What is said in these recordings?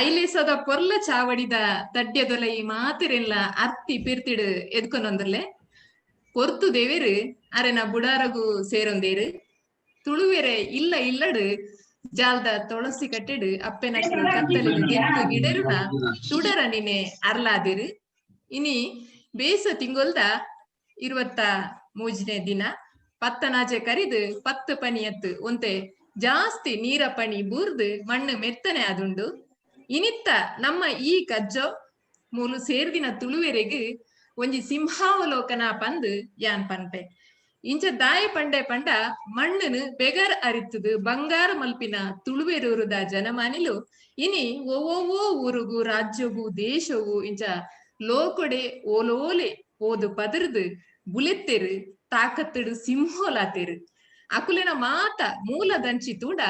ಐಲೇಸದ ಪೊರ್ಲ ಚಾವಡಿದ ತಡ್ಯದೊಲೈ ಮಾತಿರೆಲ್ಲ ಅರ್ತಿ ಪಿರ್ತಿಡು ಎದ್ಕೊನೊಂದರ್ಲೆ பொறுத்து தேவேரு ಅರೆನ ಬುಡಾರಗು ಸೇರೊಂದೇರು ತುಳುವೆರೆ ಇಲ್ಲ ಇಲ್ಲಡು ಜಾಲ್ದ ತುಳಸಿ ಕಟ್ಟೆಡು ಅಪ್ಪೆನಕ್ಕು ಕತ್ತಲಿನ ಗೆತ್ತು ಗಿಡರುನ ತುಡರ ನಿನೆ ಅರ್ಲಾದಿರು ಇನಿ ಬೇಸ ತಿಂಗೊಲ್ದ 23ನೇ ದಿನ ಪತ್ತನಾಜೆ ಕರಿದು 10 ಪನಿಯತ್ತು ಒಂತೆ ಜಾಸ್ತಿ ನೀರ ಪಣಿ ಬೂರ್ದು ಮಣ್ಣು ಮೆತ್ತನೆ ಆದುಂಡು ಇನಿತ್ತ ನಮ್ಮ ಈ ಕಜ್ಜೋ ಮೂಲು ಸೇರ್ದಿನ ತುಳುವೆರೆಗು ಒಂಜಿ ಸಿಂಹಾವಲೋಕನ ಪಂದು ಯಾನ್ ಪನ್ಪೆ ಇಂಚ ದಾಯ ಪಂಡೆ ಪಂಡ ಮಣ್ಣನು ಬೆಗರ್ ಅರಿತುದು ಬಂಗಾರ ಮಲ್ಪಿನ ತುಳುವೆರೂರುದ ಜನಮಾನಿಲು ಇನಿ ಓವೋ ಊರುಗು ರಾಜ್ಯಗೂ ದೇಶವು ಇಂಚ ಲೋಕೊಡೆ ಓಲೋಲೆ ಓದು ಪದರ್ದು ಬುಲೆತ್ತೆರು ತಾಕತ್ತಡು ಸಿಂಹೋಲಾತೆರು ಅಕುಲೆನ ಮಾತ ಮೂಲ ದಂಚಿ ತೂಡ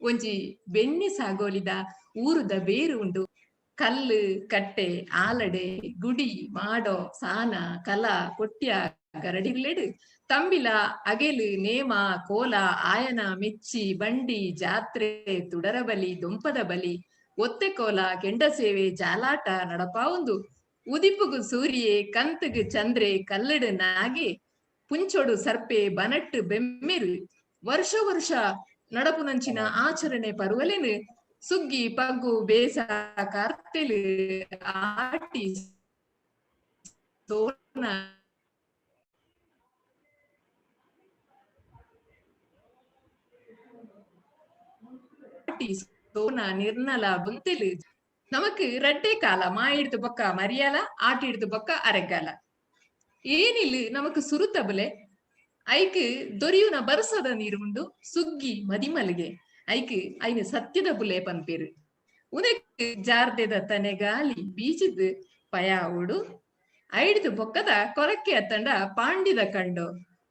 ಒಂಜಿ ಬೆನ್ನಿ ಸಾಗೋಲಿದ ಊರುದ ಬೇರು ಉಂಡು ಕಲ್ಲು ಕಟ್ಟೆ ಆಲಡೆ ಗುಡಿ ಮಾಡೋ ಸಾನ ಕಲ ಕೊಟ್ಯ ಗರಡಿಗ್ಲೆಡು ತಂಬಿಲ ಅಗೆಲು ನೇಮ ಕೋಲ ಆಯನ ಮೆಚ್ಚಿ ಬಂಡಿ ಜಾತ್ರೆ ತುಡರ ಬಲಿ ದೊಂಪದ ಬಲಿ ಒತ್ತೆ ಕೋಲ ಕೆಂಡ ಸೇವೆ ಜಾಲಾಟ ನಡಪಾವುಂದು ಉದಿಪುಗು ಸೂರಿಯೆ ಕಂತುಗು ಚಂದ್ರೆ ಕಲ್ಲಡು ನಾಗೆ ಪುಂಚೊಡು ಸರ್ಪೆ ಬನಟ್ಟು ಬೆಮ್ಮೆರು ವರ್ಷ ವರ್ಷ ನಡಪುನಂಚಿನ ಆಚರಣೆ ಪರ್ವಲೆನು ಸುಗ್ಗಿ ಪಗ್ಗು ಬೇಸ ಕರ್ತೆಲು ಆಟಿ ಸೋನ சோனா நிர்மலா புந்தெலு நமக்கு ரெட்டை கால மாயிடுத்து பக்க மரியால ஆட்டிடுத்து பக்க அரைக்காಲ ಏನಿಲ್ಲ ನಮಕ್ ಸುರುತಬಲೆ ಐಕ್ ದೊರಿಯುನ ಬರ್ಸದ ನೀರು ಉಂಡು ಸುಗ್ಗಿ ಮದಿಮಲ್ಗೆ ಐಕ್ ಐನು ಸತ್ಯದ ಬುಲೆ ಪನ್ಪೇರು ಉದಕ್ ಜಾರ್ದೆದ ತನೆ ಗಾಲಿ ಬೀಚಿದ್ ಪಯಾವುಡು ಐಡ್ದು ಬೊಕ್ಕದ ಕೊರಕ್ಕೆ ಅತ್ತಂಡ ಪಾಂಡಿದ ಕಂಡು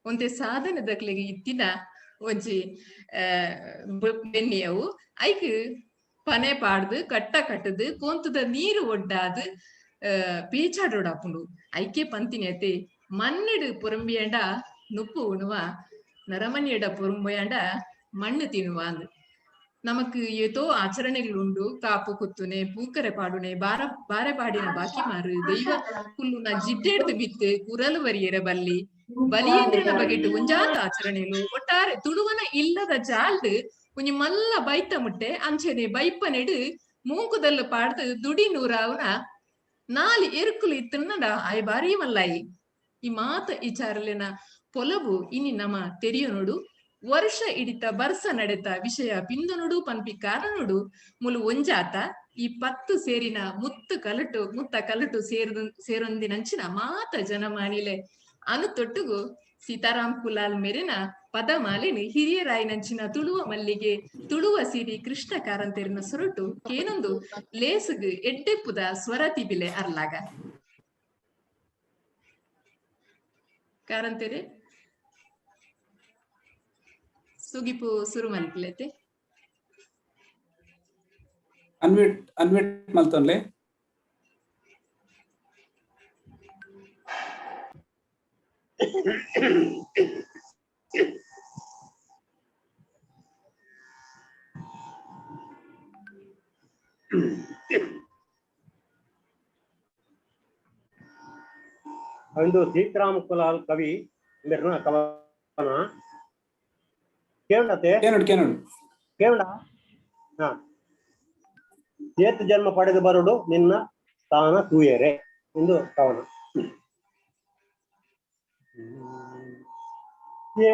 ಒಂತೆ ಸಾಧನದಕ್ಲೆಗೆ ಇತ್ತಿನ ಒಂಜಿ ಬೆನ್ನಿಯವು ಐಕ್ ಪನೆ ಪಾಡ್ದು ಕಟ್ಟ ಕಟ್ಟದು ಕೊಂತದ ನೀರು ಒಡ್ಡಾದು ಪೀಚಾಡೋಡಾಪುಂಡು ಐಕೆ ಪಂತಿನೇತೆ ಮಣ್ಣಿಡು ಪುರಂಬಿಯಂಡ ನುಪ್ಪು ಉಣುವ ನರಮನಿಯಡ ಪುರಂಬಯಂಡ ಮಣ್ಣು ತಿನ್ನುವ ಅಂದು ನಮಕ್ ಏತೋ ಆಚರಣೆಗಳುಂಡು ಕಾಪು ಕುತ್ತುನೆ ಪೂಕರೆ ಪಾಡುನೆ ಬಾರೆ ಪಾಡಿನ ಬಾಕಿ ಮಾರು ದೈವ ಹುಲ್ಲುನ ಜಿಡ್ಡೆಡ್ದು ಬಿತ್ತು ಕುರಲು ವರಿಯರ ಬಲ್ಲಿ ಬಲಿಯೇಂದ್ರನ ಬಗೆಟ್ಟು ಒಂಜಾತ ಆಚರಣೆಗಳು ಒಟ್ಟಾರೆ ತುಳುವನ ಇಲ್ಲದ ಜಾಲ್ದು ಒಂಜಿ ಮಲ್ಲ ಬೈತ ಮುಟ್ಟೆ ಅಂಚೆನೆ ಬೈಪನೆಡು ಮೂಂಕುದಲ್ಲು ಪಾಡ್ದು ದುಡಿ ನೂರಾವುನ ನಾಲಿ ಎರುಕುಲು ಇತ್ತನ್ನಡ ಆಯ್ ಬಾರಿ ಮಲ್ಲಾಯಿ ಈ ಮಾತ ವಿಚಾರಲೆನ ಪೊಲಬು ಇನಿ ನಮ ತೆರಿಯನೋಡು ವರ್ಷ ಇಡಿತ ಬರ್ಸ ನಡೆತ ವಿಷಯ ಪಿಂದನುಡು ಪನ್ಪಿ ಕಾರಣನುಡು ಮುಲು ಒಂಜಾತ ಈ 10 ಸೇರಿನ ಮುತ್ತ ಕಲಟು ಸೇರೊಂದಿನಂಚಿನ ಮಾತ ಜನಮಾನಿಲೆ ಅನು ತೊಟ್ಟುಗು ಸೀತಾರಾಮ್ ಕುಲಾಲ್ ಮೆರೆನ ಪದಮಾಲೆನು ಹಿರಿಯರಾಯಿನಂಚಿನ ತುಳುವ ಮಲ್ಲಿಗೆ ತುಳುವ ಸಿರಿ ಕೃಷ್ಣ ಕಾರಂತೆರಿನ ಸೊರಟು ಕೇನೊಂದು ಲೇಸುಗು ಎಡ್ಡೆಪ್ಪುದ ಸ್ವರ ತಿಬಿಲೆ ಅರ್ಲಾಗ ಕಾರಂತೆರೆ ಸುಗಿಪು ಸುರು ಮಲ್ಪಲೆತೆ ಅನ್ವಿಟ್ ಮಲ್ತೊನ್ಲೆ ಒಂದು ಸೀತಾರಾಮ್ ಕುಲಾಲ್ ಕವಿ ಮೆರ್ನ ಕವನ ಕೇವಣತೆ ಕೇವಣ ಏತು ಜನ್ಮ ಪಡೆದು ಬರುಡು ನಿನ್ನ ಸ್ಥಾನ ತೂಯರೆ ಎಂದು ಕವನ.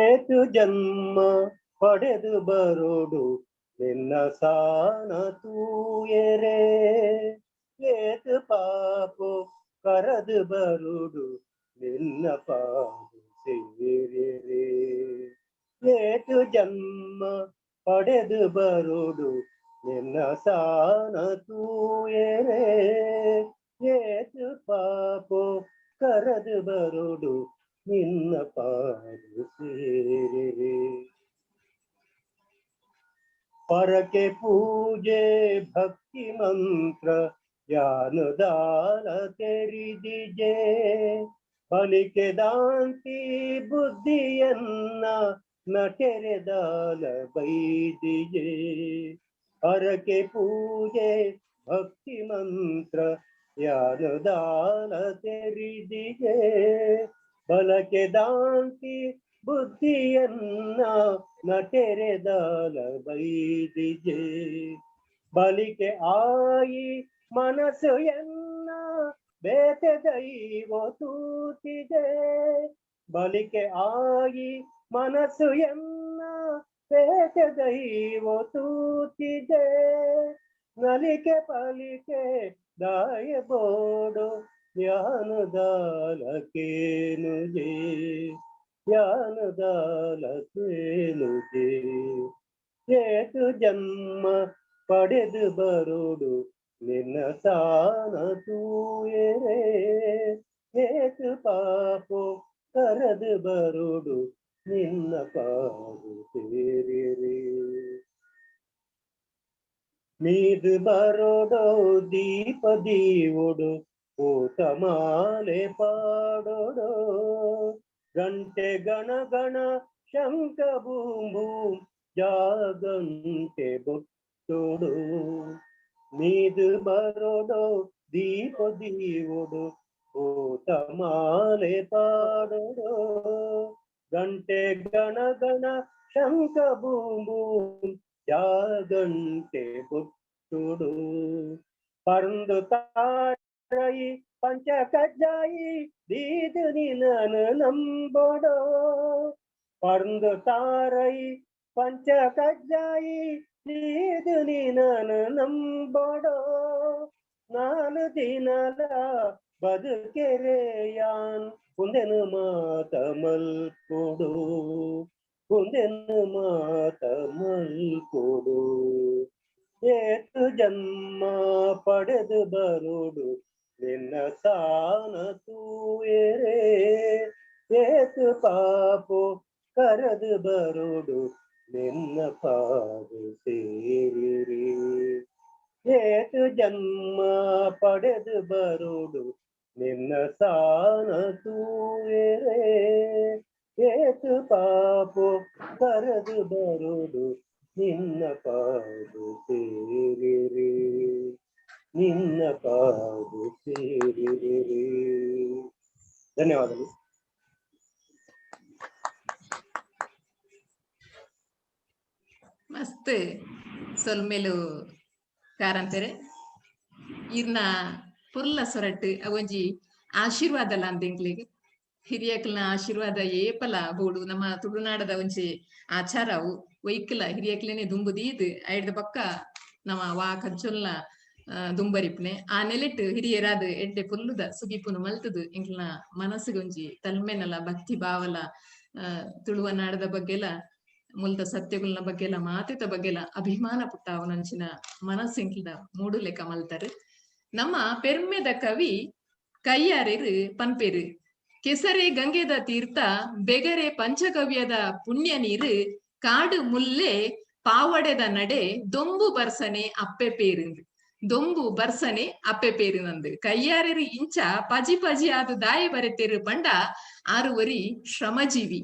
ಏತು ಜನ್ಮ ಪಡೆದು ಬರುಡು ನಿನ್ನ ಸ್ಥಾನ ತೂಯರೆ ಏತು ಪಾಪು ಕರದು ಬರುಡು ನಿನ್ನ ಪಾದು ಸೇರಿರೆ ಏತು ಜನ್ಮ ಪಡೆದು ಬರುಡು ನಿನ್ನ ಸಾನ ತೂಯರೆ ಏತು ಪಾಪು ಕರದು ಬರುಡು ನಿನ್ನ ಪಾದು ಸೇರಿರೆ ಪರಕೆ ಪೂಜೆ ಭಕ್ತಿ ಮಂತ್ರ ಜ್ಞಾನದಾನ ತೆರಿದಿಜೆ ಬಲಿಕೆ ದಾಂತಿ ಬುದ್ಧಿಯನ್ನ ನಟೆರೆದಾಲ ಬೈದಿಗೆ ಹರಕೆ ಪೂಜೆ ಭಕ್ತಿ ಮಂತ್ರ ಯಾನದಾಲ ತೆರಿದಿಗೆ ಬಲಕೆ ದಾಂತಿ ಬುದ್ಧಿಯನ್ನ ನಟೆರೆದಾಲ ಬೈದಿಗೆ ಬಲಿಕೆ ಆಯಿ ಮನಸ್ಸು ಎನ್ನ ಬೇತೆ ದೈವ ತೂತಿದೆ ಬಲಿಕೆ ಆಯಿ ಮನಸ್ಸು ಎನ್ನ ಬೇತೆ ದೈವ ತೂತಿದೆ ನಲಿಕೆ ಪಲಿಕೆ ದಾಯ ಬೋಡು ಜ್ಞಾನದಾಲಕೇನುಜೆ ಜ್ಞಾನದಾಲಕೇನುಜೆ ಏತು ಜನ್ಮ ಪಡೆದು ಬರುಡು ನಿನ್ನ ತಾನ ತೂಯರೆ ಏತು ಪಾಪು ಕರೆದು ಬರುಡು ನಿನ್ನ ಪಾದು ಸೇರಿರೆ ನೀದು ಬರೋಡೋ ದೀಪ ದೀವುಡು ಊಟ ಮಾಲೆ ಪಾಡೋಡೋ ಗಂಟೆ ಗಣ ಗಣ ಶಂಕ ಬೂಮ್ ಬೂಮ್ ಜಾಗಂಟೆ ಬೊಟ್ಟೋಡು ನೀದು ಬರೋಡೋ ದೀಪ ದೀವುಡು ಊಟ ಮಾಲೆ ಪಾಡೋಡೋ ಗಂಟೆ ಗಣ ಗಣ ಶಂಕ ಬೂಮ್ ಬೂಮ್ ಜಾಗಂಟೆ ಬೊಟ್ಟುಡು ಪರಂದು ತಾರಯಿ ಪಂಚ ಕಜ್ಜಾಯಿ ದೀದು ನಿನನು ನಂಬೋಡೋ ಪರಂದು ತಾರಯಿ ಪಂಚ ಕಜ್ಜಾಯಿ ದೀದು ನಿನನು ನಂಬೋಡೋ ನಾಲು ದಿನದ ಬದುಕೆರೆಯಾನ್ ಕುಂದೆನು ಮಾತ ಮಲ್ಕೊಡು ಕುಂದೆನು ಮಾತ ಮಲ್ಕೊಡು ಏತು ಜನ್ಮ ಪಡೆದು ಬರುಡು ನಿನ್ನ ಸಾನ ತೂಯರೆ ಏತು ಪಾಪು ಕರೆದು ಬರುಡು ನಿನ್ನ ಪಾದು ಸೇರಿರಿ ಏತು ಜನ್ಮ ಪಡೆದು ಬರುಡು ನಿನ್ನ ಸಾನ ತೂಯರೆ ಏತು ಪಾಪು ಕರೆದು ಬರುಡು ನಿನ್ನ ಪಾದು ಸೇರಿರಿ ನಿನ್ನ ಪಾದು ಸೇರಿರಿ. ಧನ್ಯವಾದಗಳು. ಮಸ್ತ್ ಸೊಲ್ಮೇಲು ಕಾರಂತೆರೆ ಇರ್ನ ಪುರ್ಲ ಸೊರಟ್ ಅವೊಂಜಿ ಆಶೀರ್ವಾದ ಅಂತೆಂಕ್ಲೆಗ್ ಹಿರಿಯಕ್ಲ ಆಶೀರ್ವಾದ ಏಪಲ ಬೋಡು ನಮ್ಮ ತುಳುನಾಡದ ಒಂಜಿ ಆಚಾರ ಅವು ಒಯ್ಕಲ ಹಿರಿಯಕ್ಲೇನೆ ದುಂಬು ದೀದ್ ಐಡ್ದ ಪಕ್ಕ ನಮ್ಮ ವಾ ಕಜ್ಜೊಲ್ಲ ದುಂಬರಿಪ್ನೆ ಆ ನೆಲೆಟ್ ಹಿರಿಯರಾದ ಎಡ್ಡೆ ಪುಲ್ಲುದ ಸುಗಿಪುನು ಮಲ್ತದು ಎಂಕ್ಲ ಮನಸ್ಸಿಗೊಂಜಿ ತಲ್ಮೆನಲ ಭಕ್ತಿ ಭಾವಲ ತುಳುವನಾಡದ ಬಗ್ಗೆಲ ಮುಲ್ದ ಸತ್ಯಗುಲ್ನ ಬಗ್ಗೆಲ ಮಾತೆತ ಬಗ್ಗೆಲ ಅಭಿಮಾನ ಪುಟ್ಟ ಅವನಂಚಿನ ಮನಸ್ಸೆಂಕ್ಲದ ಮೂಡು ಲೆಕ್ಕ ಮಲ್ತಾರೆ. ನಮ್ಮ ಪೆರ್ಮೆದ ಕವಿ ಕಯ್ಯಾರೆರು ಪನ್ಪೇರು ಕೆಸರೆ ಗಂಗೆದ ತೀರ್ಥ ಬೆಗರೆ ಪಂಚಗವ್ಯದ ಪುಣ್ಯ ನೀರು ಕಾಡು ಮುಲ್ಲೆ ಪಾವಡೆದ ನಡೆ ದೊಂಬು ಬರ್ಸನೆ ಅಪ್ಪೆ ಪೇರಿಂದು ದೊಂಬು ಬರ್ಸನೆ ಅಪ್ಪೆ ಪೇರಿನಂದು ಕಯ್ಯಾರೆರು ಇಂಚ ಪಜಿ ಪಜಿ ಆದು ದಾಯಿ ಬರೆತೇರು ಪಂಡ ಆರುವರಿ ಶ್ರಮಜೀವಿ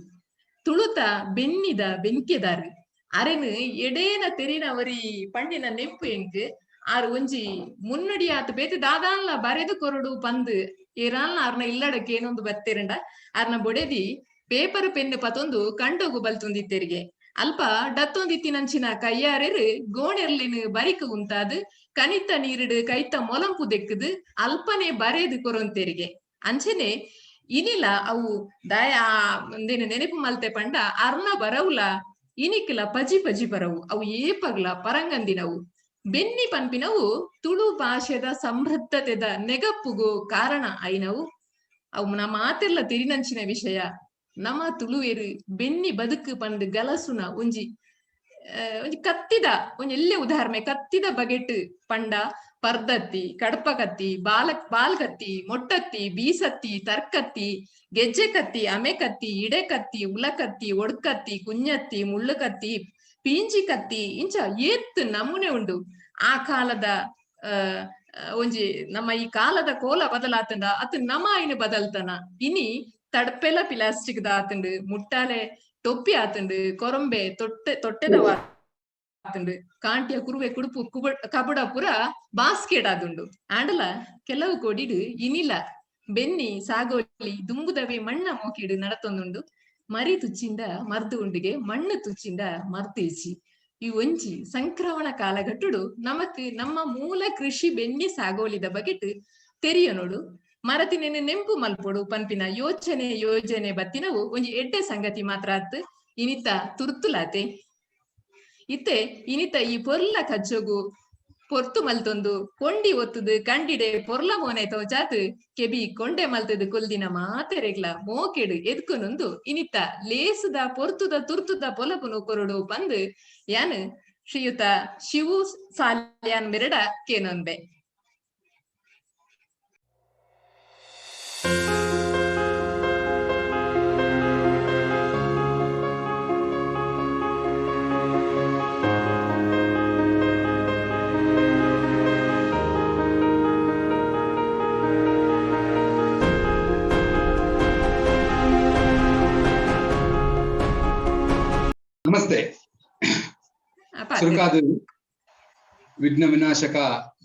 ತುಳುತ ಬೆನ್ನಿದ ಬೆಂಕೆದಾರು ಅರೆನು ಎಡೇನ ತೆರಿನವರಿ ಪಂಡಿನ ನೆಂಪು ಎಂಕ್ ಆರು ಒಂಜಿ ಮುನ್ನುಡಿ ಆತು ಬೇತೆ ದಾದಾನ್ಲ ಬರೆದು ಕೊರಡು ಪಂದು ಏರಾನ್ಲ ಅರ್ನ ಇಲ್ಲಡಕ್ಕೆ ಏನೊಂದು ಬತ್ತೇರಂಡ ಅರ್ನ ಬೊಡೆದಿ ಪೇಪರ್ ಪೆನ್ ಪತೊಂದು ಕಂಡೋಗು ಬಲ್ತೊಂದಿತ್ತೆರಿಗೆ ಅಲ್ಪ ಡತ್ತೊಂದಿತ್ತಿನಂಚಿನ ಕಯ್ಯಾರೆರು ಗೋಣೆರ್ಲಿನ ಬರಿಕ ಉಂತಾದು ಕನಿತ ನೀರಿಡು ಕೈತ ಮೊಲಂಪು ದೆಕ್ಕದು ಅಲ್ಪನೆ ಬರೆದು ಕೊರೊಂತೆರಿಗೆ ಅಂಚನೆ ಇನಿಲ ಅವು ದಯ ಒಂದೇನು ನೆನಪು ಮಲ್ತೆ ಪಂಡ ಅರ್ನ ಬರವುಲ ಇನಿಕ್ಲ ಪಜಿ ಪಜಿ ಬರವು ಅವು ಏಪಗ್ಲ ಪರಂಗಂದಿನವು ಬೆನ್ನಿ ಪನ್ಪಿನವು ತುಳು ಭಾಷೆದ ಸಮೃದ್ಧತೆದ ನೆಗಪ್ಪುಗು ಕಾರಣ ಐನವು ಅವು ನಮ್ಮ ಮಾತೆಲ್ಲ ತಿರಿನಂಚಿನ ವಿಷಯ ನಮ್ಮ ತುಳುವೇರು ಬೆನ್ನಿ ಬದುಕು ಪಂಡ್ ಗಲಸುನ ಒಂಜಿ ಕತ್ತಿದ ಒಂಜಿ ಎಲ್ಲೆ ಉದಾಹರಣೆ ಕತ್ತಿದ ಬಗೆಟ್ ಪಂಡ ಪರ್ದತ್ತಿ ಕಡಪ ಕತ್ತಿ ಬಾಲ್ ಕತ್ತಿ ಮೊಟ್ಟತ್ತಿ ಬೀಸತ್ತಿ ತರ್ಕತ್ತಿ ಗೆಜ್ಜೆ ಕತ್ತಿ ಅಮೆ ಕತ್ತಿ ಇಡೆ ಕತ್ತಿ ಉಲಕತ್ತಿ ಒಡ್ಕತ್ತಿ ಕುഞ്ഞತ್ತಿ ಮುಳ್ಳು ಕತ್ತಿ ಪೀಂಜಿ ಕತ್ತಿ ಇಂಚ ಏತ್ ನಮೂನೆ ಉಂಡು ಆ ಕಾಲದ ಒಂಜಿ ನಮ್ಮ ಈ ಕಾಲದ ಕೋಲ ಬದಲಾತಂಡ ಅತ್ ನಮ ಐನ್ ಬದಲ್ತನ ಇನಿ ತಡಪೆಲ ಪ್ಲಾಸ್ಟಿಕ್ ದಾತಂಡು ಮುಟ್ಟಾಲೆ ಟೊಪ್ಪಿ ಆತಂಡು ಕೊರಂಬೆ ತೊಟ್ಟೆದ ಆತಂಡು ಕಾಂಟಿಯ ಕುರುವೆ ಕುಡುಪು ಕಬುಡ ಪುರ ಬಾಸ್ಕೆಟ್ ಆದುಂಡು ಆಂಡಲ ಕೆಲವು ಕೊಡಿಡು ಇನಿಲ ಬೆನ್ನಿ ಸಾಗೋಲಿ ದುಂಬುದವೆ ಮಣ್ಣ ಮೋಕಿಡು ನಡತೊಂದುಂಡು ಮರಿ ತುಚ್ಚಿಂದ ಮರ್ದು ಉಂಡಿಗೆ ಮಣ್ಣು ತುಚ್ಚಿಂದ ಮರ್ತೀಚಿ ಈ ಒಂಜಿ ಸಂಕ್ರಮಣ ಕಾಲಘಟ್ಟುಡು ನಮಕ್ ನಮ್ಮ ಮೂಲ ಕೃಷಿ ಬೆನ್ನಿ ಸಾಗೋಲಿದ ಬಗೆಟ್ ತೆರಿಯನೋಡು ಮರತಿನ ನೆಂಪು ಮಲ್ಪೊಡು ಪನ್ಪಿನ ಯೋಜನೆ ಬತ್ತಿನವು ಒಂಜಿ ಎಡ್ಡೆ ಸಂಗತಿ ಮಾತ್ರ ಆತ್ ಇನಿತ ತುರ್ತುಲಾತೆ ಇತ್ತೆ ಇನಿತ ಈ ಪೊರ್ಲ ಕಜ್ಜೋಗು ಪೊರ್ತು ಮಲ್ತೊಂದು ಕೊಂಡಿ ಒತ್ತುದು ಕಂಡಿಡೆ ಪೊರ್ಲ ಮೋನೆ ತೋಜಾತ್ ಕೆಬಿ ಕೊಂಡೆ ಮಲ್ತದು ಕೊಲ್ದಿನ ಮಾತೆರೆಗ್ಲ ಮೋಕೆಡು ಎದ್ಕೊನೊಂದು ಇನಿತ ಲೇಸುದ ಪೊರ್ತುದ ತುರ್ತುದ ಪೊಲಪುನು ಕೊರಡು ಬಂದು ಯಾನ್ ಶ್ರೀಯುತ ಶಿವು ಸಾಲ್ಯಾನ್ ಮೆರಡ ಕೇನೊಂದೆ. ನಮಸ್ತೆ. ಸುರಕಾದು ವಿಘ್ನ ವಿನಾಶಕ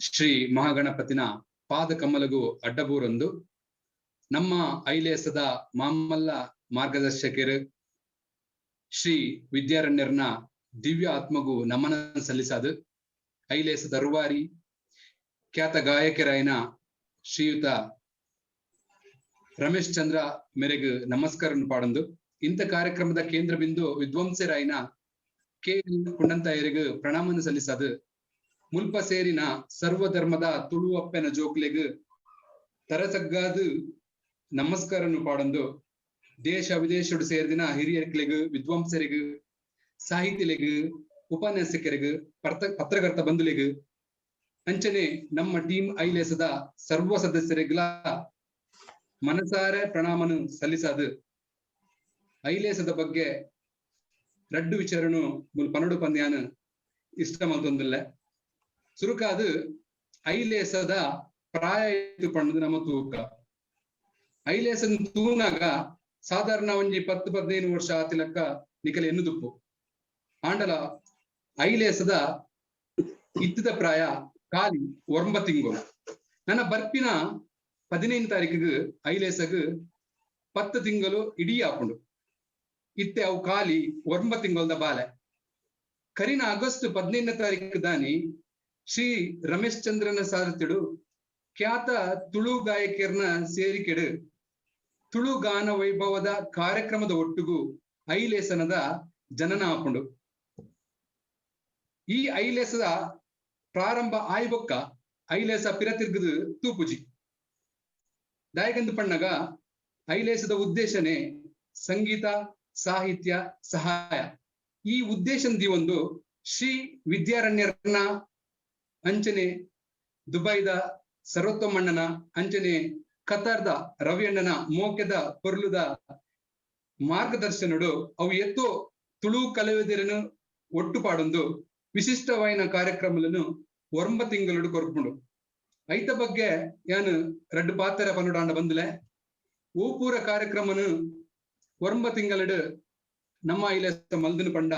ಶ್ರೀ ಮಹಾಗಣಪತಿನ ಪಾದ ಕಮಲಗು ಅಡ್ಡಬೂರೊಂದು ನಮ್ಮ ಐಲೇಸದ ಮಾಮಲ್ಲ ಮಾರ್ಗದರ್ಶಕರು ಶ್ರೀ ವಿದ್ಯಾರಣ್ಯರ್ನ ದಿವ್ಯ ಆತ್ಮಗು ನಮನ ಸಲ್ಲಿಸದು ಐಲೇಸದ ರೂವಾರಿ ಖ್ಯಾತ ಗಾಯಕರಾಯನ ಶ್ರೀಯುತ ರಮೇಶ್ ಚಂದ್ರ ಮೇರೆಗೆ ನಮಸ್ಕಾರ ಪಾಡೊಂದು ಇಂಥ ಕಾರ್ಯಕ್ರಮದ ಕೇಂದ್ರ ಬಿಂದು ವಿದ್ವಾಂಸರಾಯಿನ ಕೆ ಕುಂಡಂತಾಯರಿಗೆ ಪ್ರಣಾಮನ ಸಲ್ಲಿಸದು ಮುಲ್ಪ ಸೇರಿನ ಸರ್ವಧರ್ಮದ ತುಳು ಅಪ್ಪೆನ ಜೋಕ್ಲೆಗ್ ತರಸಗ್ಗಾದು ನಮಸ್ಕಾರನು ಪಾಡೊಂದು ದೇಶ ವಿದೇಶಡು ಸೇರಿದಿನ ಹಿರಿಯರ್ಕ್ಲೆಗ್ ವಿದ್ವಾಂಸರಿಗ್ ಸಾಹಿತ್ಯಲೆಗ್ ಉಪನ್ಯಾಸಕರಿಗ್ ಪತ್ರಕರ್ತ ಬಂಧುಲೆಗ್ ಅಂಚನೆ ನಮ್ಮ ಟೀಮ್ ಐಲೇಸದ ಸರ್ವ ಸದಸ್ಯರಿಗ್ಲ ಮನಸಾರೆ ಪ್ರಣಾಮನು ಸಲ್ಲಿಸದು ಐಲೇಸದ ಬಗ್ಗೆ ರಡ್ಡು ವಿಚಾರನು ಪನಡು ಪಂದ್ಯಾನ ಇಷ್ಟ ಮಲ್ತೊಂದಿಲ್ಲ ಸುರುಕಾದು ಐಲೇಸದ ಪ್ರಾಯ ಪಣ್ಣದು ನಮ್ಮ ತೂಕ ಐಲೇಸದ ತೂನಾಗ ಸಾಧಾರಣ ಒಂಜಿ 10-15 ವರ್ಷ ಆತಿಲಕ್ಕ ನಿಕಲೆ ಎನ್ನುದುಪ್ಪು ಆಂಡಲ ಐಲೇಸದ ಇತ್ತದ ಪ್ರಾಯ ಕಾಲಿ 9 ತಿಂಗಳು ನನ್ನ ಬರ್ಪಿನ 15 ತಾರೀಕಿಗೆ ಐಲೇಸಗ್ 10 ತಿಂಗಳು ಇಡೀ ಆಪುಂಡು ಇತ್ತೆ ಅವು ಕಾಲಿ 9 ತಿಂಗಳದ ಬಾಲೆ ಕರಿನ ಆಗಸ್ಟ್ 15ನೇ ತಾರೀಕು ದಾನಿ ಶ್ರೀ ರಮೇಶ್ ಚಂದ್ರನ ಸಾರಥ್ಯಡು ಖ್ಯಾತ ತುಳು ಗಾಯಕರ್ನ ಸೇರಿಕೆಡು ತುಳು ಗಾನ ವೈಭವದ ಕಾರ್ಯಕ್ರಮದ ಒಟ್ಟುಗು ಐಲೇಸನದ ಜನನ ಆಪುಂಡು ಈ ಐಲೇಸದ ಪ್ರಾರಂಭ ಆಯ್ಬೊಕ್ಕ ಐಲೇಸ ಪಿರತಿರ್ಗದು ತೂಪುಜಿ ದಾಯಕಂದು ಪಣ್ಣಗ ಐಲೇಸದ ಉದ್ದೇಶನೇ ಸಂಗೀತ ಸಾಹಿತ್ಯ ಸಹಾಯ ಈ ಉದ್ದೇಶದಿ ಒಂದು ಶ್ರೀ ವಿದ್ಯಾರಣ್ಯರ್ನ ಅಂಚನೆ ದುಬೈದ ಸರ್ವೋತ್ತಮಣ್ಣನ ಅಂಚನೆ ಕತಾರ್ದ ರವಿಯಣ್ಣನ ಮೋಕೆದ ಪೊರ್ಲುದ ಮಾರ್ಗದರ್ಶನಡು ಅವು ಎತ್ತೋ ತುಳು ಕಲಾವಿದರನ್ನು ಒಟ್ಟು ಪಾಡೊಂದು ವಿಶಿಷ್ಟವಾಯಿನ ಕಾರ್ಯಕ್ರಮಗಳನ್ನು 9 ತಿಂಗಳು ಕೊರ್ಪುಂಡು ಐತ ಬಗ್ಗೆ ಯಾನು ರಡ್ಡು ಪಾತ್ರ ಪನ್ನುಡಾಂಡ ಬಂದುಲೆ ಓ ಪೂರ ಕಾರ್ಯಕ್ರಮನು 9 ತಿಂಗಳು ನಮ್ಮ ಐಲೇಸ ಮಲ್ದನು ಪಂಡ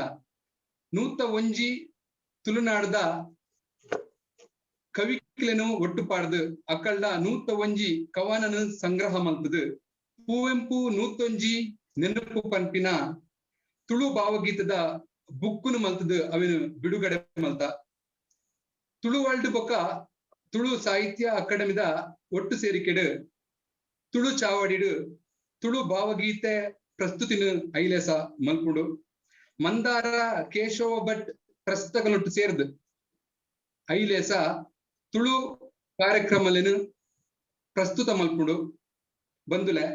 ನೂತ ಒಂಜಿ ತುಳುನಾಡದ ಕವಿಕ್ಲೆನು ಒಟ್ಟು ಪಾಡ್ದು ಅಕ್ಕಳ್ದ ನೂತ ಒಂಜಿ ಕವನನು ಸಂಗ್ರಹ ಮಲ್ತದು ಕುವೆಂಪು ನೂತೊಂಜಿ ನೆನಪು ಪನ್ಪಿನ ತುಳು ಭಾವಗೀತದ ಬುಕ್ಕುನು ಮಲ್ತದು ಅವೇನು ಬಿಡುಗಡೆ ಮಲ್ತ ತುಳು ವರ್ಲ್ಡ್ ಬೊಕ್ಕ ತುಳು ಸಾಹಿತ್ಯ ಅಕಾಡೆಮಿದ ಒಟ್ಟು ಸೇರಿಕೆಡು ತುಳು ಚಾವಡಿಡು ತುಳು ಭಾವಗೀತೆ ಪ್ರಸ್ತುತಿನ ಐಲೇಸ ಮಲ್ಪುಡು ಮಂದಾರ ಕೇಶವ ಭಟ್ ಪ್ರಸ್ತುತಗಳೊಟ್ಟು ಸೇರ್ದು ಐಲೇಸ ತುಳು ಕಾರ್ಯಕ್ರಮలను ಪ್ರಸ್ತುತ ಮಲ್ಪುಡು ಬಂದುಲೆ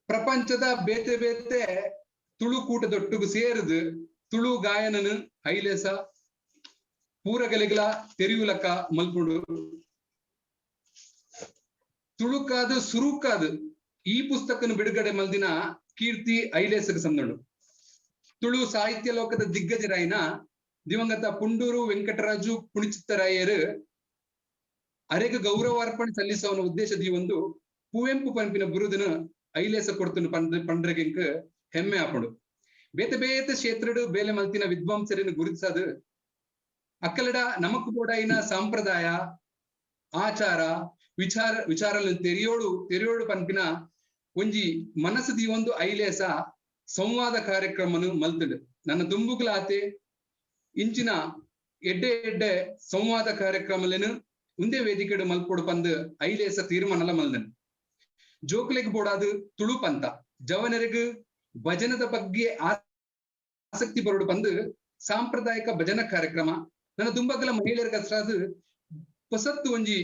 ಪ್ರಪಂಚದ ಬೇತೆ ಬೇತೆ ತುಳು ಕೂಟದೊಟ್ಟುಗು ಸೇರಿದು ತುಳು ಗಾಯನನು ಐಲೇಸ ಪೂರಗಲಿಗಳ ತೆರಿಯುಲಕ ಮಲ್ಪುಡು ತುಳುಕಾದು ಸುರುಕಾದು ಈ ಪುಸ್ತಕನು ಬಿಡುಗಡೆ ಮಲ್ದಿನ ಕೀರ್ತಿ ಐಲೇಸಗ ಸಂದಳು ತುಳು ಸಾಹಿತ್ಯ ಲೋಕದ ದಿಗ್ಗಜರಾಯಿನ ದಿವಂಗತ ಪುಂಡೂರು ವೆಂಕಟರಾಜು ಪುಣಿಚಿತ್ತರಾಯರು ಅರೆಗೆ ಗೌರವಾರ್ಪಣೆ ಸಲ್ಲಿಸುವ ಉದ್ದೇಶದ ಈ ಒಂದು ಕುವೆಂಪು ಪಂಪಿನ ಬಿರುದನ್ನು ಐಲೇಸ ಕೊಡ್ತು ಪಂಡ್ರೆಗೆಂಕ್ ಹೆಮ್ಮೆ ಆಪಡು ಬೇತೆ ಬೇತೆ ಕ್ಷೇತ್ರಡು ಬೇಲೆ ಮಲ್ತಿನ ವಿದ್ವಾಂಸರನ್ನು ಗುರುತಿಸದು ಅಕ್ಕಲಡ ನಮಕ್ ಕೂಡ ಇನ ಸಂಪ್ರದಾಯ ಆಚಾರ ವಿಚಾರಗಳನ್ನು ತೆರೆಯೋಡು ಪಂಪಿನ ಒಂಜಿ ಮನಸ್ಸದಿ ಒಂದು ಐಲೇಸ ಸಂವಾದ ಕಾರ್ಯಕ್ರಮನು ಮಲ್ತಡು ನನ್ನ ದುಂಬುಗಳಾತೆ ಇಂಚಿನ ಎಡ್ಡೆ ಸಂವಾದ ಕಾರ್ಯಕ್ರಮలను ಒಂದೇ ವೇದಿಕೆಡು ಮಲ್ಪೊಡು ಪಂದು ಐಲೇಸ ತೀರ್ಮಾನಲ ಮಲ್ದನು ಜೋಕ್ಲೆಗ್ ಬೋಡಾದು ತುಳು ಪಂತ ಜವನರಿಗೂ ಭಜನದ ಬಗ್ಗೆ ಆಸಕ್ತಿ ಬರೋಡು ಬಂದು ಸಾಂಪ್ರದಾಯಿಕ ಭಜನಾ ಕಾರ್ಯಕ್ರಮ ನನ್ನ ದುಂಬಗಲ ಮಹಿಳೆಯರಿಗೆ ಹಸ್ರಾದು ಹೊಸತ್ತು ಒಂಜಿ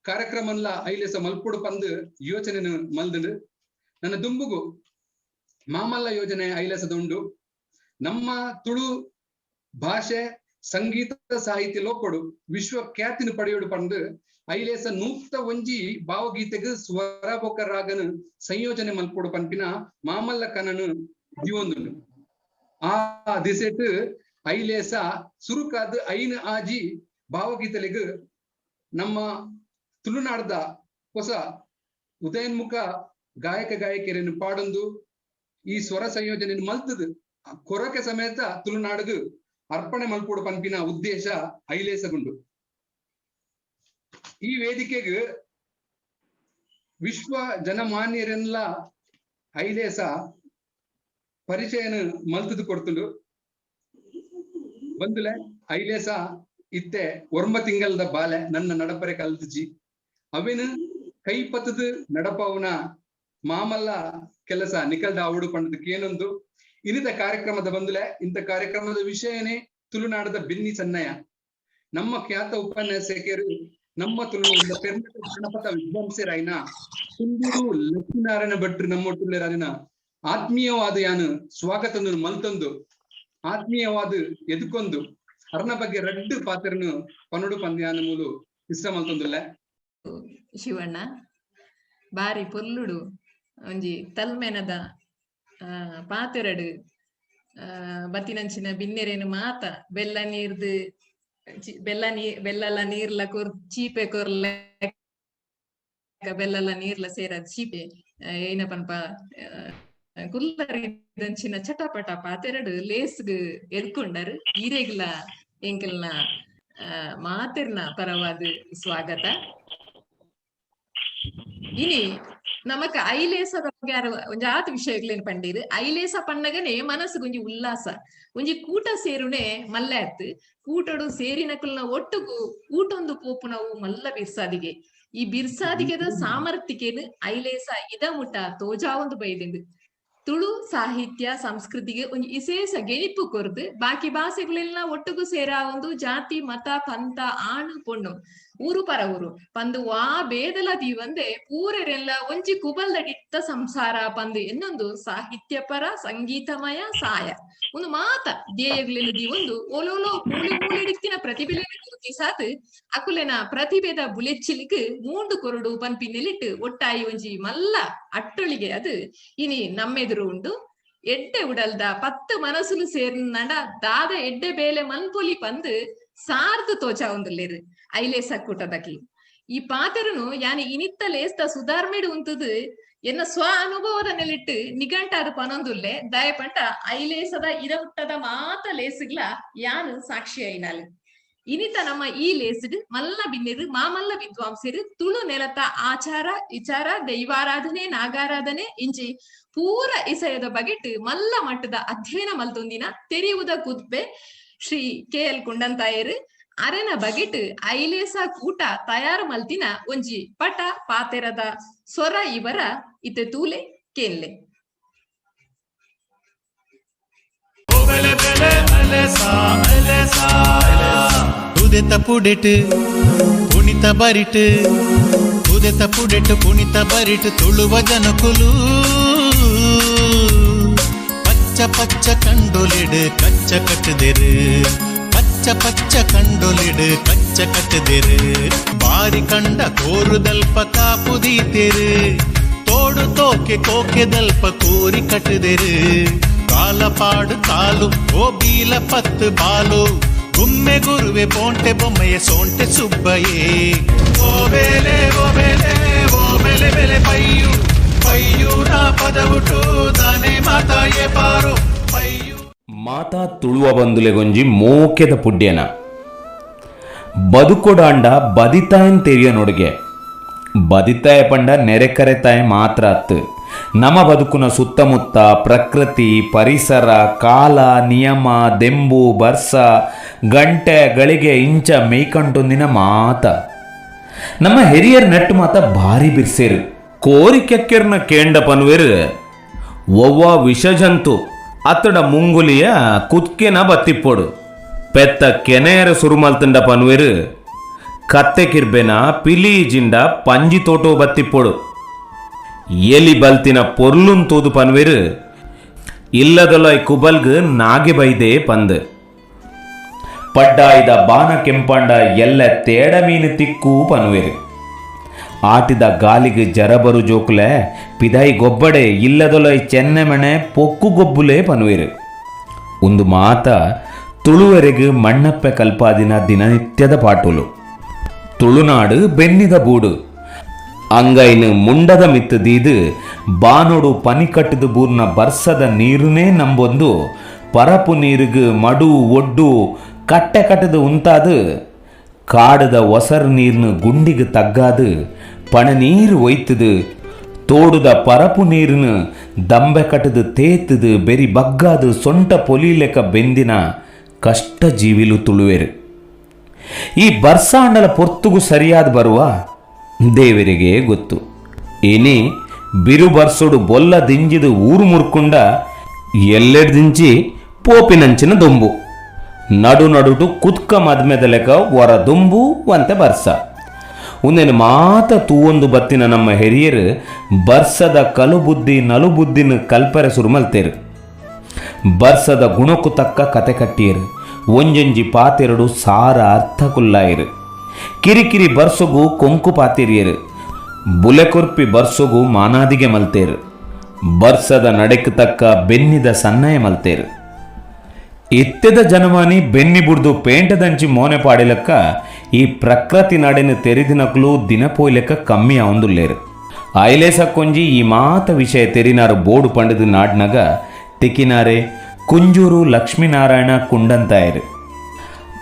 ಕಾರ್ಯಕ್ರಮಲ್ಲ ಐಲೇಸ ಮಲ್ಪೊಡು ಪಂದು ಯೋಚನೆ ಮಲ್ದನು ನನ್ನ ದುಂಬುಗು ಮಾಮಲ್ಲ ಯೋಜನೆ ಐಲೇಸದ ಉಂಡು ನಮ್ಮ ತುಳು ಭಾಷೆ ಸಂಗೀತ ಸಾಹಿತ್ಯ ಲೋಕೊಡು ವಿಶ್ವ ಖ್ಯಾತಿನ ಪಡೆಯೋಡು ಪಂದು ಐಲೇಸ ನೂಕ್ತ ಒಂಜಿ ಭಾವಗೀತೆಗೆ ಸ್ವರ ಬೊಕ ರಾಗನು ಸಂಯೋಜನೆ ಮಲ್ಪೊಡು ಪಂಪಿನ ಮಾಮಲ್ಲ ಕನನು ದಿವೊಂದುಂಡು ಆ ದಿಸೆಟ್ ಐಲೇಸ ಸುರುಕಾದ ಐನ ಆಜಿ ಭಾವಗೀತೆಲೆಗ್ ನಮ್ಮ ತುಳುನಾಡದ ಹೊಸ ಉದಯೋನ್ಮುಖ ಗಾಯಕ ಗಾಯಕಿಯರನ್ನು ಪಾಡೊಂದು ಈ ಸ್ವರ ಸಂಯೋಜನೆ ಮಲ್ತದು ಕೊರಕೆ ಸಮೇತ ತುಳುನಾಡಿಗೆ ಅರ್ಪಣೆ ಮಲ್ಪೊಡು ಪಂಪಿನ ಉದ್ದೇಶ ಐಲೇಸಗುಂಡು ಈ ವೇದಿಕೆಗೆ ವಿಶ್ವ ಜನಮಾನ್ಯರೆಲ್ಲ ಐಲೇಸ ಪರಿಚಯನ ಮಲ್ತದು ಕೊಡ್ತುಂಡು ಬಂದುಲೆ ಐಲೇಸ ಇತ್ತೆ ಒರ್ಮ ತಿಂಗಳದ ಬಾಲೆ ನನ್ನ ನಡಪರೆ ಕಲ್ತಜಿ ಅವೇನು ಕೈ ಪತ್ತದ ನಡಪವನ ಮಾಮಲ್ಲ ಕೆಲಸ ನಿಕಲ್ದ ಅವಡು ಪಂಡದಕ್ಕೆ ಏನೊಂದು ಇನ್ನಿತ ಕಾರ್ಯಕ್ರಮದ ಬಂದುಲೆ ಇಂಥ ಕಾರ್ಯಕ್ರಮದ ವಿಷಯನೇ ತುಳುನಾಡದ ಬೆನ್ನಿ ಸನ್ನಯ ನಮ್ಮ ಖ್ಯಾತ ಉಪನ್ಯಾಸಕರು ನಮ್ಮ ತುಳುನಾಡಿನ ಪೆರ್ನಟ ಗಣಪತ ವಿದ್ವಾಂಸರಾಯಿನ ಕುಂದೂರು ಲಕ್ಷ್ಮೀನಾರಾಯಣ ಭಟ್ರು ನಮ್ಮೊಟ್ಟುಳ್ಳರಾದಿನ ಆತ್ಮೀಯವಾದ ಯಾನು ಸ್ವಾಗತವನ್ನು ಮಲ್ತೊಂದು ಆತ್ಮೀಯವಾದ ಎದುಕೊಂದು ಅರ್ನ ಬಗ್ಗೆ ರಡ್ಡು ಪಾತ್ರನು ಪನಡು ಪಂದ್ಯಾನ ಮೂಲು ಇಷ್ಟ ಮಲ್ತೊಂದುಲ್ಲ ಶಿವಣ್ಣ ಬಾರಿ ಪೊಲ್ಲುಡು ಒಂಜಿ ತಲ್ಮೆನದ ಪಾತೆರಡು ಬತ್ತಿನಂಚಿನ ಬಿನ್ನೆರೇನು ಮಾತ ಬೆಲ್ಲ ನೀರ್ದು ಬೆಲ್ಲಲ ನೀರ್ಲ ಚೀಪೆ ಕೊರ್ಲ ಬೆಲ್ಲಲ ನೀರ್ಲ ಸೇರದ ಚೀಪೆ ಏನ ಪನ್ಪ ಕುಲ್ಲರಿದಂಚಿನ ಚಟಪಟ ಪಾತೆರಡು ಲೇಸ್ಗ್ ಎದ್ಕೊಂಡರು ಈರೆಗ್ಲ ಎಂಕಲ್ನ ಮಾತೆರ್ನ ಪರವಾದ ಸ್ವಾಗತ ಇನಿ ನಮಕ್ ಐಲೇಸದ ಬಗ್ಗೆ ಒಂಜಾತ್ ವಿಷಯಗಳೇನು ಪಂಡೀರು ಐಲೇಸ ಪಣ್ಣಗನೆ ಮನಸ್ಸು ಒಂಜಿ ಉಲ್ಲಾಸ ಒಂಜಿ ಕೂಟ ಸೇರುನೆ ಮಲ್ಲಾತ್ ಕೂಟಡು ಸೇರಿನಕಲ್ನ ಒಟ್ಟುಗು ಕೂಟೊಂದು ಪೋಪುನವು ಮಲ್ಲ ಬಿರ್ಸಾದಿಗೆ ಈ ಬಿರ್ಸಾದಿಗೆದ ಸಾಮರ್ಥ್ಯಕೇನು ಐಲೇಸ ಇದ ಮುಟ್ಟ ತೋಜಾವೊಂದು ಬೈದಿಂಡು ತುಳು ಸಾಹಿತ್ಯ ಸಂಸ್ಕೃತಿಗೆ ಒಂಜಿ ವಿಶೇಷ ಗೆಣಿಪು ಕೊರ್ದು ಬಾಕಿ ಭಾಷೆಗಳೆಲ್ಲ ಒಟ್ಟುಗು ಸೇರ ಒಂದು ಜಾತಿ ಮತ ಪಂಥ ಆಣು ಪೊಣ್ಣು ಊರು ಪರ ಊರು ಪಂದು ವಾ ಬೇದಲ ದೀವಂದೆ ಪೂರೆರೆಲ್ಲ ಒಂಜಿ ಕುಬಲ್ದಡಿತ್ತ ಸಂಸಾರ ಪಂದು ಎನ್ನೊಂದು ಸಾಹಿತ್ಯ ಪರ ಸಂಗೀತಮಯ ಸಾಯ ಒಂದು ಮಾತ ಧ್ಯೇಯಗಳೇನು ದೀವೊಂದು ಓಲೋಲೋ ಮೂಲೆ ಮೂಲೆಡಿತ್ತಿನ ಪ್ರತಿಭೆಯನ್ನು ಗುರುತಿಸಾತ್ ಅಕುಲೆನ ಪ್ರತಿಭೆದ ಬುಲೆಚ್ಚಿಲಿಕ್ ಮೂಂಡು ಕೊರಡು ಪನ್ಪಿನ್ನೆಲಿಟ್ಟು ಒಟ್ಟಾಯಿ ಒಂಜಿ ಮಲ್ಲ ಅಟ್ಟೊಳಿಗೆ ಅದು ಇನಿ ನಮ್ಮೆದುರು ಉಂಡು ಎಡ್ಡೆ ಉಡಲ್ದ 10 ಮನಸ್ಸುಲು ಸೇರ್ನಡ ದಾದ ಎಡ್ಡೆ ಬೇಲೆ ಮನ್ಪೊಲಿ ಪಂದು ಸಾರ್ದು ತೋಚಾ ಒಂದುಲ್ಲೇರು ಐಲೇಸ ಕೂಟದಕಿ ಈ ಪಾತೆರನು ಯಾನಿ ಇನಿತ್ತ ಲೇಸ್ತ ಸುಧಾರ್ಮೆಡು ಉಂತದು ಎನ್ನ ಸ್ವ ಅನುಭವದ ನೆಲಿಟ್ಟು ನಿಘಂಟಾದ ಪನೊಂದುಲ್ಲೆ ದಯಪಂಟ ಐಲೇಸದ ಇರವುಟ್ಟದ ಮಾತ ಲೇಸುಗ್ಲ ಯಾನು ಸಾಕ್ಷಿ ಐನಾಲು ಇನಿತ ನಮ್ಮ ಈ ಲೇಸಿಡ್ ಮಲ್ಲ ಬಿನ್ನಿರು ಮಾಮಲ್ಲ ವಿದ್ವಾಂಸರು ತುಳು ನೆಲತ ಆಚಾರ ವಿಚಾರ ದೈವಾರಾಧನೆ ನಾಗಾರಾಧನೆ ಇಂಚಿ ಪೂರ ಇಸಯದ ಬಗೆಟ್ ಮಲ್ಲ ಮಟ್ಟದ ಅಧ್ಯಯನ ಮಲ್ತೊಂದಿನ ತೆರೆಯುವುದ ಕುದ್ಪೆ ಶ್ರೀ KL ಕುಂಡಂತಾಯರು ಅರೆನ ಬಗೆಟ್ ಐಲೇಸ ಕೂಟ ತಯಾರು ಮಲ್ತಿನ ಒಂಜಿ ಪಟ ಪಾತೆರದ ಸ್ವರ ಇವರ ಇತ್ತೆ ತೂಲೆ ಕೇನ್ಲೆ ಉದೆತ ಪುಡೆಟ್ ಪುಣಿತ ಬರಿಟ್ ಉದೆತ ಪುಡೆಟ್ ಪುಣಿತ ಬರಿಟ್ ತುಳುವ ಜನಕುಲು ಪಚ್ಚ ಪಚ್ಚ ಕಂಡೊಲಿಡ್ ಕಚ್ಚ ಕಟ್ಟದೆರು ಪಚ್ಚ ಪಚ್ಚ ಕಂಡೊಲಿಡ್ ಕಚ್ಚ ಕಟ್ಟದೆರು ಬಾರಿ ಕಂಡ ಕೋರುದಲ್ಪ ಕಾಪುದೀತೆರು ತೋಡು ತೋಕೆ ಕೋಕೆ ದಲ್ಪ ಕೋರಿ ಕಟ್ಟದೆರು ಕಾಲಪಾಡು ಕಾಲು ಓ ಬೀಲ ಪತ್ತು ಬಾಲು ಗುಮ್ಮೆ ಗುರುವೆ ಪೋಂಟೆ ಬೊಮ್ಮೆಯ ಸೋಂಟೆ ಸುಬ್ಬಯೇ ಓ ಬೇಲೆ ಓ ಬೇಲೆ ಓ ಬೆಲೆ ಬೆಲೆ ಪಯ್ಯು ಪಯ್ಯು ನಾ ಪದವುಟು ದಾನೆ ಮಾತಾಯೇ ಪಾರು ಪಯ್ಯು ಮಾತಾ ತುಳುವ ಬಂದುಲೆಗೊಂಜಿ ಮೋಕೆದ ಪುಡ್ಯನ ಬದುಕೊಡಾಂಡ ಬದಿತಾಯನ್ ತೆರಿಯ ನೊಡುಗೆ ಬದಿತಾಯ ಪಂಡ ನೆರೆಕರೆತಾಯ ಮಾತ್ರ ಅತ್ತು ನಮ್ಮ ಬದುಕುನ ಸುತ್ತಮುತ್ತ ಪ್ರಕೃತಿ ಪರಿಸರ ಕಾಲ ನಿಯಮ ದೆಂಬು ಬರ್ಸ ಗಂಟೆ ಗಳಿಗೆ ಇಂಚ ಮೇಯ್ಕಂಟೊಂದಿನ ಮಾತ ನಮ್ಮ ಹಿರಿಯರ್ ನೆಟ್ಟು ಮಾತ ಭಾರಿ ಬಿರ್ಸೇರು ಕೋರಿ ಕೆಕ್ಕೆರ್ನ ಕೇಂಡ ಪನ್ವೇರು ಒವ್ವ ವಿಷಜಂತು ಅತ್ತಡ ಮುಂಗುಲಿಯ ಕುತ್ಕೆನ ಬತ್ತಿಪ್ಪೋಡು ಪೆತ್ತ ಕೆನೆಯರ ಸುರುಮಲ್ತಂಡ ಪನ್ವೇರು ಕತ್ತೆ ಕಿರ್ಬೆನ ಪಿಲಿ ಜಿಂಡ ಪಂಜಿ ತೋಟೋ ಬತ್ತಿಪ್ಪೋಡು ಎಲಿ ಬಲ್ತಿನ ಪೊರ್ಲುನ್ ತೋದು ಪನ್ವೇರು ಇಲ್ಲದೊಲೈ ಕುಬಲ್ಗ್ ನಾಗೆ ಬೈದೆ ಪಂದ್ ಪಡ್ಡಾಯ್ದ ಬಾನ ಕೆಂಪಂಡ ಎಲ್ಲ ತೇಡ ಮೀನು ತಿಕ್ಕು ಪನ್ವೇರು ಆಟಿದ ಗಾಲಿಗೆ ಜರಬರು ಜೋಕುಲೆ ಪಿದಾಯಿ ಗೊಬ್ಬಡೆ ಇಲ್ಲದೊಲೈ ಚೆನ್ನೆಮಣೆ ಪೊಕ್ಕು ಗೊಬ್ಬುಲೆ ಪನ್ವೇರು ಒಂದು ಮಾತ ತುಳುವರೆಗೆ ಮಣ್ಣಪ್ಪೆ ಕಲ್ಪಾದಿನ ದಿನನಿತ್ಯದ ಪಾಟುಲು ತುಳುನಾಡು ಬೆನ್ನಿದ ಬೂಡು ಅಂಗೈನು ಮುಂಡದ ಮಿತ್ತು ದೀದು ಬಾನೋಡು ಪನಿ ಕಟ್ಟಿದ ಬೂರ್ನ ಬರ್ಸದ ನೀರುನೇ ನಂಬೊಂದು ಪರಪು ನೀರುಗು ಮಡು ಒಡ್ಡು ಕಟ್ಟೆ ಕಟ್ಟದು ಉಂತಾದು ಕಾಡದ ಒಸರು ನೀರ್ನು ಗುಂಡಿಗೆ ತಗ್ಗಾದು ಪಣ ನೀರು ಒಯ್ತದು ತೋಡುದ ಪರಪು ನೀರಿನ ದಂಬೆ ಕಟ್ಟದು ತೇತದು ಬೆರಿ ಬಗ್ಗಾದು ಸೊಂಟ ಪೊಲಿಲೆಕ ಬೆಂದಿನ ಕಷ್ಟ ಜೀವಿಲು ತುಳುವೆರು ಈ ಬರ್ಸಾಂಡಲ ಪೊರ್ತುಗು ಸರಿಯಾದ ಬರುವ ದೇವರಿಗೆ ಗೊತ್ತು ಏನಿ ಬಿರು ಬರ್ಸೋಡು ಬೊಲ್ಲ ದಿಂಜಿದು ಊರು ಮುರ್ಕುಂಡ ಎಲ್ಲೆಡ್ ದಿಂಚಿ ಪೋಪಿನಂಚಿನ ದೊಂಬು ನಡು ನಡುಟು ಕುತ್ಕ ಮದ್ಮೆದ ಲೆಕ್ಕ ಹೊರ ದುಂಬು ಅಂತೆ ಬರ್ಸ ಒಂದೇನು ಮಾತ ತೂವೊಂದು ಬತ್ತಿನ ನಮ್ಮ ಹಿರಿಯರು ಬರ್ಸದ ಕಲುಬುದ್ಧಿ ನಲುಬುದ್ದಿನ ಕಲ್ಪರೆ ಸುರುಮಲ್ತೇರು ಬರ್ಸದ ಗುಣಕ್ಕೂ ತಕ್ಕ ಕತೆ ಕಟ್ಟಿಯರು ಒಂಜೊಂಜಿ ಪಾತೆರಡು ಸಾರ ಅರ್ಥ ಕುಲ್ಲಾಯಿರು ಕಿರಿಕಿರಿ ಬರ್ಸೊಗು ಕೊಂಕು ಪಾತಿರಿಯರು ಬುಲೆಕೊರ್ಪಿ ಬರ್ಸೊಗು ಮಾನಾದಿಗೆ ಮಲ್ತೇರು ಬರ್ಸದ ನಡೆಕ್ ತಕ್ಕ ಬೆನ್ನಿದ ಸನ್ನಯ ಮಲ್ತೇರು ಎತ್ತೆದ ಜನಮಾನಿ ಬೆನ್ನಿ ಬುಡ್ದು ಪೇಂಟದಂಚಿ ಮೋನೆ ಪಾಡಿಲಕ್ಕ ಈ ಪ್ರಕೃತಿ ನಾಡಿನ ತೆರಿದಿನಕ್ಲು ದಿನ ಪೋಯ್ಲೆಕ್ಕ ಕಮ್ಮಿ ಅವಂದುಲ್ಲೇರು ಆಯ್ಲೇಸಕ್ಕೊಂಜಿ ಈ ಮಾತ ವಿಷಯ ತೆರಿನಾರು ಬೋರ್ಡು ಪಂಡದ ನಾಡ್ನಾಗ ತೆಕ್ಕಿನಾರೆ ಕುಂಜೂರು ಲಕ್ಷ್ಮೀನಾರಾಯಣ ಕುಂಡಂತಾಯರು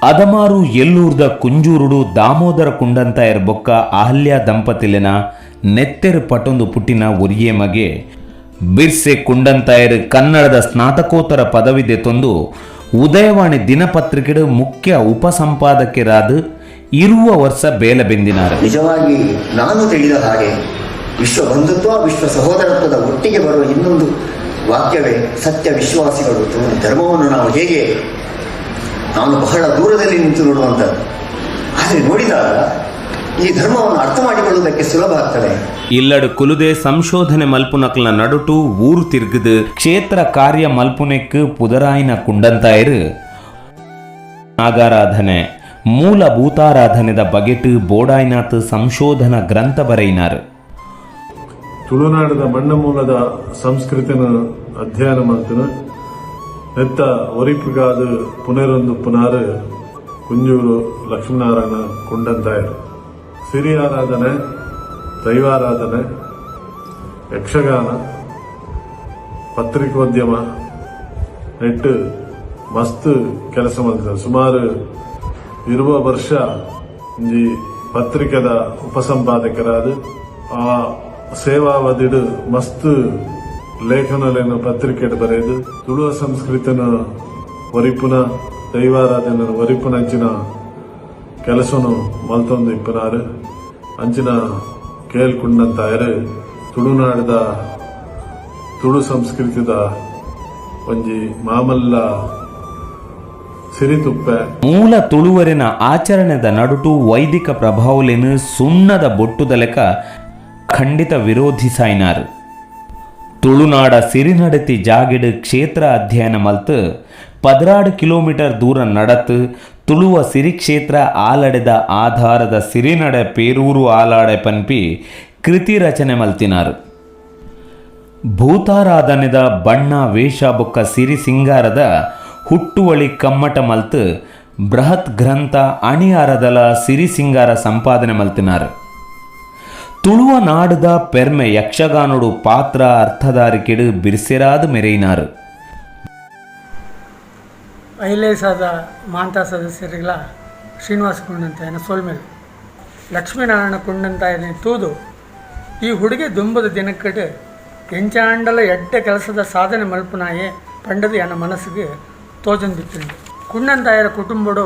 ಅದಮಾರು ಎಲ್ಲೂರ್ದ ಕುಂಜೂರುಡು ದಾಮೋದರ ಕುಂಡಂತಾಯರ್ ಬೊಕ್ಕ ಅಹಲ್ಯ ದಂಪತಿಲೆನ ನೆತ್ತೆರು ಪಟೊಂದು ಪುಟ್ಟಿನ ಒರಿಯೇ ಮಗೆ ಬಿರ್ಸೆ ಕುಂಡಂತಾಯರು ಕನ್ನಡದ ಸ್ನಾತಕೋತ್ತರ ಪದವಿದೆ ತಂದು ಉದಯವಾಣಿ ದಿನಪತ್ರಿಕೆಡು ಮುಖ್ಯ ಉಪಸಂಪಾದಕರಾದ ಇರುವ ವರ್ಷ ಬೇಲ ಬೆಂದಿನಾರ. ನಿಜವಾಗಿ ನಾನು ತಿಳಿದ ಹಾಗೆ ವಿಶ್ವ ಬಂಧುತ್ವ ವಿಶ್ವ ಸಹೋದರತ್ವದ ಒಟ್ಟಿಗೆ ಬರುವ ಇನ್ನೊಂದು ವಾಕ್ಯವೇ ಸತ್ಯ ವಿಶ್ವಾಸಿಗಳು ಧರ್ಮವನ್ನು ನಾವು ಹೇಗೆ ನಾನು ಬಹಳ ದೂರದಲ್ಲಿ ನಿಂತು ನೋಡುವಂಥದ್ದು, ಆದರೆ ನೋಡಿದಾಗ ಈ ಧರ್ಮವನ್ನು ಅರ್ಥ ಮಾಡಿಕೊಳ್ಳುವುದಕ್ಕೆ ಸುಲಭ ಆಗ್ತದೆ. ಇಲ್ಲಡು ಕುಲುದೆ ಸಂಶೋಧನೆ ಮಲ್ಪುನಕ್ಲ ನಡುಟು ಊರು ತಿರ್ಗದು ಕ್ಷೇತ್ರ ಕಾರ್ಯ ಮಲ್ಪುನೆಕ್ ಪುದರಾಯಿನ ಕುಂಡಂತಾಯರು ನಾಗಾರಾಧನೆ ಮೂಲಭೂತಾರಾಧನೆದ ಬಗೆಟ್ ಬೋಡಾಯ್ನಾಥ್ ಸಂಶೋಧನಾ ಗ್ರಂಥ ಬರೆಯಿನಾರು. ತುಳುನಾಡಿನ ಮಣ್ಣ ಮೂಲದ ಸಂಸ್ಕೃತಿನ ಅಧ್ಯಯನ ಮಾಡ್ತಾನೆ ನೆತ್ತ ಒರಿಪಿಗಾದ ಪುನರೊಂದು ಪುನಾರು ಕುಂಜೂರು ಲಕ್ಷ್ಮೀನಾರಾಯಣ ಕುಂಡಂತಾಯರು. ಸಿರಿ ಆರಾಧನೆ, ದೈವಾರಾಧನೆ, ಯಕ್ಷಗಾನ, ಪತ್ರಿಕೋದ್ಯಮ ನೆಟ್ಟು ಮಸ್ತ್ ಕೆಲಸ ಮಾಡ್ತಾರೆ. ಸುಮಾರು 20 ವರ್ಷ ಈ ಪತ್ರಿಕೆದ ಉಪಸಂಪಾದಕರಾದ ಆ ಸೇವಾವಧಿಡು ಮಸ್ತ್ ಲೇಖನಲೇನು ಪತ್ರಿಕೆ ಬರೆದು ತುಳುವ ಸಂಸ್ಕೃತಿನ ಒರಿಪುನ ದೈವಾರಾಧನೆ ಒರಿಪುನ ಅಂಚಿನ ಕೆಲಸನು ಮಲ್ತೊಂದು ಇಪ್ಪನಾರು ಅಂಚಿನ ಕೇಳ್ಕೊಂಡಂತಾಯರು ತುಳುನಾಡದ ತುಳು ಸಂಸ್ಕೃತಿದ ಒಂಜಿ ಮಾಮಲ್ಲ ಸಿರಿತುಪ್ಪೆ ಮೂಲ ತುಳುವರಿನ ಆಚರಣೆದ ನಡುಟು ವೈದಿಕ ಪ್ರಭಾವಲೇನು ಸುಣ್ಣದ ಬೊಟ್ಟುದ ಲೆಕ್ಕ ಖಂಡಿತ ವಿರೋಧಿಸಾಯಿನಾರು. ತುಳುನಾಡ ಸಿರಿನಡತಿ ಜಾಗಿಡು ಕ್ಷೇತ್ರ ಅಧ್ಯಯನ ಮಲ್ತು 16 ಕಿಲೋಮೀಟರ್ ದೂರ ನಡತು ತುಳುವ ಸಿರಿ ಕ್ಷೇತ್ರ ಆಲಡೆದ ಆಧಾರದ ಸಿರಿನಡೆ ಪೇರೂರು ಆಲಾಡೆ ಪನ್ಪಿ ಕೃತಿ ರಚನೆ ಮಲ್ತಿನಾರು. ಭೂತಾರಾಧನೆದ ಬಣ್ಣ ವೇಷ ಬೊಕ್ಕ ಸಿರಿ ಸಿಂಗಾರದ ಹುಟ್ಟುವಳಿ ಕಮ್ಮಟ ಮಲ್ತು ಬೃಹತ್ ಗ್ರಂಥ ಅಣಿಯಾರದಲ ಸಿರಿ ಸಿಂಗಾರ ಸಂಪಾದನೆ ಮಲ್ತಿನಾರು. ತುಳುವ ನಾಡದ ಪೆರ್ಮೆ ಯಕ್ಷಗಾನೋಡು ಪಾತ್ರ ಅರ್ಥಧಾರಿಕೆಡು ಬಿರ್ಸೆರಾದ ಮೆರೆಯಿನಾರು. ಐಲೇಸಾದ ಮಾಂತಾ ಸದಸ್ಯರಿಗಳ ಶ್ರೀನಿವಾಸ ಕುಂಡಂತಾಯನ ಸೋಲ್ಮೇಲೆ ಲಕ್ಷ್ಮೀನಾರಾಯಣ ಕುಂಡಂತಾಯನ ತೂದು ಈ ಹುಡುಗಿ ದುಂಬದ ದಿನಕ್ಕಡೆ ಎಂಚಾಂಡಲ ಎಡ್ಡ ಕೆಲಸದ ಸಾಧನೆ ಮಲ್ಪನಾಯೇ ಪಂಡದು ಎನ್ನ ಮನಸ್ಸಿಗೆ ತೋಜಂದಿತ್ತು. ಕುಂಡಂತಾಯರ ಕುಟುಂಬಡು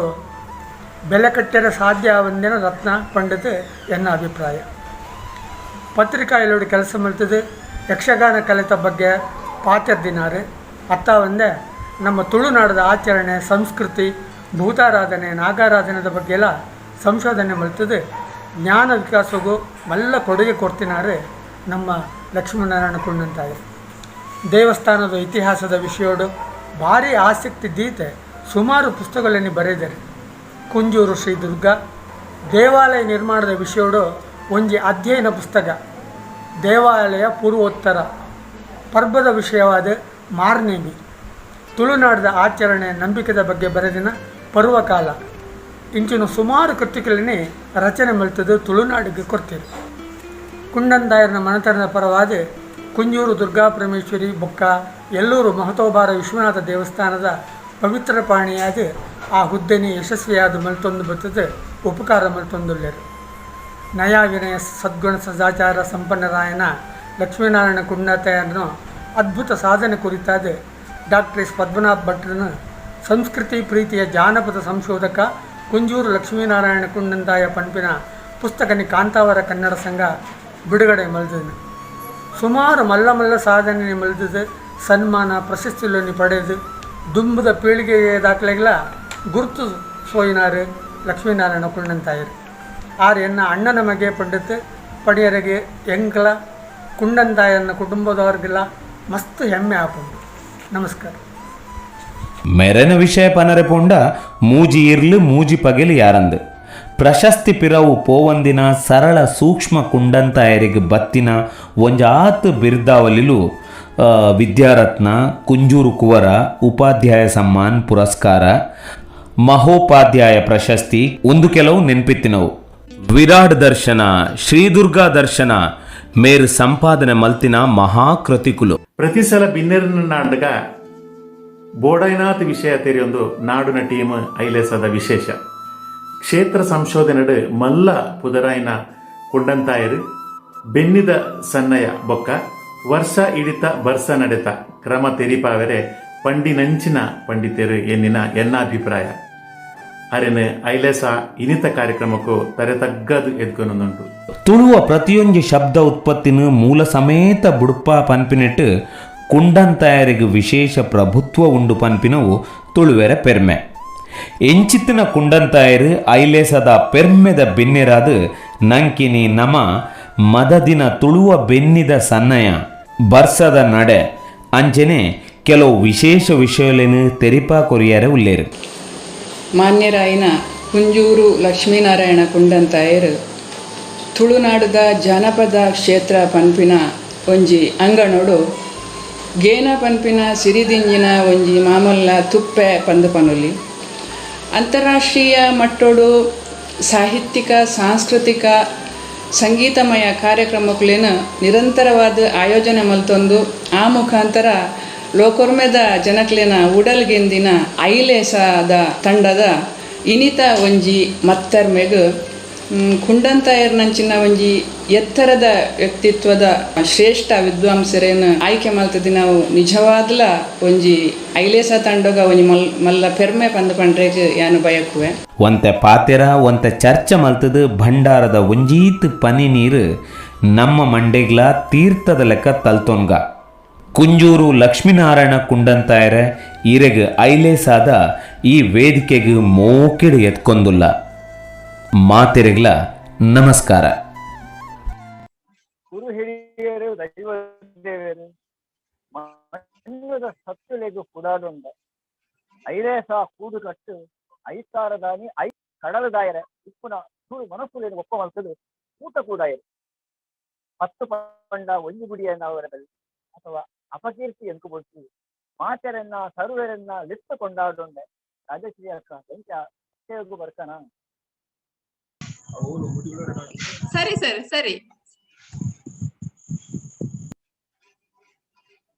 ಬೆಲೆ ಕಟ್ಟರ ಸಾಧ್ಯ ಒಂದಿನ ರತ್ನ ಪಂಡದು ಎನ್ನ ಅಭಿಪ್ರಾಯ. ಪತ್ರಿಕಾಯಲ್ಲೋಡು ಕೆಲಸ ಮಲ್ತದು ಯಕ್ಷಗಾನ ಕಲಿತ ಬಗ್ಗೆ ಪಾತಿರ್ದಿನಾರು. ಅತ್ತ ಒಂದೇ ನಮ್ಮ ತುಳುನಾಡದ ಆಚರಣೆ, ಸಂಸ್ಕೃತಿ, ಭೂತಾರಾಧನೆ, ನಾಗಾರಾಧನೆದ ಬಗ್ಗೆ ಎಲ್ಲ ಸಂಶೋಧನೆ ಮಲ್ತದು ಜ್ಞಾನ ವಿಕಾಸಗೂ ಮಲ್ಲ ಕೊಡುಗೆ ಕೊಡ್ತಿನಾರು ನಮ್ಮ ಲಕ್ಷ್ಮೀನಾರಾಯಣ ಕುಂಡಂತಾಯರು. ದೇವಸ್ಥಾನದ ಇತಿಹಾಸದ ವಿಷಯೋಡು ಭಾರಿ ಆಸಕ್ತಿ ದೀತೆ ಸುಮಾರು ಪುಸ್ತಕಗಳನ್ನು ಬರೆದಿದ್ದಾರೆ. ಕುಂಜೂರು ಶ್ರೀ ದುರ್ಗಾ ದೇವಾಲಯ ನಿರ್ಮಾಣದ ವಿಷಯೋಡು ಒಂಜಿ ಅಧ್ಯಯನ ಪುಸ್ತಕ, ದೇವಾಲಯ ಪೂರ್ವೋತ್ತರ ಪರ್ಬದ ವಿಷಯವಾದ ಮಾರ್ನೇಮಿ, ತುಳುನಾಡದ ಆಚರಣೆ ನಂಬಿಕೆದ ಬಗ್ಗೆ ಬರೆದಿನ ಪರ್ವಕಾಲ ಇಂಚಿನ ಸುಮಾರು ಕೃತಿಗಳನ್ನೇ ರಚನೆ ಮಲ್ತದ್ದು ತುಳುನಾಡಿಗೆ ಕೊಡ್ತೀರಿ. ಕುಂಡಂತಾಯರನ ಮನೆತನದ ಪರವಾದ ಕುಂಜೂರು ದುರ್ಗಾ ಪರಮೇಶ್ವರಿ ಬೊಕ್ಕ ಎಲ್ಲೂರು ಮಹತೋಬಾರ ವಿಶ್ವನಾಥ ದೇವಸ್ಥಾನದ ಪವಿತ್ರ ಪಾಣಿಯಾದ ಆ ಹುದ್ದೆನಿ ಯಶಸ್ವಿಯಾದ ಮಲ್ತೊಂದು ಬರ್ತದೆ ಉಪಕಾರ ಮಲ್ತೊಂದುಲ್ಲೇರು. ನಯ ವಿನಯ ಸದ್ಗುಣ ಸದಾಚಾರ ಸಂಪನ್ನರಾಯನ ಲಕ್ಷ್ಮೀನಾರಾಯಣ ಕುಂಡಂತಾಯರನ್ನು ಅದ್ಭುತ ಸಾಧನೆ ಕುರಿತಾದ ಡಾಕ್ಟರ್ ಎಸ್ ಪದ್ಮನಾಭ ಭಟ್ರನ ಸಂಸ್ಕೃತಿ ಪ್ರೀತಿಯ ಜಾನಪದ ಸಂಶೋಧಕ ಕುಂಜೂರು ಲಕ್ಷ್ಮೀನಾರಾಯಣ ಕುಂಡಂತಾಯ ಪಂಪಿನ ಪುಸ್ತಕನಿ ಕಾಂತಾವರ ಕನ್ನಡ ಸಂಘ ಬಿಡುಗಡೆ ಮಲ್ದನು. ಸುಮಾರು ಮಲ್ಲ ಸಾಧನೆ ಮಲ್ದದು ಸನ್ಮಾನ ಪ್ರಶಸ್ತಿಗಳನ್ನು ಪಡೆದು ದುಂಬದ ಪೀಳಿಗೆಯ ದಾಖಲೆಗಳ ಗುರುತು ಸೋಯಿನಾರು ಲಕ್ಷ್ಮೀನಾರಾಯಣ ಕುಂಡಂತಾಯರು. ಆರು ಎನ್ನ ಅಣ್ಣನ ಮಗೆ ಪಂಡಿತ ಪಡೆಯರಿಗೆ ಎಂಕಲ ಕುಂಡಂತಾಯನ ಕುಟುಂಬದವ್ರಿಗೆಲ್ಲ ಮಸ್ತ್ ಹೆಮ್ಮೆ ಆಪುಂಡು. ನಮಸ್ಕಾರ. ಮೆರನ ವಿಷಯ ಪನರೆ ಪೋಂಡ ಮೂಜಿ ಇರ್ಲು ಮೂಜಿ ಪಗೆಲು ಯಾರಂದು ಪ್ರಶಸ್ತಿ ಪಿರವು ಪೋವಂದಿನ ಸರಳ ಸೂಕ್ಷ್ಮ ಕುಂಡಂತಾಯರಿಗೆ ಬತ್ತಿನ ಒಂಜಾತು ಬಿರ್ದಾವಲಿಲು ವಿದ್ಯಾರತ್ನ, ಕುಂಜೂರು ಕುವರ, ಉಪಾಧ್ಯಾಯ ಸಮ್ಮಾನ್ ಪುರಸ್ಕಾರ, ಮಹೋಪಾಧ್ಯಾಯ ಪ್ರಶಸ್ತಿ ಒಂದು ಕೆಲವು ನೆನ್ಪಿತ್ತಿನವು. ವಿರಾಟ್ ದರ್ಶನ, ಶ್ರೀದುರ್ಗಾ ದರ್ಶನ ಮೇರು ಸಂಪಾದನೆ ಮಲ್ತಿನ ಮಹಾಕೃತಿಕುಲು. ಪ್ರತಿ ಸಲ ಬಿನ್ನೆರನ ನಾಡಗ ಬೋಡೈನಾಥ್ ವಿಷಯ ತೆರೆಯೊಂದು ನಾಡುನ ಟೀಮ್ ಐಲೇಸದ ವಿಶೇಷ ಕ್ಷೇತ್ರ ಸಂಶೋಧನೆಡು ಮಲ್ಲ ಪುದರಾಯಿನ ಕುಂಡಂತಾಯರು ಬೆನ್ನಿದ ಸನ್ನಯ ಬೊಕ್ಕ ವರ್ಷ ಇಡಿತ ಬರ್ಸ ನಡೆತ ಕ್ರಮ ತೆರಿಪಾವೆರೆ ಪಂಡಿನಂಚಿನ ಪಂಡಿತರು ಎನ್ನಿನ ಎನ್ನ ಅಭಿಪ್ರಾಯ. ಅರೆನು ಐಲೇಸ ಇನಿತ ಕಾರ್ಯಕ್ರಮಕ್ಕೂ ತರೆತಗ್ಗದು ಎದ್ಕೊನುಂಟು. ತುಳುವ ಪ್ರತಿಯೊಂದು ಶಬ್ದ ಉತ್ಪತ್ತಿನ ಮೂಲ ಸಮೇತ ಬುಡುಪ ಪನ್ಪಿನಿಟ್ಟು ಕುಂಡಂತಾಯರಿಗೆ ವಿಶೇಷ ಪ್ರಭುತ್ವ ಉಂಡು ಪನ್ಪಿನವು ತುಳುವೆರ ಪೆರ್ಮೆ. ಎಂಚಿತ್ತಿನ ಕುಂಡಂತಾಯರು ಐಲೇಸದ ಪೆರ್ಮೆದ ಬೆನ್ನೆರಾದು ನಂಕಿನಿ ನಮ ಮದದಿನ ತುಳುವ ಬೆನ್ನಿದ ಸನ್ನಯ ಬರ್ಸದ ನಡೆ ಅಂಚನೆ ಕೆಲವು ವಿಶೇಷ ವಿಷಯಗಳನ್ನು ತೆರಿಪಾ ಕೊರಿಯರ ಉಲ್ಲೇರು. ಮಾನ್ಯರಾಯಿನ ಕುಂಜೂರು ಲಕ್ಷ್ಮೀನಾರಾಯಣ ಕುಂಡಂತಾಯರು ತುಳುನಾಡದ ಜಾನಪದ ಕ್ಷೇತ್ರ ಪನ್ಪಿನ ಒಂಜಿ ಅಂಗಣೋಡು ಗೇನ ಪನ್ಪಿನ ಸಿರಿದಿಂಜಿನ ಒಂಜಿ ಮಾಮಲ್ಲ ತುಪ್ಪೆ ಪಂದು ಪನುಲಿ ಅಂತಾರಾಷ್ಟ್ರೀಯ ಮಟ್ಟೋಡು ಸಾಹಿತ್ಯಿಕ ಸಾಂಸ್ಕೃತಿಕ ಸಂಗೀತಮಯ ಕಾರ್ಯಕ್ರಮಗಳೇನು ನಿರಂತರವಾದ ಆಯೋಜನೆ ಮಲ್ತೊಂದು ಆ ಮುಖಾಂತರ ಲೋಕೊರ್ಮೆದ ಜನಕ್ಲೇನ ಉಡಲ್ಗೆಂದಿನ ಐಲೇಸದ ತಂಡದ ಇನಿತ ಒಂಜಿ ಮತ್ತರ್ಮೆಗ್ ಕುಂಡಂತಾಯರ್ನಂಚಿನ ಒಂಜಿ ಎತ್ತರದ ವ್ಯಕ್ತಿತ್ವದ ಶ್ರೇಷ್ಠ ವಿದ್ವಾಂಸರೇನು ಆಯ್ಕೆ ಮಲ್ತದಿ ನಾವು ನಿಜವಾದ್ಲ ಒಂಜಿ ಐಲೇಸ ತಂಡಗ ಒಂಜಿ ಮಲ್ಲ ಪೆರ್ಮೆ ಪಂದು ಪಂಡ್ರೆಗ್ ಯಾನು ಬಯಕುವೆ. ಒಂತೆ ಪಾತೆರ ಒಂತೆ ಚರ್ಚೆ ಮಲ್ತದು ಭಂಡಾರದ ಒಂಜೀತ್ ಪನಿ ನೀರು ನಮ್ಮ ಮಂಡೆಗ್ಲ ತೀರ್ಥದ ಲೆಕ್ಕ ತಲ್ತೊನ್ಗ. ಕುಂಜೂರು ಲಕ್ಷ್ಮೀನಾರಾಯಣ ಕುಂಡಂತಾಯರ ಇರೆಗ್ ಐಲೇಸಾದ ಈ ವೇದಿಕೆಗೆ ಮೋಕಿಡು ಎತ್ಕೊಂದುಲ್ಲ. ಮಾತೆರೆಗ್ಲ ನಮಸ್ಕಾರ. ಗುರು ಹಿರಿಯರು ದೈವದೇವರು ಮಣ್ಣದ ಸತ್ತುಲೆಗು ಕುಡಾಡುಂಡ ಐಲೇಸ ಕೂಡು ಕಟ್ಟು ಐತಾರದಾನಿ ಐ ಕಡಲದಾಯರ ಉಪ್ಪುನ ಸೂಳು ಮನಸ್ಸುಲೇನು ಒಪ್ಪ ಮಲ್ತದು ಊಟ ಕೂಡಾಯರು 10 ಪಂಡ ಒಂಜಿ ಗುಡಿಯನ್ನವರಲ್ಲಿ ಅಥವಾ ಅಪಕೀರ್ತಿ ಎಂಕುಬೊಟ್ಟು ಮಾತೆರನ್ನ ಸರ್ವರನ್ನ ಲಿತ್ತು ಕೊಂಡಾಡುಂಡೆ ರಾಜಶ್ರೀ ಅಕ್ಕ ಎಂಚ ಸೇಗು ಬರ್ಕನ. ಸರಿ ಸರ್ ಸರಿ.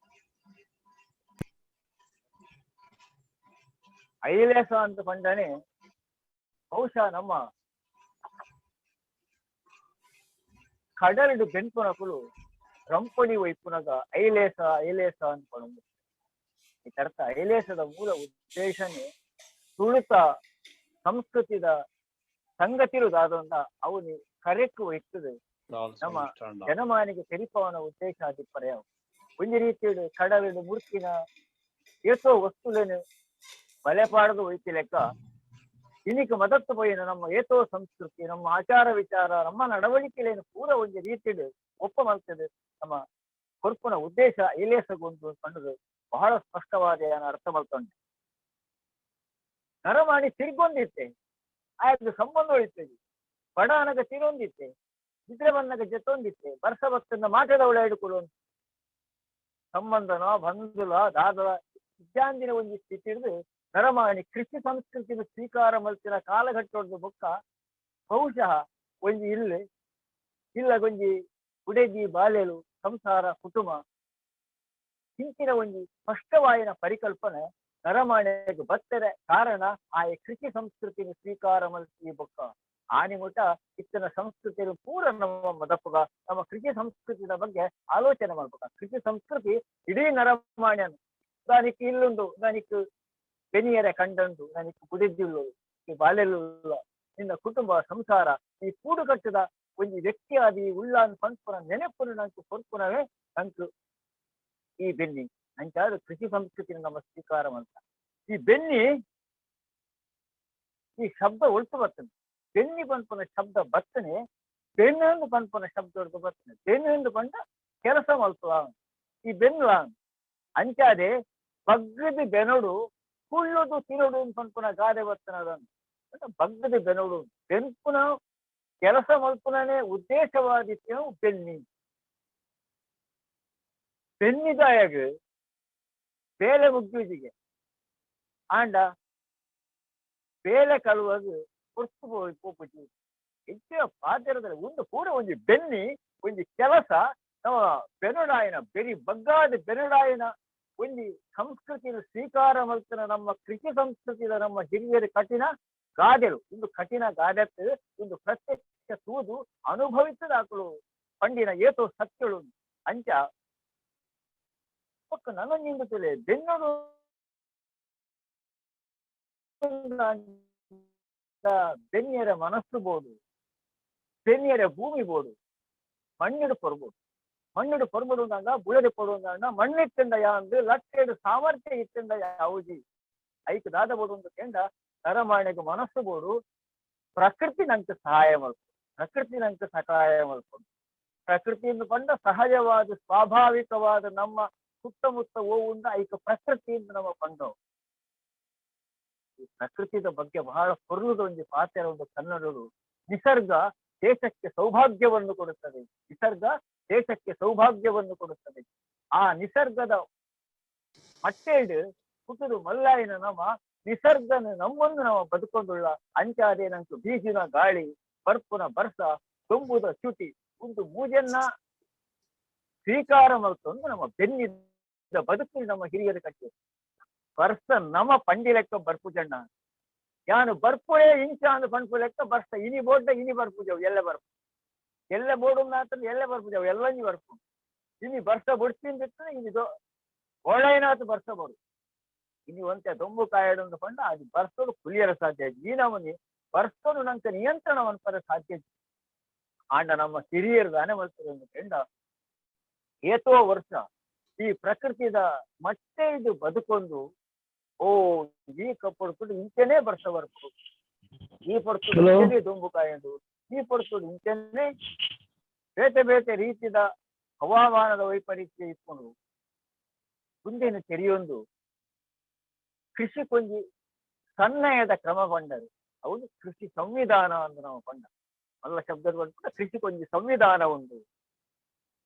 ಐಲೇಸ ಅಂತ ಪಂಡನೆ ಬಹುಶಃ ನಮ್ಮ ಕಡಲಿಡು ಬೆನ್ಪುನಕುಲು ರಂಪಣಿ ವೈಪುನಗ ಐಲೇಸ ಐಲೇಸ ಅನ್ಕೊಂಡು ಇದರ್ಥ ಐಲೇಸದ ಮೂಲ ಉದ್ದೇಶನೇ ತುಳುತ ಸಂಸ್ಕೃತಿದ ಸಂಗತಿರುದಾದಂತ ಅವನು ಕರೆಕ್ಟ್ ವಹಿಸ್ತದೆ ನಮ್ಮ ಜನಮಾನಿಗೆ ತೆರಿಪವನ ಉದ್ದೇಶ ಆದಿಪ್ಪರೆಯ ಒಂದು ರೀತಿಯ ಕಡಲಿಡು ಮುರ್ಕಿನ ಏಸೋ ವಸ್ತುಲೇನು ಬಲೆಪಾಡದು ಹೋಯ್ತಿ ಲೆಕ್ಕ ಇನ್ನಿಕ್ ಮದತ್ತು ಪೋಯಿನ ನಮ್ಮ ಏತೋ ಸಂಸ್ಕೃತಿ ನಮ್ಮ ಆಚಾರ ವಿಚಾರ ನಮ್ಮ ನಡವಳಿಕೆಲೇನು ಪೂರ ಒಂದು ರೀತಿಯಲ್ಲಿ ಒಪ್ಪ ಮಾಡ್ತದೆ. ನಮ್ಮ ಕೊರ್ಪುನ ಉದ್ದೇಶ ಐಲೇಸಗೊಂಡು ಕಂಡುದು ಬಹಳ ಸ್ಪಷ್ಟವಾದ ಅರ್ಥ ಮಾಡ್ಕೊಂಡೆ. ನರಮಾಣಿ ತಿರ್ಗೊಂದಿತ್ತೆ ಆಯ್ತು ಸಂಬಂಧ ಉಳಿತದೆ ಬಡ ಅನಗ ತಿರೊಂದಿತ್ತೆ ಇದ್ರೆ ಬಂದಾಗ ಜೊತ್ತೊಂದಿತ್ತೆ ವರ್ಷ ಭಕ್ತನ ಮಾಟದವಳ ಹಿಡ್ಕೊಳ್ಳುವಂತ ಸಂಬಂಧನ ಬಂಧುಲ ದಾದಲ ವಿದ್ಯಾಂದಿನ ಒಂದು ಸ್ಥಿತಿ ಹಿಡಿದು ನರಮಾಣಿ ಕೃಷಿ ಸಂಸ್ಕೃತಿನ ಸ್ವೀಕಾರ ಮಲ್ತಿನ ಕಾಲಘಟ್ಟದ ಬೊಕ್ಕ ಬಹುಶಃ ಒಂಜಿ ಇಲ್ಲ ಗೊಂಜಿ ಉಡೆಗಿ ಬಾಲೆಲು ಸಂಸಾರ ಕುಟುಂಬ ಇಂಚಿನ ಒಂದು ಸ್ಪಷ್ಟವಾಯಿನ ಪರಿಕಲ್ಪನೆ ನರಮಾಣಿಗೆ ಬತ್ತರೆ ಕಾರಣ ಆ ಕೃಷಿ ಸಂಸ್ಕೃತಿನ ಸ್ವೀಕಾರ ಮಲ್ತಿ ಬೊಕ್ಕ ಆನಿಮುಟ ಇತ್ತಿನ ಸಂಸ್ಕೃತಿಯ ಪೂರ ನಮ್ಮ ಮದಪ್ಪಗ ನಮ್ಮ ಕೃಷಿ ಸಂಸ್ಕೃತಿಯ ಬಗ್ಗೆ ಆಲೋಚನೆ ಮಾಡ್ಬೇಕ. ಕೃಷಿ ಸಂಸ್ಕೃತಿ ಇಡೀ ನರಮಾಣ್ಯನು ದಾನಿಕ್ ಇಲ್ಲುಂಡು ದಾನಿಕ್ ಬೆನಿಯರೆ ಕಂಡಂಡು ನನಗೆ ಕುಡಿದಿಲ್ಲ ಈ ಬಾಲ್ಯಲು ನಿನ್ನ ಕುಟುಂಬ ಸಂಸಾರ ಈ ಕೂಡು ಕಟ್ಟದ ಒಂದು ವ್ಯಕ್ತಿ ಆದಿ ಉಳ್ಳಾನ್ ಪಂಪುನ ನೆನಪುನ ನಂಕು ಕೊರ್ಪುನವೇ ನಂಕು ಈ ಬೆನ್ನಿ ಅಂಚಾರು ಕೃಷಿ ಸಂಸ್ಕೃತಿನ ನಮ್ಮ ಸ್ವೀಕಾರ ಅಂತ. ಈ ಬೆನ್ನಿ ಈ ಶಬ್ದ ಒಳ್ತು ಬರ್ತದೆ. ಬೆನ್ನಿ ಪಂಪುನ ಶಬ್ದ ಬರ್ತನೆ ಬೆನ್ನು ಪಂಪುನ ಶಬ್ದ ಹೊಡ್ದು ಬರ್ತನೆ. ಬೆನ್ನು ಪಂಡ ಕೆಲಸ ಮಲ್ಪುವ ಈ ಬೆನ್ನು ಅಂಚಾದೆ ಬಗ್ಗದ ಬೆನಡು ಕುಳ್ಳದು ತಿರುಡು ಪಂಪುನ ಗಾದೆ ಬರ್ತನದನ್ನು ಬಗ್ಗದ ಬೆನಡು ಬೆನ್ಪುನ ಕೆಲಸ ಮಲ್ಪುನೇ ಉದ್ದೇಶವಾದಿತ್ಯ ಬೆನ್ನಿ ಬೆನ್ನಿದಾಯಾಗ ಬೇಲೆ ಮುಗ್ಗಿಜಿಗೆ ಆಂಡ ಬೇಲೆ ಕಳುವಾಗ ಕೊರ್ತು ಪೋಪುಜಿ ಹೆಚ್ಚಿನ ಪಾತ್ರದಲ್ಲಿ ಒಂದು ಕೂಡ ಒಂದು ಬೆನ್ನಿ ಒಂದು ಕೆಲಸ ನಮ್ಮ ಬೆನಡಾಯನ ಬೆರಿ ಬಗ್ಗಾದ ಬೆನಡಾಯನ ಒಂದು ಸಂಸ್ಕೃತಿಯ ಸ್ವೀಕಾರ ಮಲ್ತನ ನಮ್ಮ ಕೃಷಿ ಸಂಸ್ಕೃತಿಯ ನಮ್ಮ ಹಿರಿಯರು ಕಠಿಣ ಗಾದೆಲು ಒಂದು ಕಠಿಣ ಗಾದೆತ್ತು ಒಂದು ಪ್ರತ್ಯಕ್ಷ ತೂದು ಅನುಭವಿಸದಾಕಲು ಪಂಡಿನ ಏತೋ ಸತ್ಯಳು ಅಂಚ ನನ್ನ ನಿಂದುತ್ತಲೇ ಬೆನ್ನಡು ಬೆನ್ನಿಯರ ಮನಸ್ಸು ಬೋದು ಬೆನ್ನಿಯರ ಭೂಮಿ ಬೋದು ಮಣ್ಣಿಡು ಪೊರ್ಬೋದು ಮಣ್ಣಿಡು ಪೊರ್ಬಡುಂದಾಗ ಬುಳದೆ ಪಡುವಂದ ಮಣ್ಣಿಟ್ಟಂದಯ ಅಂದ್ರೆ ಲಟ್ಟೆಡು ಸಾಮರ್ಥ್ಯ ಇಟ್ಟಂದಯ ಯಾವುಜಿ ಐಕ್ ದಾದ ಬೋಡು ಕೇಂದ್ರ ನರಮಾಣಿಗೆ ಮನಸ್ಸು ಬೋಡು ಪ್ರಕೃತಿ ನಂಗೆ ಸಹಾಯ ಮಾಡ್ಕೊಂಡು ಪ್ರಕೃತಿ ನಂಗೆ ಸಹಾಯ ಮಾಡ್ಕೊಂಡು ಪ್ರಕೃತಿಯನ್ನು ಕಂಡ ಸಹಜವಾದ ಸ್ವಾಭಾವಿಕವಾದ ನಮ್ಮ ಸುತ್ತಮುತ್ತ ಹೋಗುಂಡ ಐಕ ಪ್ರಕೃತಿಯಿಂದ ನಮ್ಮ ಕಂಡವು. ಈ ಪ್ರಕೃತಿಯ ಬಗ್ಗೆ ಬಹಳ ಹೊರಲುದ ಒಂದು ಪಾತ್ರ ಒಂದು ಕನ್ನಡರು. ನಿಸರ್ಗ ದೇಶಕ್ಕೆ ಸೌಭಾಗ್ಯವನ್ನು ಕೊಡುತ್ತದೆ. ನಿಸರ್ಗ ದೇಶಕ್ಕೆ ಸೌಭಾಗ್ಯವನ್ನು ಕೊಡುತ್ತದೆ. ಆ ನಿಸರ್ಗದ ಮಟ್ಟೇಡು ಕುಟುದು ಮಲ್ಲಾಯಿನ ನಮ್ಮ ನಿಸರ್ಗನ ನಮ್ಮನ್ನು ನಾವು ಬದುಕೊಂಡುಳ್ಳ ಅಂಚಾದೆ ನಂಕು ಬೀಜಿನ ಗಾಳಿ ಬರ್ಪುನ ಬರ್ಸ ತುಂಬುದ ಚುಟಿ ಒಂದು ಮೂಜನ್ನ ಸ್ವೀಕಾರ ಮಾಡ್ಕೊಂಡು ನಮ್ಮ ಬೆನ್ನಿದ ಬದುಕು ನಮ್ಮ ಹಿರಿಯರ ಕಟ್ಟಿ ಬರ್ಸ ನಮ್ಮ ಪಂಡಿ ಲೆಕ್ಕ ಬರ್ಪು ಜಣ್ಣ ಯಾನು ಬರ್ಪುಳೆ ಇಂಚಾನು ಪಂಪು ಲೆಕ್ಕ ಬರ್ಸ ಇನಿ ಬೋಡ್ಡ ಇನಿ ಬರ್ಪುಜವು ಎಲ್ಲ ಬರ್ಪು ಎಲ್ಲ ಬೋಡು ಮಾತ್ರ ಎಲ್ಲ ಬರ್ಪುಜವು ಎಲ್ಲ ನೀ ಬರ್ಪು ಇನಿ ಬರ್ಸ ಬುಡ್ತಿಂದಿರ್ತದೆ ಇನಿದು ಒಳ್ಳೆಯನಾಥ ಬರ್ಸ ಬೋಡು ಇನಿ ಒಂತೆ ದೊಂಬು ಕಾಯಡೊಂದು ಪಂಡ ಅದು ಬರ್ಸೋದು ಕುಲಿಯರ ಸಾಧ್ಯ ಈ ನಮನಿ ಬರ್ಸೋದು ನಂಗೆ ನಿಯಂತ್ರಣವನ್ನು ಪರ ಸಾಧ್ಯ ಆಂಡ ನಮ್ಮ ಹಿರಿಯರು ದಾನೆ ಮಾಡ್ತಾರೆ ಕೆಂಡ ಏತೋ ವರ್ಷ ಈ ಪ್ರಕೃತಿದ ಮತ್ತೆ ಇದು ಬದುಕೊಂಡು ಓ ಈ ಕಪ್ಪಡ್ಕೊಂಡು ಇಂಚೆನೇ ವರ್ಷ ಬರ್ತು ಈ ಪಡ್ಕೊಂಡು ಇಂಚೆನೇ ದೊಂಬು ಕಾಯದು ಈ ಪಡ್ಕೊಂಡು ಇಂಚೆನೇ ಬೇತೆ ಬೇತೆ ರೀತಿಯ ಹವಾಮಾನದ ವೈಪರೀತ್ಯ ಇಟ್ಕೊಂಡು ಮುಂದಿನ ತೆರೆಯೊಂದು ಕೃಷಿ ಕೊಂಜಿ ಸನ್ನಯದ ಕ್ರಮ ಕೊಂಡರು ಹೌದು ಕೃಷಿ ಸಂವಿಧಾನ ಅಂತ ನಾವು ಕೊಂಡ ಎಲ್ಲ ಶಬ್ದದ ಕೃಷಿ ಕೊಂಜಿ ಸಂವಿಧಾನ ಉಂಟು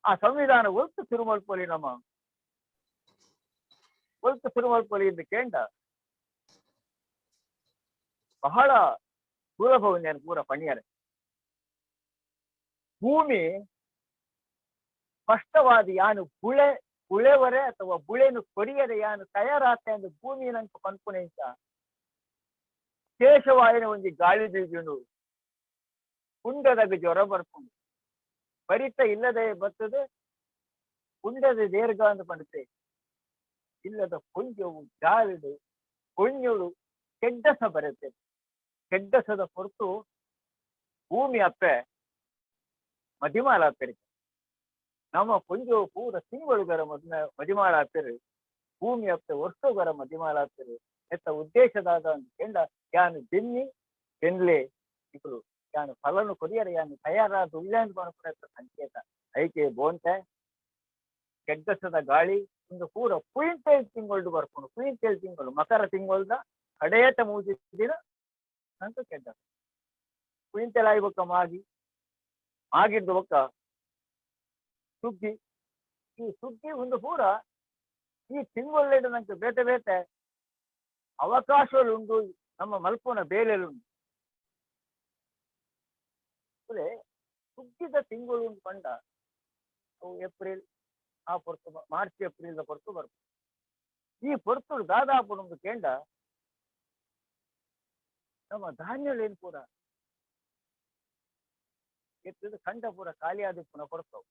ಆ ಸಂವಿಧಾನ ಒತ್ತು ತಿರುಮಲ್ಪಲ್ಲಿ ನಮ್ಮ ಕೊಲ್ತು ಸುರುಮಲ್ಪೊಲಿ ಕೇಂಡ ಬಹಳ ಸುಲಭವನ್ನು ಪೂರ ಪಣಿಯರೆ ಭೂಮಿ ಸ್ಪಷ್ಟವಾದ ಯಾನು ಬುಳೆವರೆ ಅಥವಾ ಬುಳೆನು ಕೊರಿಯರೆ ಯಾನು ತಯಾರಾತ ಎಂದು ಭೂಮಿ ನಂಗೆ ಪನ್ಪುನೆಂಚ ಶೇಷವಾಯಿನ ಒಂದು ಗಾಳಿ ಬೀಜನು ಕುಂಡದಾಗ ಜ್ವರ ಬರ್ಕೊಂಡು ಬರಿತ ಇಲ್ಲದೆ ಬರ್ತದೆ ಕುಂಡದ ದೀರ್ಘ ಅಂತ ಪಡುತ್ತೆ ಇಲ್ಲದ ಕೊಂಜವು ಜಾಲಿಡು ಕೊಂಜುಳು ಕೆಡ್ಡಸ ಬರುತ್ತೆ ಕೆಡ್ಡಸದ ಹೊರತು ಭೂಮಿ ಅಪ್ಪೆ ಮದಿಮಾಲ ಅಪ್ಪೆರಿ ನಮ್ಮ ಕೊಂಜವು ಪೂರ ತಿಂಗಳುಗರ ಮದಿಮಾಳ ಅಪ್ಪೆರು ಭೂಮಿ ಅಪ್ಪೆ ವರ್ಷಗರ ಮದಿಮಾಳ ಅಪ್ಪೆರು ಎತ್ತ ಉದ್ದೇಶದಾದ ಅಂತ ಕೆಂಡ ಯಾನು ಬೆನ್ನಿ ಬೆನ್ಲೆ ఇప్పుడు ಯಾನು ಫಲನು ಕೊರಿಯರೆ ಯಾನು ತಯಾರಾದ ಉಳ್ಳೇಂದು ಮಾಡ್ಕೊಡತ್ತ ಸಂಕೇತ ಐಕೆ ಬೋಂತೆ ಕೆಡ್ಡಸದ ಗಾಳಿ ಒಂದು ಪೂರ ಕ್ವಿಂಟಲ್ ತಿಂಗಳು ಬರ್ಕೊಂಡು ಕ್ವಿಂಟಲ್ ತಿಂಗಳು ಮಕರ ತಿಂಗಳದ ಕಡೆಯತ ಮೂಜಿದ ಅಂತ ಕೆಡ್ಡ ಕ್ವಿಂಟಲ್ ಆಯ್ಬಕ್ಕ ಆಗಿದ್ದು ಬೊಕ್ಕ ಸುಗ್ಗಿ ಈ ಸುಗ್ಗಿ ಒಂದು ಪೂರ ಈ ತಿಂಗಳ ನಂಗೆ ಬೇತೆ ಬೇತೆ ಅವಕಾಶಗಳುಂಟು ನಮ್ಮ ಮಲ್ಪನ ಬೇಲೆಲುಂಟು ಸುಗ್ಗಿದ ತಿಂಗಳು ಪಂಡ ಅವು ಏಪ್ರಿಲ್ ಆ ಪೊರ್ತು ಮಾರ್ಚ್ ಏಪ್ರಿಲ್ ಪೊರ್ತು ಬರ್ತದೆ ಈ ಪೊರ್ತು ದಾದಾಪು ನಮ್ದು ಕೇಂಡ ನಮ್ಮ ಧಾನ್ಯಗಳು ಏನು ಪೂರ ಎತ್ತಿದ ಖಂಡ ಪೂರ ಖಾಲಿ ಆದ ಪುನಃ ಕೊಡ್ತಾವ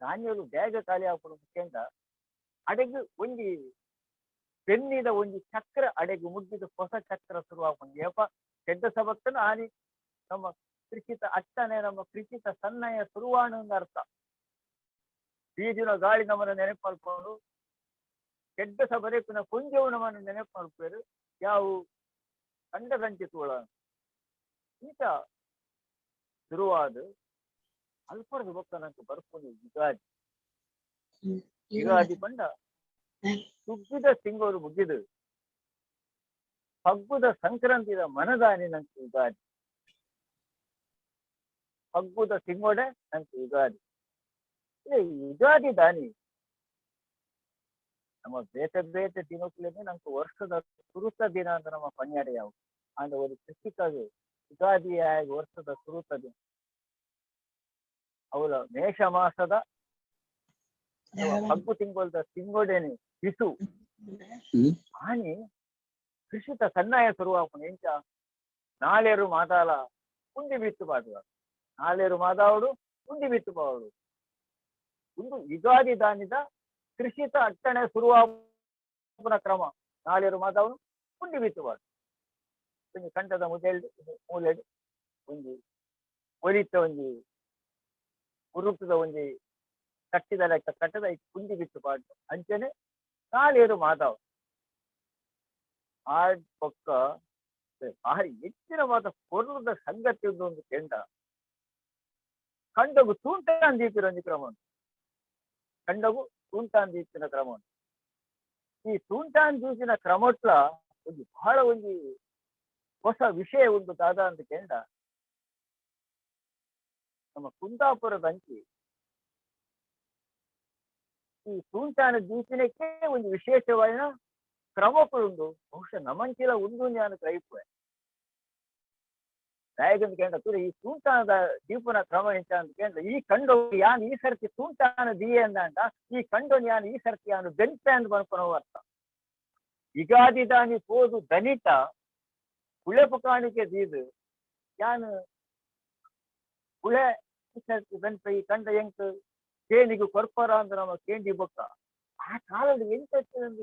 ಧಾನ್ಯಗಳು ಬೇಗ ಖಾಲಿ ಆಗ್ಬಿಡೋ ಕೇಂಡ ಅಡೆಗೆ ಒಂದಿ ಬೆನ್ನಿದ ಒಂದು ಚಕ್ರ ಅಡೆಗೆ ಮುಟ್ಟಿದ ಹೊಸ ಚಕ್ರ ಶುರುವಾಗ್ಕೊಂಡು ಯಪ್ಪ ಕೆಡ್ಡ ಸಬತ್ತನ ಆನಿ ನಮ್ಮ ಕೃಷಿತ ಅಟ್ಟನೆ ನಮ್ಮ ಕೃಷಿತ ಸನ್ನಯ ಶುರುವಾಣ ಅರ್ಥ ಬೀಜಿನ ಗಾಳಿ ನಮ್ಮನ್ನು ನೆನಪು ಮಾಡ್ಕೊಂಡು ಕೆಡ್ಡ ಸಬರೇಪಿನ ಕೊಂಜವು ನಮ್ಮನ್ನು ನೆನಪು ಮಾಡ್ತಾರೆ ಯಾವ ಕಂಡ ಸಂಚಿತುಗಳ ಈತ ಶುರುವಾದ ಅಲ್ಪರದ ಬೊಕ್ಕ ನಂಗೆ ಬರ್ಕೊಂಡು ಯುಗಾದಿ ಪಂಡ ಸುಗ್ಗಿದ ತಿಂಗಳು ಮುಗಿದು ಹಗ್ಗುದ ಸಂಕ್ರಾಂತಿದ ಮನದಾನಿ ನಂಗೆ ಯುಗಾದಿ ಹಗ್ಗುದ ತಿಂಗೋಡೆ ನಂಗೆ ಯುಗಾದಿ ಯುಗಾದಿ ದಾನಿ ನಮ್ಮ ಬೇತೆ ಬೇತೆ ದಿನಕ್ಕೇನೆ ನಂಗೆ ವರ್ಷದ ಸುರುತ ದಿನ ಅಂತ ನಮ್ಮ ಪಣ್ಯಾಡ ಯಾವ ಅಂದ್ರೆ ಒಂದು ಕೃಷಿಕಾಗಿ ಯುಗಾದಿ ಆಗಿ ವರ್ಷದ ಸುರುತ ದಿನ ಅವಳ ಮೇಷ ಮಾಸದ ಹಗ್ಗು ತಿಂಗಳದ ತಿಂಗೋಡೇನೆ ಬಿಸು ಆನಿ ಕೃಷಿತ ಸನ್ನಾಯ ಶುರುವಾಪುಣ ಎಂಚ ನಾಳೆರು ಮಾತಾಲ ಕುಂಡಿ ಬಿತ್ತು ಬಾಡುವ ನಾಳೆರು ಮಾತಾವಡು ಕುಂಡಿ ಬಿತ್ತು ಬಾವಡು ಒಂದು ಯುಗಾದಿ ದಾನಿದ ಕೃಷಿತ ಅಟ್ಟಣೆ ಶುರುವಾಪುನ ಕ್ರಮ ನಾಳೆರು ಮಾತಾವಡು ಕುಂಡಿ ಬಿತ್ತು ಬಾಡು ಒಂದು ಕಂಠದ ಮೂಲೆಡು ಒಂದು ಒಲಿತ ಒಂದು ಉರುಟದ ಒಂದು ಕಟ್ಟಿದ ಲೆಕ್ಕ ಕಟ್ಟದ ಕುಂಡಿ ಬಿತ್ತು ಪಾಡು ಅಂಚನೆ ನಾಳೆರು ಮಾತಾವ್ ಆ ಪಕ್ಕ ಭಾರಿ ಹೆಚ್ಚಿನ ಮಾತ ಕೊರ್ಲದ ಸಂಗತಿ ಒಂದು ಕೆಂಡ ಕಂಡಗು ತೂಂಟಾನ್ ದೀಪಿರ ಒಂದು ಕ್ರಮ ಉಂಟು ಕಂಡಗು ತೂಂಟಾನ್ ದೀಪಿನ ಕ್ರಮ ಉಂಟು ಈ ತೂಂಟಾನ್ ದೀಪಿನ ಕ್ರಮಟ್ಲ ಒಂದು ಬಹಳ ಒಂದು ಹೊಸ ವಿಷಯ ಒಂದು ದಾದ ಅಂತ ಕೆಂಡ ನಮ್ಮ ಕುಂದಾಪುರದ ಅಂಚಿ ಈ ತೂಂಟಾನ ದೀಪಿನಕ್ಕೆ ಒಂದು ವಿಶೇಷವಾದ ಕ್ರಮಗಳುಂಡು ಬಹುಶಃ ನಮಂಚಿಲ ಒಂದು ನಾನು ಕೈಪುವೆ ನಾಯಕಂತ ಕೇಂದ್ರ ಈ ತೂಂಟಾನದ ದೀಪನ ಕ್ರಮ ಎಂತ ಅಂತ ಕೇಂದ್ರ ಈ ಕಂಡು ಯಾನ್ ಈ ಸರ್ತಿ ತೂಂಟಾನ ದೀಯೆ ಅಂದ ಈ ಕಂಡು ಯಾನ್ ಈ ಸರ್ತಿ ಯಾನು ಬೆಂತೆ ಅಂತ ಬರ್ಕೊಳೋ ಅರ್ಥ ಯುಗಾದಿ ದಾನಿ ಪೋದು ದನಿತ ಉಳೆಪು ಕಾಣಿಕೆ ದೀದು ಯಾನು ಉಳೆ ಸರ್ತಿ ಬೆಂತ ಈ ಕಂಡ ಎಂಕ್ ಕೇಣಿಗೂ ಕೊರ್ಪರ ಅಂತ ನಮ್ಮ ಕೇಂಡಿ ಬೊಕ್ಕ ಆ ಕಾಲದ ಎಂತ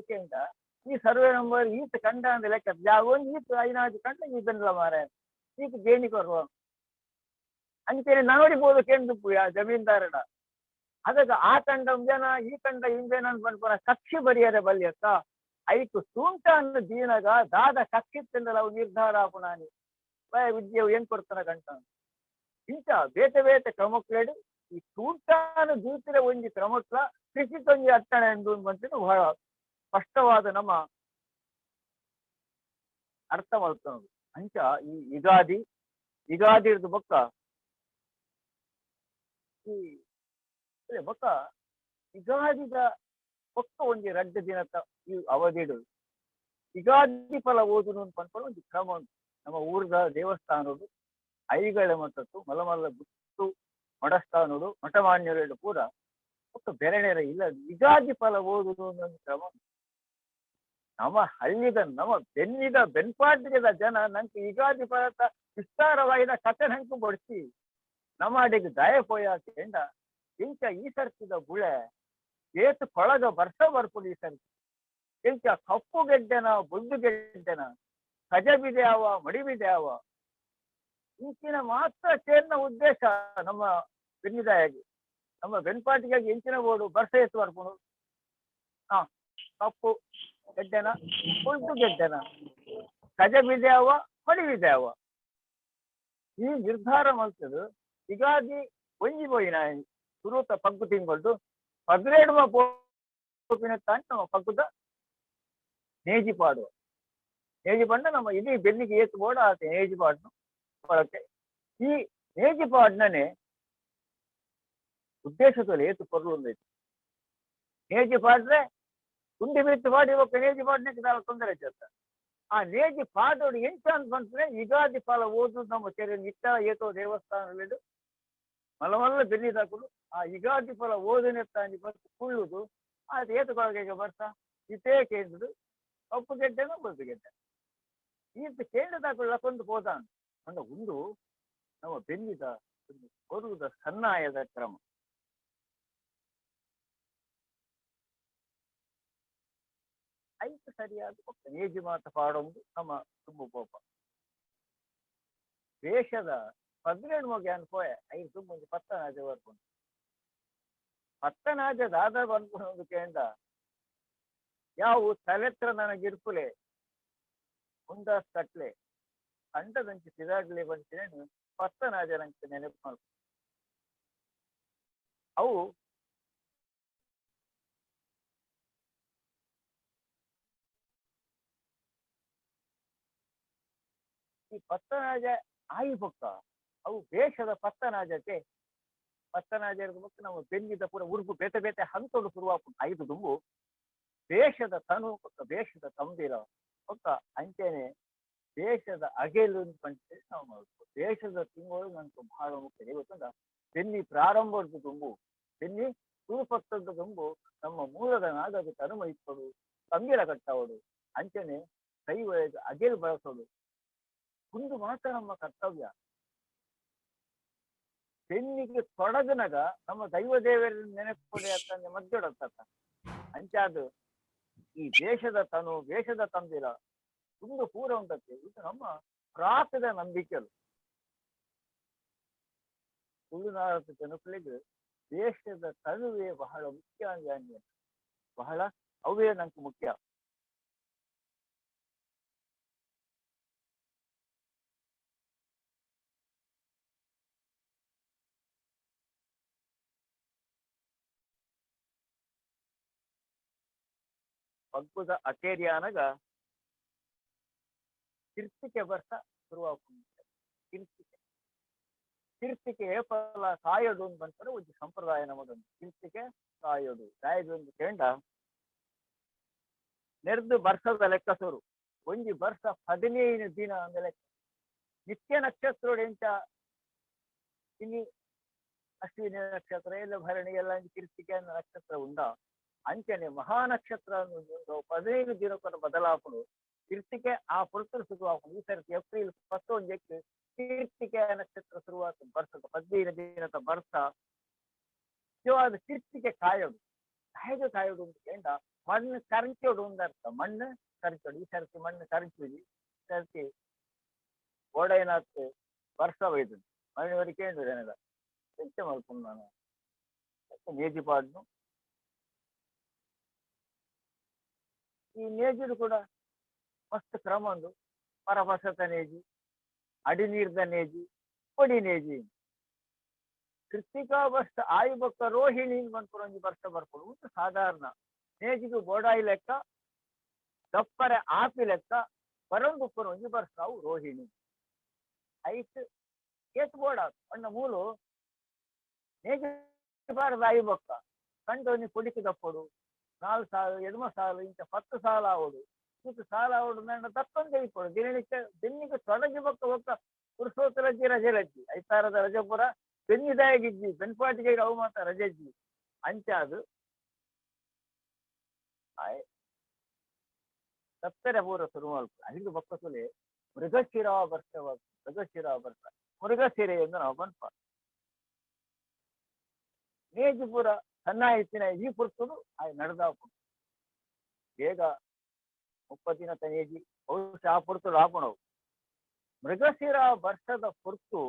ಕೇಂದ್ರ ಈ ಸರ್ವೆ ನಂಬರ್ ಈತ ಕಂಡ ಅಂತ ಲೆಕ್ಕ ಜಾಗೊಂದು ಈತ ಐನಾಜು ಕಂಡ ಈ ಬೆನ್ನಲ ಮಾರ ಈತ ಗೇಣಿ ಕೊರುವ ಅಂಚೆನೆ ನೋಡಿಬೋದು ಕೇಂದ್ರ ಜಮೀನ್ದಾರನ ಅದಕ್ಕೆ ಆ ಕಂಡ ಜನ ಈ ಕಂಡ ಹಿಂದೇನ ಬಂದ್ಪನ ಕಕ್ಷಿ ಬರಿಯರೆ ಬಲ್ಯಕ್ಕ ಐಕು ಸೂಂಟ ಅನ್ನ ದೀನಗ ದಾದ ಕಕ್ಷಿತ್ತಂದಲ್ಲ ಅವು ನಿರ್ಧಾರ ಆಪುನಾನಿ ವಿದ್ಯೆವು ಏನ್ ಕೊಡ್ತಾನ ಕಂಟ ಇಂಚ ಬೇತೆ ಬೇತೆ ಕ್ರಮಕ್ಲೇಡು ಈ ಸೂಂಟಾನ ದೂತಿರ ಒಂಜಿ ಕ್ರಮಕ್ಲ ಕೃಷಿ ತೊಂಜಿ ಅಟ್ಟಣೆ ಎಂದು ಬಂತಿದ್ದು ಬಹಳ ಸ್ಪಷ್ಟವಾದ ನಮ್ಮ ಅರ್ಥ ಮಾಡ್ತಾನದು ಅಂಚ ಈ ಯುಗಾದಿ ಬೊಕ್ಕ ಈ ಬೊಕ್ಕ ಯುಗಾದಿದ ಒಕ್ಕ ಒಂಜಿ 2 ದಿನದ ಈ ಅವಧಿಡು ಯುಗಾದಿ ಫಲ ಓದುನು ಅನ್ಕೊಂಡು ಒಂದು ಕ್ರಮ ಉಂಟು. ನಮ್ಮ ಊರದ ದೇವಸ್ಥಾನಡು ಐಗಳ ಮಟ್ಟತ್ತು ಮಲಮಲ್ಲ ಗುಟ್ಟು ಮಠಸ್ಥಾನಡು ಮಠಮಾನ್ಯರು ಕೂಡ ಒಕ್ಕ ಬೆರನೇರ ಇಲ್ಲ ಯುಗಾದಿ ಫಲ ಓದುನು ಒಂದು ಕ್ರಮ ಉಂಟು. ನಮ್ಮ ಹಳ್ಳಿದ ನಮ್ಮ ಬೆನ್ನಿದ ಬೆನ್ಪಾಟಿದ ಜನ ನಂಗೆ ಯುಗಾದಿ ಫಲದ ವಿಸ್ತಾರವಾದ ಕಥೆ ನಂಗೆ ಬಡಿಸಿ ನಮ್ಮ ಅಡಿಗೆ ದಯ ಪೋಯಾಕೆಂಡ ಇಂಚ ಈ ಸರ್ತಿದ ಬುಳೆ ಏತು ಕೊಳಗ ವರ್ಷ ಬರ್ಪುಡು ಈ ಸರ್ತಿ ಇಂಚ ಕಪ್ಪು ಗೆಡ್ಡೆನ ಬುದ್ದು ಗೆಡ್ಡೆನ ಕಜ ಬಿದ್ಯಾವ ಮಡಿ ಬಿದ್ಯಾವ ಇಂಚಿನ ಮಾತ್ರ ಸೇರ್ನ ಉದ್ದೇಶ ನಮ್ಮ ಬೆನ್ನಿದಾಯಾಗಿ ನಮ್ಮ ಬೆನ್ಪಾಟಿಗಾಗಿ ಇಂಚಿನ ಬೋಡು ಬರ್ಸ ಎತ್ತು ಬರ್ಪುಡು ಕಪ್ಪು ಗೆಡ್ಡೆನ ಬುದ್ದು ಗೆಡ್ಡೆನ ಕಜ ಬಿದ್ಯಾವ ಮಡಿ ಬಿದ್ಯಾವ ಈ ನಿರ್ಧಾರ ಮಾಡ್ತದು ಯುಗಾದಿ ಒಂಜಿ ಪೋಯಿನ ಸುರುತ ಪಗ್ಗು ತಿಂಗೊಳ್ದು 17వ ಪೋಪಿನ ತಾಂಡ ನಮ್ಮ ಪಗ್ಗುದ ನೇಜಿ ಪಾಡುವ ನೇಜಿ ಪಂಡ ನಮ್ಮ ಇಡೀ ಬೆನ್ನಿಗೆ ಏತು ಬೋಡ ಆತ ನೇಜಿ ಪಾಡ್ನು ಒಳಕ್ಕೆ ಈ ನೇಜಿ ಪಾಡ್ನೇ ಉದ್ದೇಶದಲ್ಲಿ ಏತು ಪೊರ್ಲು ಒಂದೈತಿ ನೇಜಿ ಪಾಡ್ರೆ ಕುಂಡಿ ಬಿತ್ತು ಪಾಡಿ ಒಕ್ಕ ನೇಜಿ ಪಾಡ್ನಕ್ಕೆ ನಾಲ್ಕು ತೊಂದರೆ ಆಯ್ತ ಆ ನೇಜಿ ಪಾಡೋಡು ಎಂಚ ಅಂತ ಬಂದ್ರೆ ಯುಗಾದಿ ಫಲ ಓದು ನಮ್ಮ ಚೆರೆ ನಿಟ್ಟ ಏತೋ ದೇವಸ್ಥಾನದಲ್ಲಿ ಮಲಮಲ್ಲ ಬೆನ್ನಿದಾಕುದು ಆ ಯುಗಾದಿ ಫಲ ಓದನೆತ್ತಾಂಜಿ ಬರ್ತು ಕುಳ್ಳುದು ಅದು ಏತುಕೊಳಗೆ ಬರ್ತಾ ಇತೇ ಕೇಂದ್ರದು ಕಪ್ಪು ಗೆಡ್ಡೆನ ಬೊದ್ದು ಗೆಡ್ಡೆ ಈತ ಕೇಂದ್ರದಾಕೊಂಡು ಹೋದಾನ್ ಅಂದ ಒಂದು ನಮ್ಮ ಬೆನ್ನಿದ ಕೊರುವುದ ಸನ್ನಾಯದ ಕ್ರಮ ಐದು ಸರಿಯಾದ ಒಕ್ಕ ನೇಜಿ ಮಾತ ಪಾಡೊಂದು ನಮ್ಮ ತುಂಬ ಕೋಪ ದೇಶದ 17 ಗ್ಯಾನ್ ಪೋಯ ಐದು ತುಂಬ ಒಂದು 10 ನಾಜ ಬರ್ಕೊಂಡು 10 ನಾಜ ದಾದ ಬಂದ್ಕೊಂಡು ಕೇಂದ ಯಾವ ತಲೆತ್ರ ನನಗಿರ್ಪುಲೆ ಮುಂದಾಸ್ ಕಟ್ಲೆ ಅಂಟದಂಚಿ ಸಿದಾಗ್ಲೆ ಬಂತೇನು 10 ನಾಜ ನಂಗೆ ನೆನಪು ಮಾಡ್ಕೊ ಅವು ಈ 10 ನಾಜ ಆಯಿ ಪಕ್ಕ ಅವು ದೇಶದ 10 ನಾಜಕ್ಕೆ 10 ನಾಜ ಇರ್ಬೇಕು ನಾವು ಬೆನ್ನಿದ ಪೂರ ಉರುಪು ಬೇತೆ ಬೇತೆ ಹಂತೋಡು ಶುರುವಾಪು 5 ದುಂಬು ದೇಶದ ತನು ಪಕ್ಕ ದೇಶದ ತಂದಿರ ಪಕ್ಕ ಅಂಚೆನೆ ದೇಶದ ಅಗೆಲು ಪಂಚೆ ನಾವು ಮಾಡ್ಬೇಕು ದೇಶದ ತಿಂಗಳು ನನಗೆ ಬಹಳ ಮುಖ್ಯ ಇವತ್ತಂದ ಬೆನ್ನಿ ಪ್ರಾರಂಭದ ದುಂಬು ಬೆನ್ನಿ ಶುರುಪತ್ತದ ದುಂಬು ನಮ್ಮ ಮೂಲದ ನಾಗದ ತನುಮ ಇಪ್ಪಡು ತಂಗಿರ ಕಟ್ಟವಡು ಅಂಚೆನೆ ಕೈ ಒಳಗೆ ಅಗೆಲು ಬಳಸೋದು ಒಂದು ಮಾತ್ರ ನಮ್ಮ ಕರ್ತವ್ಯ ಬೆನ್ನಿಗೆ ತೊಡಗನಗ ನಮ್ಮ ದೈವ ದೇವರ ನೆನಪುಡೆ ಅಂತ ಮದ್ದೊಡತ್ತ ಅಂಚಾದು ಈ ದೇಶದ ತನು ದೇಶದ ತಂದಿರ ಒಂದು ಪೂರ ಉಂಟತ್ತೆ ಇದು ನಮ್ಮ ಪ್ರಾತದ ನಂಬಿಕೆಗಳು ತುಳುನಾಡದ ಜನಗಳಿಗೆ ದೇಶದ ತನುವೇ ಬಹಳ ಮುಖ್ಯ ಅಂಜಾಂಗ ಬಹಳ ಅವೇ ನಂಗೆ ಮುಖ್ಯ ಪಗ್ಗುದ ಅಕೇರಿಯಾನಗ ಕಿರ್ತಿಕೆ ಬರ್ಸ ಶುರುವಾಗ್ತದೆ ಕಿರ್ತಿಕೆ ಏಪಲ ಕಾಯೋಡು ಅಂತ ಬಂತಾರೆ ಒಂದು ಸಂಪ್ರದಾಯ ನಮಗೊಂದು ಕಿರ್ತಿಕೆ ಕಾಯೋಡು ಕಾಯೋದು ಒಂದು ಕೇಂಡ ನೆರೆದು ಬರ್ಸದ ಲೆಕ್ಕ ಸೋರು ಒಂಜಿ ಬರ್ಸ 15 ದಿನ ಅಂದ ಲೆಕ್ಕ ನಿತ್ಯ ನಕ್ಷತ್ರ ಎಂಚ ಇನ್ನು ಅಶ್ವಿನಿ ನಕ್ಷತ್ರ ಎಲ್ಲ ಭರಣಿ ಎಲ್ಲ ಕಿರ್ತಿಕೆ ನಕ್ಷತ್ರ ಉಂಡ ಅಂಚನೆ ಮಹಾನಕ್ಷತ್ರ 15 ದಿನಕ್ಕೊಂದು ಬದಲಾಪಣು ಕಿರ್ತಿಕೆ ಆ ಪುರುಷರು ಶುರುವಾಪಣು ಈ ಸರ್ತಿ ಏಪ್ರಿಲ್ 11ಕ್ಕೆ ಕಿರ್ತಿಕೆ ನಕ್ಷತ್ರ ಶುರುವಾತ ಬರ್ಸದ 15 ದಿನದ ಬರ್ಸ ನಿಜವಾದ ಕಿರ್ತಿಕೆ ಕಾಯೋಡು ಕಾಯೋಡು ಅಂತ ಕೇಂಡ ಮಣ್ಣು ಕರಂಚೋಡು ಅಂದರ್ಥ ಮಣ್ಣು ಕರಂಚೋಡು ಈ ಸರ್ತಿ ಮಣ್ಣು ಕರಂಚೋದು ಈ ಸರ್ತಿ ಓಡೈನಾತ್ ವರ್ಷ ಒಯ್ದು ಮಣ್ಣಿವರೆಗೆ ಕೇಂದ್ರ ಜನದ ಎಂತ ಮಾಡ್ಕೊಂಡು ನಾನು ನೇಜಿ ಪಾಡ್ನು ಈ ನೇಜಿಡು ಕೂಡ ಮಸ್ತ್ ಕ್ರಮ ಒಂದು ಪರಪಸತ ನೇಜಿ ಅಡಿ ನೀರ್ದ ನೇಜಿ ಕೊಡಿ ನೇಜಿ ಕೃತಿಕಾ ವರ್ಷ ಆಯು ಬಕ್ಕ ರೋಹಿಣಿ ಬಂದ್ಕೊಂಡು ಒಂದು ವರ್ಷ ಬರ್ಕೊಂಡು ಒಂದು ಸಾಧಾರಣ ನೇಜಿಗೂ ಬೋಡಾಯಿ ಲೆಕ್ಕ ದಪ್ಪರೆ ಆಪಿ ಲೆಕ್ಕ ಬರಂದು ಒಂದು ವರ್ಷ ಅವು ರೋಹಿಣಿ ಐಟ್ ಏತ್ ಬೋಡ ಅಣ್ಣ ಮೂಲು ನೇಜಿ ಬಾರದ ಆಯು ಬಕ್ಕ ಕಂಡು ಕೊಡಿಕೆ ದಪ್ಪಡು 4 ಸಾಲು 2 ಸಾಲು ಇಂಚ 10 ಸಾಲು ಆವಡು ಇದು ಸಾಲು ಆವಡು ನನ್ನ ತಪ್ಪಂಗೆ ಇಪ್ಪಡು ದಿನಕ್ಕೆ ತೊಡಗಿ ಬಕ್ಕ ಪುರುಷೋತ್ತ ರಜೆ ಐತಾರದ ರಜೆ ಪುರ ಬೆನ್ನಿದಾಗಿಜ್ಜಿ ಬೆನ್ಪಾಟಿಗೆ ಅವು ಮಾತ್ರ ರಜೆಜ್ಜಿ ಅಂಚಾದು ಸತ್ತರೆ ಪೂರ ಶುರು ಮಾಡ್ಬೇಕು ಅಲ್ಲಿಗೆ ಬಕ್ಕಸಲೆ ಮೃಗಶಿರಾ ವರ್ಷ ಮೃಗಶಿರೆ ಎಂದು ನಾವು ಬಂದ್ಪ ನೇಜು ಪೂರ ಸಣ್ಣ ಇತ್ತಿನ ಈ ಪುರ್ತುಡು ನಡೆದಾಪು ಬೇಗ 30 ದಿನ ತನೇಜಿ ಬಹುಶಃ ಆ ಪುರ್ತುಡು ಹಾಪುಣವು ಮೃಗಶಿರ ವರ್ಷದ ಪುರ್ತು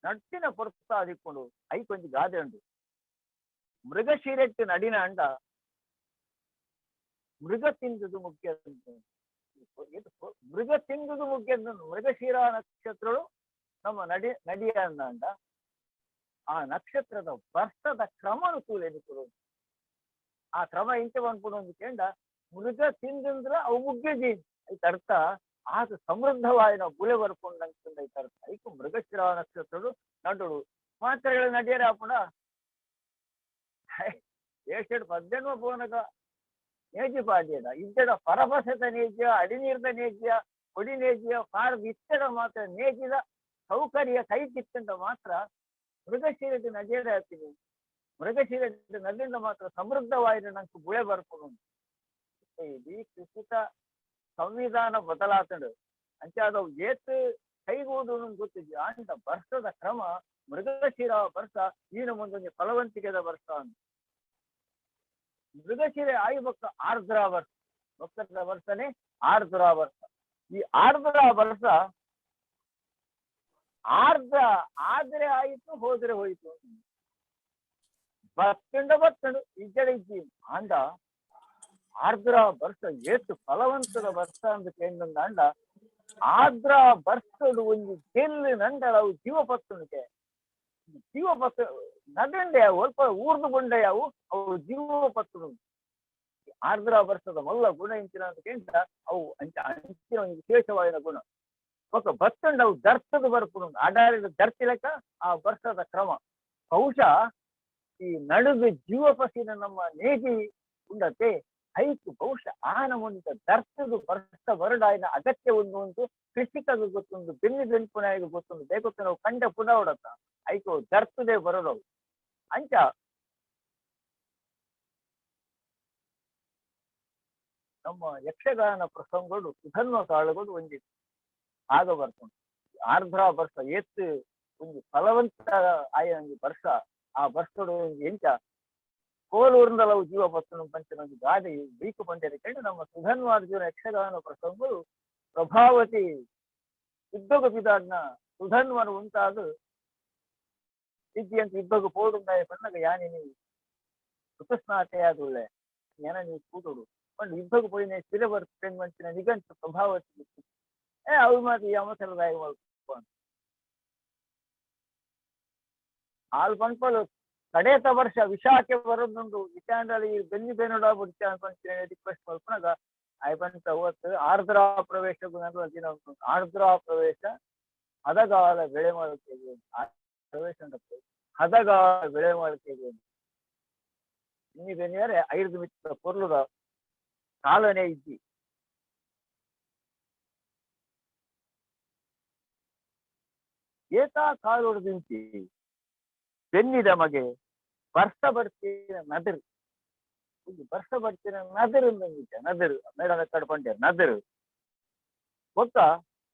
ನಟ್ಟಿನ ಪುರ್ತ ಅದಿಕ್ಕೊಂಡು ಐಕೊಂಜಿ ಗಾದೆ ಉಂಟು ಮೃಗಶಿರೆಟ್ಟು ನಡಿನ ಅಂಡ ಮೃಗ ತಿಂದುದು ಮುಖ್ಯ ಮೃಗ ತಿಂದುದು ಮುಖ್ಯ ಮೃಗಶಿರ ನಕ್ಷತ್ರಗಳು ನಮ್ಮ ನಡಿಯ ಅಂದ ಆ ನಕ್ಷತ್ರದ ವರ್ಷದ ಕ್ರಮನು ತೂಲೆನಿಕೊಡು ಆ ಕ್ರಮ ಇಂಚ ಬಂದ್ಬಿಡು ಕೇಂದ್ರ ಮೃಗ ತಿಂದ್ರ ಅವು ಮುಗ್ಗೆಜಿ ಐತ ಅರ್ಥ ಆಗ ಸಮೃದ್ಧವಾದ ಬುಲೆ ಬರ್ಕೊಂಡಂತ ಐತ ಅರ್ಥ ಐಕು ಮೃಗಶಿರ ನಕ್ಷತ್ರಗಳು ನಡುಡು ಮಾತ್ರೆಗಳು ನಡಿಯರ ಆಪುಣ ಏಷ್ಟ್ 18 ಪೋನಗ ನೇಜಿ ಪಾಡ್ಯದ ಇದ್ದಡ ಪರಭಸದ ನೇಜ್ಯ ಅಡಿನೀರ್ದ ನೇಜ್ಯ ಕೊಡಿ ನೇಜ್ಯ ಪಾರ ಇತ್ತಡ ಮಾತ್ರ ನೇಜಿದ ಸೌಕರ್ಯ ಕೈ ಕಿತ್ತಂತ ಮಾತ್ರ ಮೃಗಶಿರದ ನಡಿಯದ ಹಾಕ್ತೀನಿ ಮೃಗಶಿರದ ನದಿಯಿಂದ ಮಾತ್ರ ಸಮೃದ್ಧವಾದ ನಂಗೆ ಬುಳೆ ಬರ್ಕೊಂಡು ಇದು ಕೃಷಿಕ ಸಂವಿಧಾನ ಬದಲಾತಂಡು ಅಂಚಾದವು ಏತ್ ಕೈಗೂಡು ಗೊತ್ತಿದ್ಯ ಅಂತ ವರ್ಷದ ಕ್ರಮ ಮೃಗಶಿರ ವರ್ಷ ಈನ ಮುಂದೊಂದು ಫಲವಂತಿಕೆದ ವರ್ಷ ಅಂತ ಮೃಗಶಿರೆ ಆಯ್ಬಕ್ಕ ಆರ್ದ್ರ ವರ್ಷ ಭಕ್ತರ ವರ್ಷನೇ ಆರ್ದ್ರ ವರ್ಷ ಈ ಆರ್ದ್ರ ವರ್ಷ ಆರ್ದ್ರ ಆದ್ರೆ ಆಯಿತು ಹೋದ್ರೆ ಹೋಯ್ತು ಬತ್ತಂಡು ಇಜ್ಜಡೆ ಇಜ್ಜಿ ಅಂದ ಆರ್ದ್ರ ವರ್ಷ ಎಷ್ಟು ಫಲವಂತದ ವರ್ಷ ಅಂತ ಕೇಂದ್ರ ಅಂಡ ಆರ್ದ್ರ ವರ್ಷಡು ಒಂದು ಗೆಲ್ಲು ನಂಡಲ ಅವು ಜೀವಪತ್ತುಂಟೆ ಜೀವಪತ್ತು ನದಂಡೆ ಸ್ವಲ್ಪ ಊರ್ದು ಬಂಡೆ ಅವು ಜೀವಪತ್ತು ಆರ್ದ್ರ ವರ್ಷದ ಮಲ್ಲ ಗುಣ ಇಂಚಿನ ಅಂತ ಕೇಂದ್ರ ಅವು ಅಂಚಿನ ಒಂದು ವಿಶೇಷವಾದ ಗುಣ ఒక బస్తండి అవు దర్శదు వరకు ఆడారిన దర్శలక ఆ ವರ್ಷದ ಕ್ರಮ ಬಹುಶಃ ಈ ನಡುವೆ ಜೀವಪಸಿನ ನಮ್ಮ ನೇಜಿ ಉಂಡತೆ ಐಕು ಬಹುಶಃ ಆನ ಮುಂದೆ ದರ್ಶದು ವರ್ಷ ಬರಡಾಯಿನ ಅಗತ್ಯ ಒಂದು ಕೃಷಿಕದು ಗೊತ್ತೊಂದು ಬೆನ್ನಿ ಬೆನ್ಪುನಾಯಿಗೆ ಗೊತ್ತೊಂದು ಬೇಗೊತ್ತು ನಾವು ಕಂಡ ಪುನಃ ಹೊಡತ್ತ ಐಕು ದರ್ಶದೇ ಬರಡವು ಅಂಚ ನಮ್ಮ ಯಕ್ಷಗಾನ ಪ್ರಸಂಗಗಳು ಸುಧನ್ವ ತಾಳುಗಳು ಒಂದಿತ್ತು ಆಗ ಬರ್ಕೊಂಡು ಆರ್ದ್ರ ವರ್ಷ ಎತ್ತು ಒಂದು ಫಲವಂತ ಆಯ ಒಂದು ವರ್ಷ ಆ ವರ್ಷದ ಒಂದು ಎಂಚ ಕೋಲೂರ್ನಲ್ಲ ಜೀವ ಪತ್ತನ ಪಂಚನ ಒಂದು ಗಾದೆ ಬೀಕು ಪಂಚದ ಕಂಡು ನಮ್ಮ ಸುಧನ್ವಾರ್ಜುನ ಯಕ್ಷಗಾನ ಪ್ರಸಂಗಗಳು ಪ್ರಭಾವತಿ ಇಬ್ಬಗ ಪಿದಾಡ್ನ ಸುಧನ್ವನು ಉಂಟಾದ ಸಿದ್ಧಿ ಅಂತ ಇಬ್ಬಗ ಪೋಡುಂದಾಯ ಪಣ್ಣಗ ಯಾನಿ ಋತುಸ್ನಾತೆ ಆದುಳ್ಳೆ ಏನ ನೀವು ಕೂತೋಡು ಪಂಡು ಇಬ್ಬಗ ಪೋಯಿನ ಸ್ಥಿರ ಬರ್ತೇನೆ ಮಂಚಿನ ನಿಗಂತ ಪ್ರಭಾವತಿ ಅವು ಮಾತ್ರ ಯಮಸಲದಾಯ ಆಲ್ ಪಂಪಲು ಕಡೆತ ವರ್ಷ ವಿಶಾಖೆ ಬರೋದೊಂದು ವಿಚಾರದಲ್ಲಿ ಬೆನ್ನಿ ಬೇನೋಡ ಬಿಡ್ತ ರಿಕ್ವೆಸ್ಟ್ ಮಾಡ್ಕೊಂಡಾಗ ಆಯ್ಪಂತ ಅವತ್ತು ಆರ್ದ್ರ ಪ್ರವೇಶ ಆರ್ದ್ರ ಪ್ರವೇಶ ಹದಗಾಲ ಬೆಳೆ ಮಾಡುತ್ತೇವೆ ಪ್ರವೇಶ ಹದಗಾಲ ಬೆಳೆ ಮಾಡುತ್ತೇವೆ ಇನ್ನಿ ಬೆನ್ನಿಯಾರೆ 5 ಮಿತ್ರ ಪೊರ್ಲುದ ಕಾಲನೆ ಇದ್ದಿ ಏತಾ ಕಾಲೊಡ್ದಿಂಚಿ ಬೆನ್ನಿದ ಮಗೆ ವರ್ಷ ಬರ್ತೀನ ನದಿರು ವರ್ಷ ಬರ್ತೀನ ನದಿರು ನದಿರು ಮೇಡಮ್ ಕಡ್ಕೊಂಡೆ ನದಿರು ಗೊತ್ತ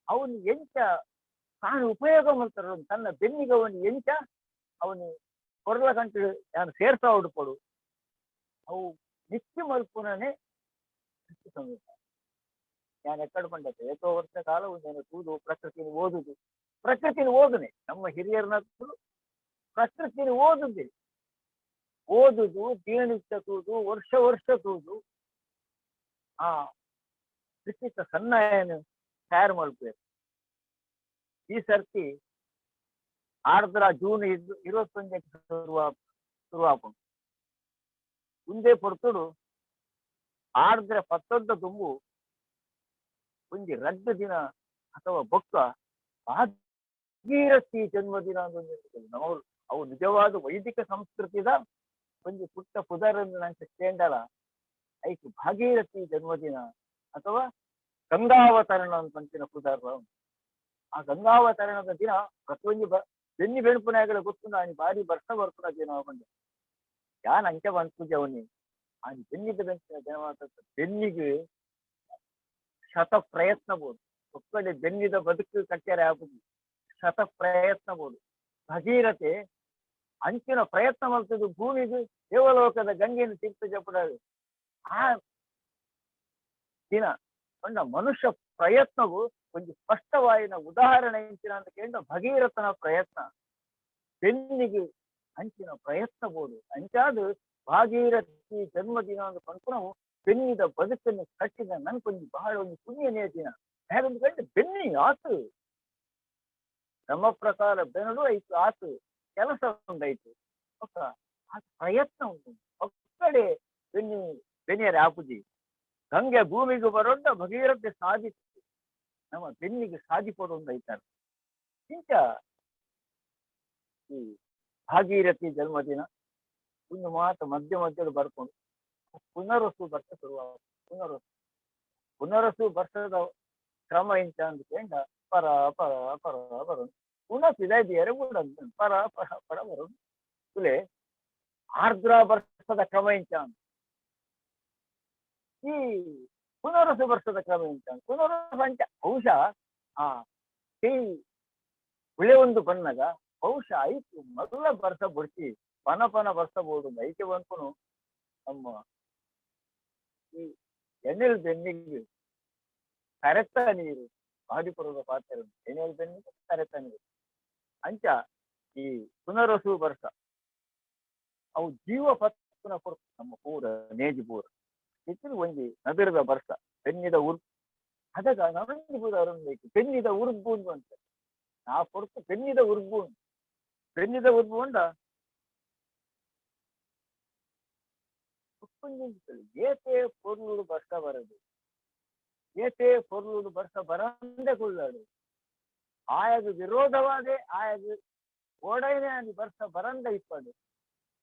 ಅವನು ಎಂಚ ತಾನು ಉಪಯೋಗ ಮಾಡ್ತಾರ ತನ್ನ ಬೆನ್ನಿಗೆ ಅವನು ಎಂಚ ಅವನು ಕೊರಲ ಗಂಟೆ ನಾನು ಸೇರ್ತಾ ಹುಡುಕೊಡು ಅವು ನಿತ್ಯ ಮಲ್ಪುನೇ ನಾನು ಎಕ್ಕಡ್ಕೊಂಡೆ ಏಕೋ ವರ್ಷ ಕಾಲ ಒಂದು ಕೂದು ಪ್ರಕೃತಿನ ಓದುದು ಪ್ರಕೃತಿನ ಓದನೆ ನಮ್ಮ ಹಿರಿಯರನ್ನ ಪ್ರಕೃತಿನ ಓದುದು ದಿನನಿತ್ಯ ತೂದು ವರ್ಷ ತೂದು ಆ ಕೃಷಿಕ ಸನ್ನಾಯನ ತಯಾರು ಮಾಡ್ಬೇಕು ಈ ಸರ್ತಿ ಆರ್ದ್ರ ಜೂನ್ 21 ಶುರುವಾಪು ಮುಂದೆ ಪೊರ್ತುಡು ಆರ್ದ್ರ 11 ತುಂಬು ಒಂದು ರಡ್ಡು ದಿನ ಅಥವಾ ಬೊಕ್ಕ ಭಾಗೀರಥಿ ಜನ್ಮದಿನ ಅಂತ ನಾವು ಅವು ನಿಜವಾದ ವೈದಿಕ ಸಂಸ್ಕೃತಿದ ಕೊಂಚ ಪುಟ್ಟ ಪುದರನ್ನು ನಂಗೆ ಕೇಂಡಲ ಐಕ್ ಭಾಗೀರಥಿ ಜನ್ಮದಿನ ಅಥವಾ ಗಂಗಾವತರಣ ಅಂತಂತಿನ ಪುದರ. ಆ ಗಂಗಾವತರಣದ ದಿನ ಪ್ರತಿಯೊಂದು ಬೆನ್ನಿ ಬೆಣಪುನಾಗಳ ಗೊತ್ತುಂಡು ಆನಿ ಭಾರಿ ವರ್ಷ ಬರ್ಪುನ ದಿನ ಬಂದು ಯಾನ್ ಅಂಕೆ ಬಂದ್ಪೂಜೆ ಅವನಿ ಆನಿ ಬೆನ್ನಿದ ಬೆಂಚಿನ ದಿನ ಬೆನ್ನಿಗೆ ಶತ ಪ್ರಯತ್ನ ಬೋದು ಒಕ್ಕಡೆ ಬೆನ್ನಿದ ಬದುಕು ಕಟ್ಟ್ಯಾರೆ ಆಗುದು ಶತ ಪ್ರಯತ್ನ ಬೋದು. ಭಗೀರಥೆ ಅಂಚಿನ ಪ್ರಯತ್ನ ಮಾಡ್ತಿದ್ದು ಭೂಮಿಗೆ ದೇವಲೋಕದ ಗಂಗೆಯನ್ನು ತೀರ್ಥ ಜಪಡಾಳು. ಆ ದಿನ ಕಂಡ ಮನುಷ್ಯ ಪ್ರಯತ್ನವು ಒಂದು ಸ್ಪಷ್ಟವಾಯಿನ ಉದಾಹರಣೆ ಇಂಚಿನ ಅಂತ ಕೇಂದ್ರ ಭಗೀರಥನ ಪ್ರಯತ್ನ ಬೆನ್ನಿಗೆ ಅಂಚಿನ ಪ್ರಯತ್ನ ಬೋದು. ಅಂಚಾದು ಭಾಗೀರಥಿ ಜನ್ಮದಿನ ಅಂತ ಕನ್ಕೊಂಡು ಬೆನ್ನಿದ ಬದುಕನ್ನು ಕಟ್ಟಿದ ನನ್ಕೊಂದು ಬಹಳ ಒಂದು ಪುಣ್ಯನೇ ದಿನ. ಹೇಗೊಂದು ಗಂಟೆ ಬೆನ್ನಿ ಆತು ನಮ್ಮ ಪ್ರಕಾರ ಬೆನ್ನಡು ಆಯ್ತು ಆತು ಕೆಲಸ ಉಂಟಾಯ್ತು ಒಕ್ಕ ಆ ಪ್ರಯತ್ನ ಉಂಟು ಒಕ್ಕಡೆ ಬೆನ್ನಿಯರ ಆಪುಜಿ ಗಂಗೆ ಭೂಮಿಗೆ ಬರೋಣ ಭಗೀರಥೆ ಸಾಧಿಸಿ ನಮ್ಮ ಬೆನ್ನಿಗೆ ಸಾಧಿಪಡೊಂದಾಯ್ತಾರೆ. ಇಂಚ ಈ ಭಾಗೀರಥಿ ಜನ್ಮದಿನ ಒಂದು ಮಾತು ಮಧ್ಯ ಮಧ್ಯದ ಬರ್ಕೊಂಡು ಪುನರ್ವಸು ವರ್ಷ ಶುರುವಾಗ ಪುನರ್ವಸು ವರ್ಷದ ಕ್ರಮ ಇಂಚ ಅಂತ ಕೇಂಡ ಪರ ಪರ ಪರ ಬರೋದು ಪುನಃ ಸಿದಾಯ್ದಿಯರೆ ಕೂಡ ಪರ ಪರ ಪರ ಬರೋದು ತುಲೆ ಆರ್ದ್ರ ವರ್ಷದ ಕ್ರಮ ಇಂಚ ಅಂತ ಈ ಪುನರ್ವಸು ವರ್ಷದ ಕ್ರಮ ಇಂಚ ಪುನರ್ವಸು ಅಂಚ ಬಹುಶಃ ಆ ಈ ಉಳೆ ಒಂದು ಬಣ್ಣಗ ಬಹುಶಃ ಐದು ಮೊದಲ ವರ್ಷ ಬಡ್ಸಿ ಪನ ಬರ್ಸಬಹುದು ಐಕೆ ಬಂದ್ಕೊಂಡು ನಮ್ಮ ಈ ಎಣ್ಣೆಲ್ ಬೆನ್ನಿಗೆ ಕರೆತ ನೀರು ಬಾಡಿಪುರದ ಪಾತ್ರ ಎಣ್ಣೆಲ್ ಬೆನ್ನಿಗೆ ಕರೆತ ನೀರು ಅಂಚ ಈ ಪುನರ್ವಸು ವರ್ಷ ಅವು ಜೀವ ಪತ್ನ ಕೊಡ್ತು ನಮ್ಮ ಪೂರ ನೇಜಿ ಪೂರ ಹೆಚ್ಚಿನ ಒಂಜಿ ನದಿರದ ವರ್ಷ ಬೆನ್ನಿದ ಉರ್ಬು ಅದಾಗ ನರಂಜಿ ಪೂರ ಅರುಣ್ಬೇಕು ಬೆನ್ನಿದ ಉರ್ಬು ಅಂತ ನಾ ಕೊಡ್ತು ಬೆನ್ನಿದ ಉರ್ಬು ಉಂಡ ಏತೆ ಪೊರ್ಲುಡು ಬರ್ಸ ಬರದು ಏತೆ ಪೊರ್ಲುಡು ಬರ್ಸ ಬರಂದೆ ಕುಳ್ಳಾಡು ಆಯದು ವಿರೋಧವಾದೆ ಆಯದು ಓಡೈನೆ అని ಬರ್ಸ ಬರಂದ ಇಪ್ಪಡು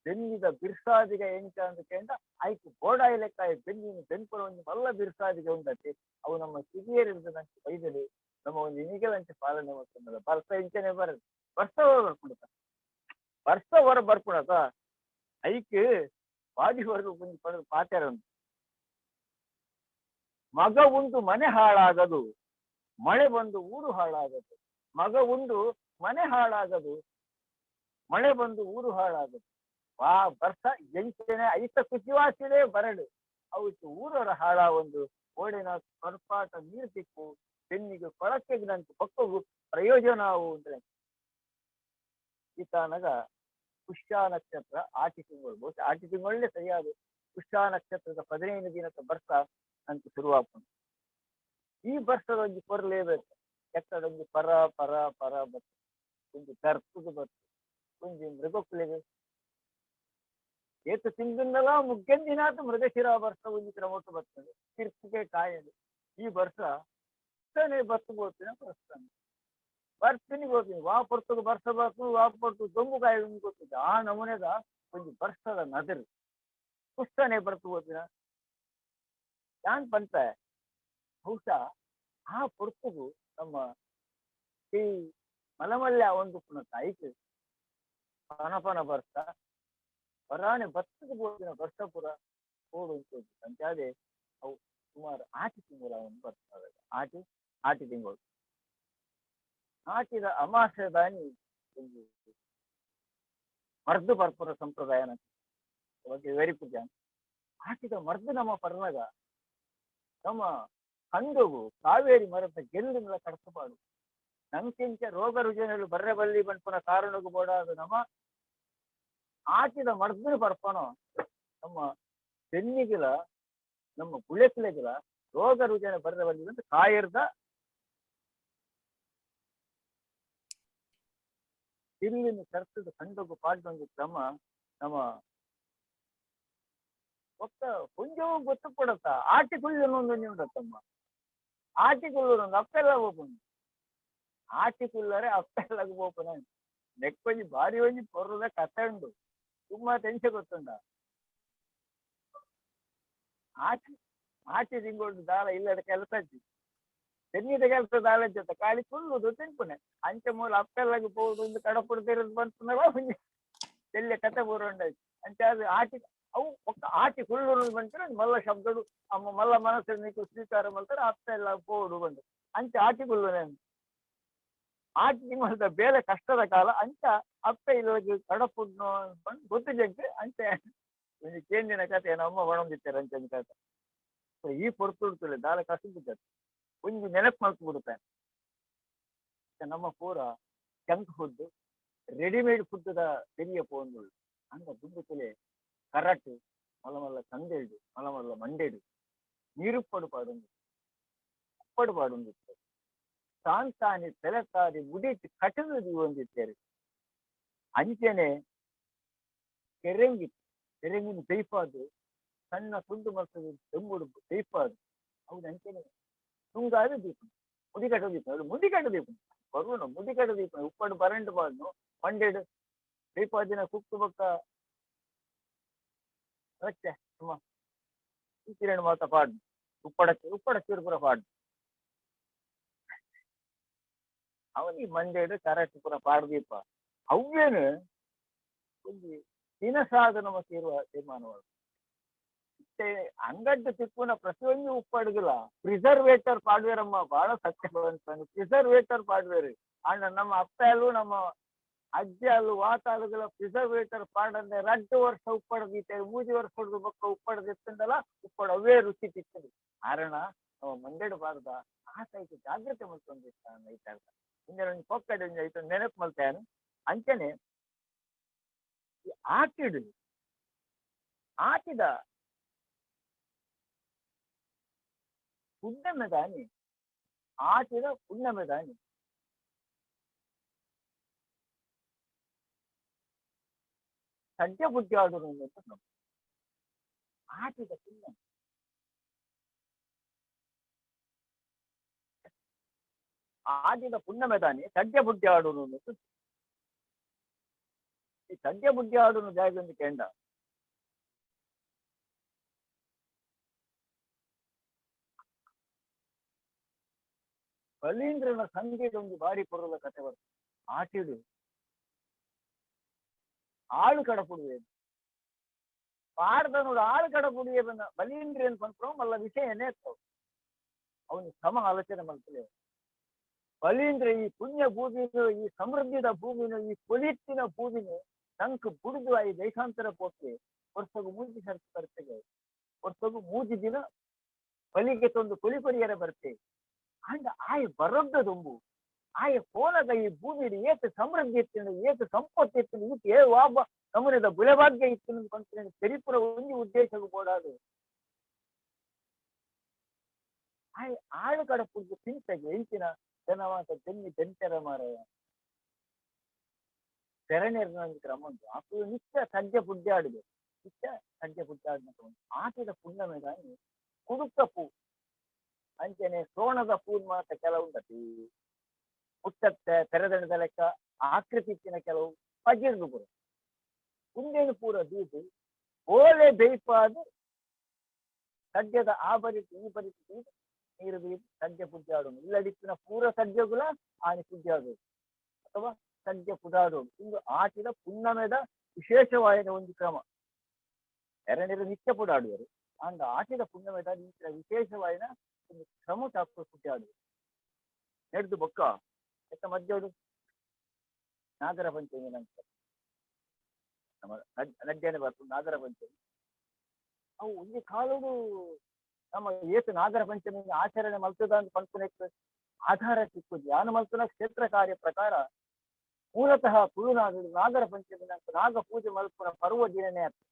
ಬೆನ್ನಿದ ಬಿರ್ಸಾದಿಗೆ ಎಂಚ ಅಂತ ಕೇಂದ್ರ ಆಯ್ತು ಗೋಡಾಯಿ ಲೆಕ್ಕ ಬೆನ್ನಿನ ಬೆನ್ಪುರ ಒಂದು ಮಲ್ಲ ಬಿರ್ಸಾದಿಗೆ ಉಂಟತಿ ಅವು ನಮ್ಮ ಸಿಗಿಯರಿದಂತೆ ಬೈದಲಿ ನಮ್ಮ ಒಂದು ನಿನಿಗಳಂತೆ ಪಾಲನೆ ಮಾಡ್ಕೊಂಡಲ್ಲ ಬರ್ಸ ಇಂಚನೆ ಬರದು ಬರ್ಸ ಬರ್ಕೊಡತ ವರ್ಷ ಹೊರ ಬರ್ಕೊಡತ ಐಕ್ ಬಾಡಿವರೆಗೂ ಕುಂದು ಪಡೆದು ಪಾತ್ಯಾರ ಮಗ ಉಂಡು ಮನೆ ಹಾಳಾಗದು ಮಳೆ ಬಂದು ಊರು ಹಾಳಾಗದು. ಮಗ ಉಂಡು ಮನೆ ಹಾಳಾಗದು ಮಳೆ ಬಂದು ಊರು ಹಾಳಾಗದು. ವರ್ಷ ಎಂಚನೆ ಐತ ಕುಚಿವಾಸಿದೆ ಬರಡು ಅವತ್ತು ಊರರ ಹಾಳ ಒಂದು ಓಡಿನ ಕರ್ಪಾಟ ನೀರು ತಿಕ್ಕು ಬೆನ್ನಿಗೆ ಕೊಳಕೆಗಿನಂತ ಪಕ್ಕವು ಪ್ರಯೋಜನ ಅವು ಅಂದ್ರೆ ಈತನಗ ಪುಷ್ಯ ನಕ್ಷತ್ರ ಆಟಿ ತಿಂಗಳು ಬಹುಶಃ ಆಟಿ ತಿಂಗಳೇ ಸರಿಯಾದ ಪುಷ್ಯ ನಕ್ಷತ್ರದ 15 ದಿನದ ಬರ್ಸ ಅಂತ ಶುರುವಾಗ್ತದೆ. ಈ ಬರ್ಸದ ಒಂದು ಕೊರಲೇಬೇಕು ಎತ್ತಡೊಂದು ಪರ ಪರ ಪರ ಬರ್ತದೆ ಒಂದು ಕರ್ತದು ಬರ್ತದೆ ಒಂದು ಮೃಗಕ್ಕುಲಿಗೆ ಏತು ತಿಂಗಳಲ್ಲ ಮುಗ್ಗಂದಿನಾಥ ಮೃಗಶಿರ ಬರ್ಸ ಒಂದು ಕ್ರಮಟ್ಟು ಬರ್ತದೆ ಕಿರ್ತಿಗೆ ಕಾಯಲು ಈ ಬರ್ಸ ಬತ್ತು ಬೋತಿನ ಬರ್ತಾನೆ ಬರ್ತೀನಿ ಹೋಗ್ತೀನಿ ವಾಪರ್ತದ ಬರ್ಸ ಬರ್ತು ವಾಪರ್ತು ದೊಂಬು ಕಾಯಿ ಗೊತ್ತಿದ್ದ ಆ ನಮೂನೆಗ ಒಂದು ಬರ್ಸದ ನದರು ಪುಸ್ತನೆ ಬರ್ತು ಹೋದಿನ ಯಾನ್ ಬಂತ ಬಹುಶಃ ಆ ಪೊರ್ತುಗು ನಮ್ಮ ಈ ಮಲಮಲ್ಯ ಒಂದು ಪುನಃ ಐಕ್ ಪನಪನ ಬರ್ಸ ಪರಾಣೆ ಬತ್ತದ ಬೋದಿನ ಬರ್ಸಪುರ ಓಡು ಅಂತಾದೆ ಅವು ಸುಮಾರು ಆಟಿ ತಿಂಗಳ ಒಂದು ಬರ್ತವೆ ಆಟಿ ತಿಂಗಳು ಆಟಿದ ಅಮಾಸೆ ದಾನಿ ಒಂದು ಮರ್ದು ಬರ್ಪುರ ಸಂಪ್ರದಾಯ ಬಗ್ಗೆ ವೆರಿ ಪೂಜ ಆಟಿದ ಮರ್ದು ನಮ್ಮ ಪರ್ನಗ ನಮ್ಮ ಕಂಡುಗು ಕಾವೇರಿ ಮರದ ಗೆಲ್ಲಿನ ಕಡಸಬಾಡು ನಂಕೆಂಚ ರೋಗ ರುಜಿನಗಳು ಬರ್ರೆ ಬಲ್ಲಿ ಬಂಡ್ಪನ ಕಾರಣಗೂ ಬೋಡಾದ ನಮ್ಮ ಆಟಿದ ಮರ್ದಿನ ಬರ್ಪನೋ ನಮ್ಮ ಬೆನ್ನಿಗಿಲ ನಮ್ಮ ಗುಳೆಕಿಲೆಗಿಲ ರೋಗ ರುಜಿನ ಬರ್ರೆ ಬಲ್ಲಿ ಬಂದು ಕಾಯಿರ್ದ ಇಲ್ಲಿನ ಕರ್ತದ ಕಂಡೋಗು ಪಾಡ್ದೊಂದು ಕ್ರಮ ನಮ್ಮ ಒಕ್ಕ ಕೊಂಚವೂ ಗೊತ್ತು ಕೊಡತ್ತ ಆಟಿಕುಳ್ಳೊಂದು ಉಂಡತ್ತಮ್ಮ ಆಟಿಕುಳ್ಳೊಂದು ಅಪ್ಪೆಲ್ಲ ಹೋಗ್ಬಂದು ಆಟಿಕುಳ್ಳರೆ ಅಪ್ಪೆಲ್ಲ ಹೋಗ್ಬನ ನೆಕ್ಕೊಂಜಿ ಬಾರಿ ಒಂಜಿ ಪೊರ್ರದ ಕತೆ ಉಂಡು ತುಂಬಾ ಟೆನ್ಷನ್ ಗೊತ್ತುಂಟ. ಆಚೆ ತಿಂಗಳು ದಾಳ ಇಲ್ಲದ ಕೆಲಸ ಅಜ್ಜಿ ತೆನ್ನಿದ ಕೆಲಸ ದಾಳ ಜೊತೆ ಕಾಳಿ ಕುಳ್ಳುದು ತಿನ್ಪುನೆ ಅಂಚೆ ಮೂಲ ಅಪ್ಪೆಲ್ಲಾಗಿ ಹೋಗುದು ಒಂದು ಕಡಪುಡ್ದಿರೋದು ಬಂತು ಎಲ್ಲಿ ಕತೆ ಬೋರುಂಡಾಯ್ತು ಅಂಚೆ ಅದು ಅವು ಒಕ್ಕ ಆಚೆ ಕುಳ್ಳು ಬಂತಾರೆ ಮಲ್ಲ ಶಬ್ದಗಳು ಮಲ್ಲ ಮನಸ್ಸನ್ನು ಸ್ವೀಕಾರ ಮಾಡ್ತಾರೆ ಅಪ್ಪ ಎಲ್ಲ ಹೋಗುದು ಬಂದು ಅಂಚೆ ಆಚೆ ಕುಳ್ಳುನೆ ಆಚೆ ತಿಂಗಳ ಬೇರೆ ಕಷ್ಟದ ಕಾಲ ಅಂಚ ಅಪ್ಪ ಇಲ್ಲೋಗಿ ಕಡಪುಡ್ನು ಬಂದು ಗೊತ್ತು ಜಂಗೆ ಅಂಚೆ ಒಂದು ಕೇಂದಿನ ಕತೆ ನಮ್ಮ ಒಣಗಿರ್ತಾರೆ ಅಂಚೆ ಕತೆ ಈ ಪೊರ್ತುಡ್ತಲೆ ದಾಳ ಕಷ್ಟ ಬಿದ್ದದ್ದು ಒಂದು ನೆನಪು ಮಾಡ್ತು ಬಿಡುತ್ತೆ. ನಮ್ಮ ಪೂರ ಜಂಕ್ ಫುಡ್ ರೆಡಿಮೇಡ್ ಫುಡ್ ತೆರಿಯ ಪೋಂದು ಅಂಗ ದುಂಬುತ್ತಲೆ ಕರಟು ಮಲ್ಲ ಮಲ್ಲ ತಂದೆಡು ಮಲ್ಲ ಮಲ್ಲ ಮಂಡೆಡು ನೀರುಪ್ಪಡು ಪಾಡುಂದು ಉಪ್ಪಡು ಪಾಡುಂದಿತ್ತು ಸಾಂತಾನಿ ತೆಲತಾರಿ ಮುಡಿಟ್ಟು ಕಟದು ಹೊಂದಿದ್ದೇವೆ ಅಂಚೆನೆ ಕೆರೆಂಗಿನ ದೈಪಾದು ಸಣ್ಣ ತುಂಡು ಮಕ್ಕಳು ತೆಂಬುಡು ದೈಪಾದು ಅವ್ರು ಅಂಚೆನೆ ತುಂಗಾದ ದೀಪ ಮುಡಿಕಟ್ಟು ದೀಪ ಅವ್ರು ಮುಡಿಕಟ್ಟು ದೀಪ ಬರುವನು ಮುಡಿಕಟ್ಟು ದೀಪ ಉಪ್ಪಡು ಬರಂಡು ಬಾಡ್ನು ಮಂಡೆಡು ದೀಪಾದಿನ ಕುಕ್ಕು ಬಕ್ಕ ರಚ್ಚೆ ಸುಮ್ಮ ಕಿರಣ ಮಾತ ಪಾಡ್ನು ಉಪ್ಪಡ ಚೂರು ಪಾಡ್ನು ಅವನಿಗೆ ಮಂಡೆಡು ಕರೆಕ್ಟ್ ಪುರ ಪಾಡ್ದೀಪ ಅವೇನು ಒಂದು ದಿನಸಾಧನ ಸೇರುವ ತೀರ್ಮಾನವಾದ ಅಂಗಡ್ಡು ತಿಪ್ಪುನ ಪ್ರತಿಯೊಂದು ಉಪ್ಪಡುಗಿಲ್ಲ ಪ್ರಿಸರ್ವೇಟರ್ ಪಾಡ್ವೇರಮ್ಮ ಬಹಳ ಸತ್ಯ ಪ್ರಿಸರ್ವೇಟರ್ ಪಾಡ್ವೇರು ಅಣ್ಣ ನಮ್ಮ ಅಪ್ಪ ಅಲ್ಲೂ ನಮ್ಮ ಅಜ್ಜಿ ಅಲ್ಲೂ ವಾತಾಳುಗಳ ಪ್ರಿಸರ್ವೇಟರ್ ಪಾಡಂದ್ರೆ 2 ವರ್ಷ ಉಪ್ಪಡದೀತೇವೆ 3 ವರ್ಷ ಹೊಡೆದು ಬಕ್ಕ ಉಪ್ಪಡದಿತ್ತಂದಲ್ಲ ಉಪ್ಪಡ ಅವೇ ರುಚಿ ತಿಕ್ಕದು ಕಾರಣ ನಾವು ಮಂಡೆಡು ಬಾರ್ದ ಆತೈತೆ ಜಾಗ್ರತೆ ಮಾಡ್ಕೊಂಡಿರ್ತ ಐತಾಳ್ತ ಹಿಂದೆ ಒಂದು ಪೊಕ್ಕಡೆ ಆಯ್ತು ನೆನಪು ಮಲ್ತೇನು ಅಂಚನೆ ಆಟಿದ ಪುಣ್ಯಮೆದಾನಿ ಆಟಿದ ಪುಣ್ಯಮೆದಾನಿ ಸದ್ಯ ಬುದ್ಧಿ ಆಡುವುದು ಅಂತ ಆಟಿದ ಪುಣ್ಯ ಆಟಿದ ಪುಣ್ಯಮೆದಾನಿ ಸದ್ಯ ಬುದ್ಧಿ ಆಡುವುದು ಈ ಸದ್ಯ ಬುದ್ಧಿ ಆಡುವ ಜಾಗದಲ್ಲಿ ಕೇಂಡ ಬಲೀಂದ್ರನ ಸಂಗೀತ ಒಂದು ಬಾರಿ ಕೊಡಲ ಕತೆ ಬರ್ತದೆ ಆಟಿಡು ಆಳು ಕಡಪುಡುವೆ ಪಾಡ್ದ ನೋಡು ಆಳು ಕಡಪುಡುವೆ ಬಂದ ಬಲೀಂದ್ರ ಏನ್ ಬಂದ್ರು ಮಲ್ಲ ವಿಷಯನೇ ಇರ್ತವು ಅವನು ಸಮ ಆಲೋಚನೆ ಮಾಡ್ತಲೇ ಬಲೀಂದ್ರ ಈ ಪುಣ್ಯ ಭೂಮಿನು ಈ ಸಮೃದ್ಧಿದ ಭೂಮಿನು ಈ ಕೊಲಿತ್ತಿನ ಭೂಮಿನು ನಂಕು ಬುಡಿದು ಈ ದೇಶಾಂತರ ಪೋಕ್ಕೆ ವರ್ಷಗೂ 3 ಸರ್ತಿ ಬರ್ತೇವೆ ವರ್ಷಗೂ 3 ದಿನ ಬಲಿಗೆ ತಂದು ಕೊಲಿಪರಿಯರ ಬರ್ತೇವೆ ಅಂಡ್ ಆಯ ಬರೊದ್ದದುಂಬು ಆಯ ಕೋಲದ ಈ ಭೂಮಿಯಲ್ಲಿ ಏತು ಸಮೃದ್ಧಿ ಇತ್ತು ಏತು ಸಂಪತ್ತು ಇತ್ತು ಇದಕ್ಕೆ ಒಬ್ಬ ಸಮುದ್ರದ ಬುಲೆಭಾಗ್ಯ ಇತ್ತು ಕೊಂಡ್ಕೊಂಡು ಚರಿಪುರ ಒಂದು ಉದ್ದೇಶಕ್ಕೂ ಬೋಡಾದು ಆಯ ಆಳು ಕಡ ಪುಡ್ದು ತಿಂತೆಗೆ ಎಂಚಿನ ಜನವಾಸ ತೆನ್ನಿ ತೆಂಟರ ಮಾರಾಯ ತೆರನೇರ್ನ ಕ್ರಮಂದು ಅಪ್ಪು ನಿತ್ಯ ಸದ್ಯ ಪುಡ್ಡಾಡಿದೆ ನಿತ್ಯ ಸದ್ಯ ಪುಡ್ಡಾಡಿನ ಆಟಿದ ಪುಣ್ಯ ಮೇದಾನಿ ಕುಡುಕ ಪೂ ಅಂಚನೆ ಸೋಣದ ಪೂನ್ ಮಾತ್ರ ಕೆಲವುಂಟತಿ ಮುಟ್ಟತ್ತೆ ತೆರೆದಣದ ಲೆಕ್ಕ ಆಕೃತಿಕ್ಕಿನ ಕೆಲವು ಪಜಿರ್ದು ಪುರ ಕುಂದೇನು ಪೂರ ದೀದು ಓಲೆ ಬೇಯ್ಪಾದು ಸದ್ಯದ ಆ ಬರಿತು ಈ ಬರಿತು ದೀದು ನೀರು ಬೀದು ಸದ್ಯ ಪುಡ್ಡಾಡೋದು ಇಲ್ಲದಿಕ್ಕಿನ ಪೂರ ಸದ್ಯಗುಲ ಆನೆ ಪುಡ್ಡಾಡೋದು ಅಥವಾ ಸದ್ಯ ಪುಡಾಡೋದು ಇಂದು ಆಟಿದ ಪುಣ್ಯಮೆದ ವಿಶೇಷವಾದ ಒಂದು ಕ್ರಮ ಎರಡನೇದು ನಿತ್ಯ ಪುಡಾಡುವರು ಅಂದ ಆಟಿದ ಪುಣ್ಯಮೆದ ವಿಶೇಷವಾದ ಒಂದು ಕ್ರಮ ಚಾಕು ಪುಡ್ಡಾಡುವರು ನಡೆದು ಬೊಕ್ಕ ಎತ್ತ ಮಧ್ಯೋಡು ನಾಗರ ಪಂಚಮಿ ನಂತರ ನಮ್ಮ ನಡ್ಯನೆ ಬರ್ತದೆ ನಾಗರ ಪಂಚಮಿ ಅವು ಒಂದು ಕಾಲುಡು ನಮ್ಮ ಏತು ನಾಗರ ಪಂಚಮಿ ಆಚರಣೆ ಮಲ್ತದ ಅಂತ ಪಂಚನಕ್ಕೆ ಆಧಾರ ಸಿಕ್ಕುದು ಯಾನು ಮಲ್ತನ ಕ್ಷೇತ್ರ ಕಾರ್ಯ ಪ್ರಕಾರ ಮೂಲತಃ ತುಳುನಾಡು ನಾಗರ ಪಂಚಮಿ ನಂತರ ನಾಗ ಪೂಜೆ ಮಲ್ಪುನ ಪರ್ವ ದಿನನೇ ಆಗ್ತದೆ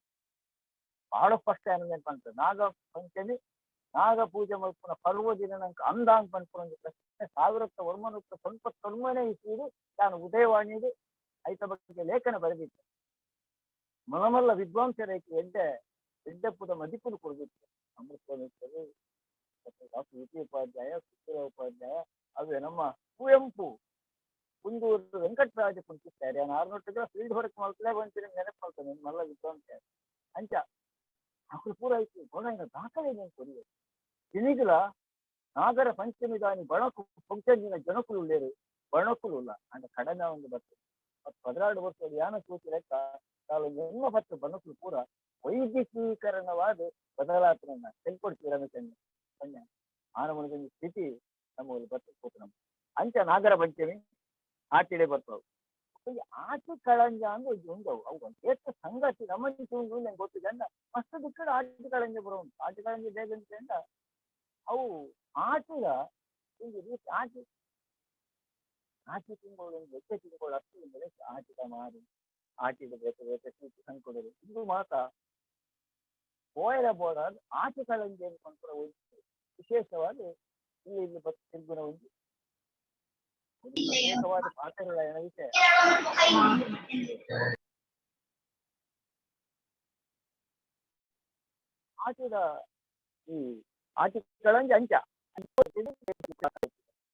ಬಹಳ ಸ್ಪಷ್ಟ ಏನಂತ ಪಂಚ ನಾಗ ಪಂಚಮಿ ನಾಗ ಪೂಜೆ ಮಲ್ಪುನ ಪರ್ವ ದಿನ ನಂಕ ಅಂದಾಂಗ್ ಪಂಪುನ ಪ್ರಶ್ನೆ 1999 ಇಸ್ವಿಡು ತಾನು ಉದಯವಾಣಿದು ಐತ ಬಗ್ಗೆ ಲೇಖನ ಬರೆದಿತ್ತು ಮಲಮಲ್ಲ ವಿದ್ವಾಂಸರೇಖೆ ಎಡ್ಡೆಪ್ಪುದ ಮದಿಪುಡು ಕೊಡದಿತ್ತು Amriteshwari doctor V P Upadhyaya Sushila Upadhyaya ಅವೇ ನಮ್ಮ ಕುವೆಂಪು ಕುಂದೂರು ವೆಂಕಟರಾಜ ಕುಂತಿದ್ದಾರೆ ನಾನು ಆರ್ನೊಟ್ಟಿಗೆ ಫೀಲ್ಡ್ ಹೊರಕ್ಕೆ ಮಲ್ಕಲೇ ಬಂತೀನಿ ನೆನಪು ಮಾಡ್ತಾನೆ ಮಲ್ಲ ವಿದ್ವಾಂಸ ಅಂಚ ಅక్కడ ಪೂರ ಆಯ್ತು ಗೋಡಂಗ ದಾಖಲೆ ಕೊಡಿಯರು ಇನಿಗಲ ನಾಗರ ಪಂಚಮಿ ದಾನಿ ಬಣಕು ಪಂಚಮಿನ ಜನಕುಲು ಉಳ್ಳೇರು ಬಣಕುಲು ಇಲ್ಲ ಅಂದ ಕಡಿಮೆ ಒಂದು ಬರ್ತದೆ 16 ವರ್ಷದ ಯಾನ ಸೂಚಿ ಲೆಕ್ಕ ತಾವು ನಿಮ್ಮ ಬತ್ತು ಬಣಕುಲು ಪೂರ ವೈದ್ಯಕೀಕರಣವಾದ ಬದಲಾವಣೆಯನ್ನ ತೆಗೆದುಕೊಡ್ತೀವಿ ರಮೇಶ್ ಮಾನವನ ಸ್ಥಿತಿ ನಮ್ಮ ಬರ್ತದೆ ನಮ್ಮ ಅಂಚ ನಾಗರ ಪಂಚಮಿ ಆಟಿಡೆ ಬರ್ತಾವು ಆಟಿ ಕಳಂಜ ಅಂದ್ರೆ ಉಂಡವು ಅವು ಏಕ ಸಂಗತಿ ಗಮನಿಸುವುದು ನಂಗೆ ಗೊತ್ತಿದೆ ಅಂದ ಮಸ್ತ್ ದಿಕ್ಕಡ ಆಟಿ ಕಳಂಜ ಬರೋ ಆಟಿ ಕಳಂಜ ಬೇಗಂತ ಅಂದ ಅವು ಆಟಿಗ ಆಟಿ ಆಟಿ ತಿಂಗಳು ಹೆಚ್ಚೆ ತಿಂಗಳು ಅಷ್ಟು ಆಟಿಗ ಮಾರಿ ಆಟಿದ ಬೇಕೆ ಬೇಕೆ ಸೀಟು ತಂದ್ಕೊಡೋದು ಇದು ಮಾತ್ರ ಹೋಯಲ ಬೋಡ ಆಟಿ ಕಳಂಜ ಅನ್ಕೊಂಡ್ರೆ ವಿಶೇಷವಾಗಿ ಇಲ್ಲಿ ತಿರುಗುನ ಒಂದು ಪ್ರತ್ಯೇಕವಾದ ಪಾತ್ರಗಳ ವಿಷಯ ಆಟಿದ ಈ ಆಟಿಗಳಂಜ ಅಂಚ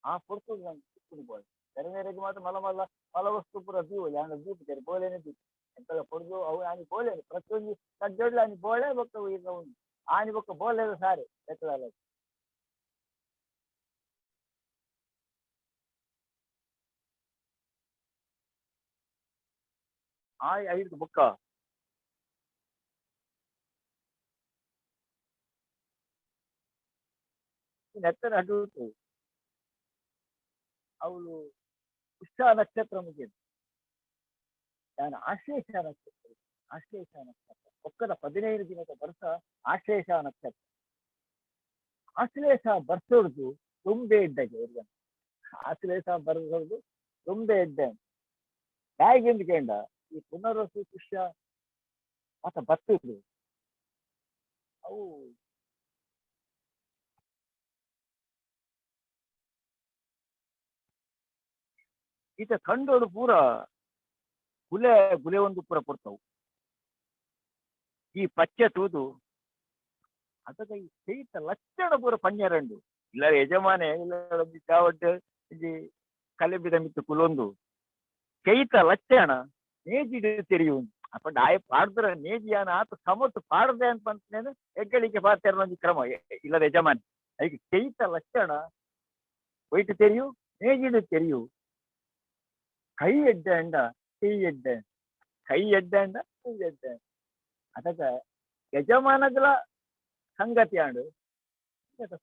ಆ ಪುರ್ತು ಬೋಲ್ ಬೇರೆ ಬೇರೆಗೆ ಮಾತ್ರ ಮಲ ವಸ್ತು ಪೂರ ದೀವಲಿ ಆಗ ದೀಪ ಬೋಲೇನೆ ದೀಪ ಎಂತೆಲ್ಲ ಕೊಡ್ದು ಅವು ಆನಿ ಬೋಲೇನೆ ಪ್ರತಿಯೊಂದು ಕಡ್ಡೊಡ್ಲು ಆನಿ ಬೋಳೆ ಬೊಕ್ಕ ಈಗ ಉಂಟು ಆನಿ ಬೊಕ್ಕ ಬೋಲೆಲ್ಲ ಸಾರಿ ಎತ್ತಲ್ಲ ಐದು ಬುಕ್ಕ ನೆತ್ತನ ಅಡ್ಡು ಅವಳು ಪುಷ್ಯ ನಕ್ಷತ್ರ ಮುಗಿದು ನಾನು ಆಶ್ಲೇಷ ನಕ್ಷತ್ರ ಒಕ್ಕದ 15 ದಿನದ ವರ್ಷ ಆಶ್ಲೇಷ ನಕ್ಷತ್ರ ಆಶ್ಲೇಷ ಬರ್ಸೋದು ತುಂಬೆ ಇದ್ದಾಗೆ ಆಶ್ಲೇಷ ಬರ್ಸೋದು ತುಂಬೆ ಇದ್ದೆ ಹೇಗೆಂದು ಕೇಂದ್ರ ಈ ಪುನರ್ವಸು ಪುಷ್ಯ ಮತ್ತೆ ಬತ್ತಿದ್ರು ಅವು ಈತ ಕಂಡೋಡು ಪೂರ ಗುಲೆ ಒಂದು ಪೂರ ಕೊಡ್ತಾವು ಈ ಪಚ್ಚೆ ತೂದು ಅದಕ್ಕೆ ಈ ಚೈತ ಲಕ್ಷಣ ಪೂರ ಪನ್ನೆರಡು ಇಲ್ಲ ಯಜಮಾನೆ ಇಲ್ಲ ಚಾವಟ್ಟು ಕಲೆಬಿದ ಮಿತ್ತು ಕುಲೊಂದು ಚೈತ ಲಕ್ಷಣ ನೇಜಿಡು ತೆರೆಯುವುದು ಅಪ್ಪ ಡಾಯ ಪಾಡ್ದ್ರ ನೇಜಿಯಾನ ಆತ ಸಮತ್ತು ಪಾಡದೆ ಅಂತಂತೇನು ಹೆಗ್ಗಳಿಕೆ ಪಾತ್ರ ಒಂದು ಕ್ರಮ ಇಲ್ಲದ ಯಜಮಾನಿ ಅದಕ್ಕೆ ಚೈತ ಲಕ್ಷಣ ಒಯ್ತು ತೆರೆಯು ನೇಜಿಡು ತೆರೆಯು ಕೈ ಎಡ್ಡೆ ಅಂಡ ಕೈ ಎಡ್ಡೆ ಕೈ ಎಡ್ಡೆ ಅಂಡ ಕೈ ಎಡ್ಡೆ ಅದಕ್ಕೆ ಯಜಮಾನಗಳ ಸಂಗತಿ ಆಡು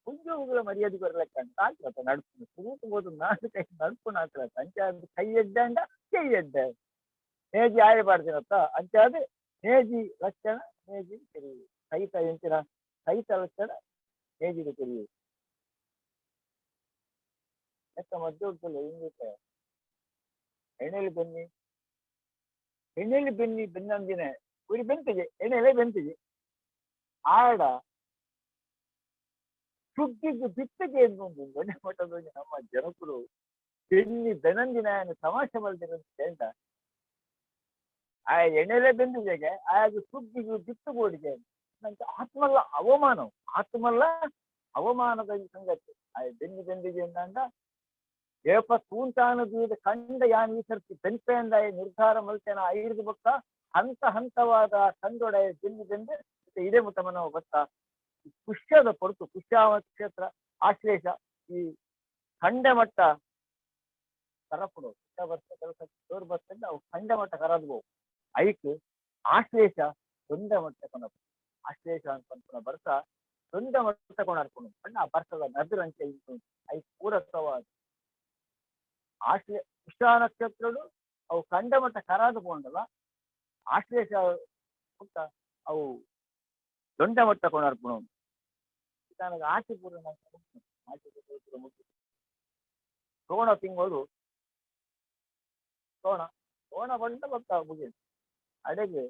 ಕುಂಜುಗಳ ಮರ್ಯಾದೆ ಬರಲೆಕ್ಕ ಅಂತ ಆಗ್ಲತ್ತ ನಡ್ಪು ಸುರುಟುಬೋದು ನಾಡು ಕೈ ನಡ್ಪುಣ ಆಗ್ಲತ್ತ ಅಂಚಾದ ಕೈ ಎಡ್ಡೆ ಅಂಡ ಕೈ ಎಡ್ಡೆ ನೇಜಿ ಆಯಬಾರ್ದಿನತ್ತ ಅಂಚಾದ ನೇಜಿ ಲಕ್ಷಣ ನೇಜಿ ತೆರೆಯುವುದು ಸಹಿತ ಎಂಚಿನ ಸಹಿತ ಲಕ್ಷಣ ನೇಜಿಗೆ ತೆರೆಯುವುದು ಎತ್ತ ಮದ್ದು ಉಂಟಲ್ಲ ಹಿಂಗಿತ್ತೆ ಎಣ್ಣೆಲಿ ಬೆನ್ನಿ ಬೆನ್ನಂದಿನ ഒരു ಬೆಂತಿಗೆ ಎಣ್ಣೆಲೆ ಬೆಂತಿಗೆ ಆಡ ಸುಗ್ಗಿಗೆ ಬಿತ್ತಿಗೆ ಎನ್ನುವುದು ದೊಡ್ಡ ಮಟ್ಟದ ನಮ್ಮ ಜನಕರು ಬೆನಂದಿನ ತಮಾಷೆ ಬಲ್ದಿರಂತ ಆ ಎಣ್ಣೆಲೆ ಬೆಂದಿಗೆ ಆಗ ಸುಗ್ಗಿಗೆ ಬಿತ್ತುಗೋಡಿಗೆ ನಂಗೆ ಆತ್ಮಲ್ಲ ಅವಮಾನದ ಸಂಗತಿ ಆ ಬೆಂದಿಗೆ ಎಂದ ಏಪ ತೂಂತಾನದೀದ ಕಂಡ ಯಾನ್ ಈಸರ್ತಿ ಬೆಂಪೆಂದಾಯ ನಿರ್ಧಾರ ಮಲ್ತೇನ ಐದು ಬೊಕ್ಕ ಹಂತವಾದ ಕಂದೊಡೆಯ ಬೆಂದು ಇದೇ ಮುತ್ತಮನ ಗೊತ್ತ ಪುಷ್ಯದ ಹೊರತು ಪುಷ್ಯ ನಕ್ಷತ್ರ ಆಶ್ಲೇಷ ಈ ಖಂಡ ಮಟ್ಟ ಕರಪುಡು ಪುಷ್ಯ ವರ್ಷ ಕೆಲಸ ಜೋರು ಬರ್ತಂದ್ರೆ ಅವು ಖಂಡ ಮಟ್ಟ ಕರದ್ಬೋ ಐಕ್ ಆಶ್ಲೇಷ ದೊಂದ ಮಟ್ಟ ಕೊನಪು ಆಶ್ಲೇಷ ಅಂತ ಬರ್ಸ ದೊಂದ ಮಟ್ಟ ಕೊನರ್ಕೊಂಡು ಕಣ್ಣ ಆ ಬರ್ಸದ ನದುರಂಚೆ ಇತ್ತು ಐಕ್ ಪೂರಕವಾದ ಪುಷ್ಯ ನಕ್ಷತ್ರಗಳು ಅವು ಖಂಡ ಮಟ್ಟ ಕರಾದು ಕೊಂಡಲ್ಲ ಆಶ್ಲೇಷ ಅವು ದೊಡ್ಡ ಮಟ್ಟ ಕೊನರ್ಪುಣ ನನಗೆ ಆಸೆ ಪೂರ ಸೋಣ ತಿಂಗಳು ಸೋಣ ಬಂದ ಭಕ್ತ ಮುಗಿದ ಅಡೆಗೆ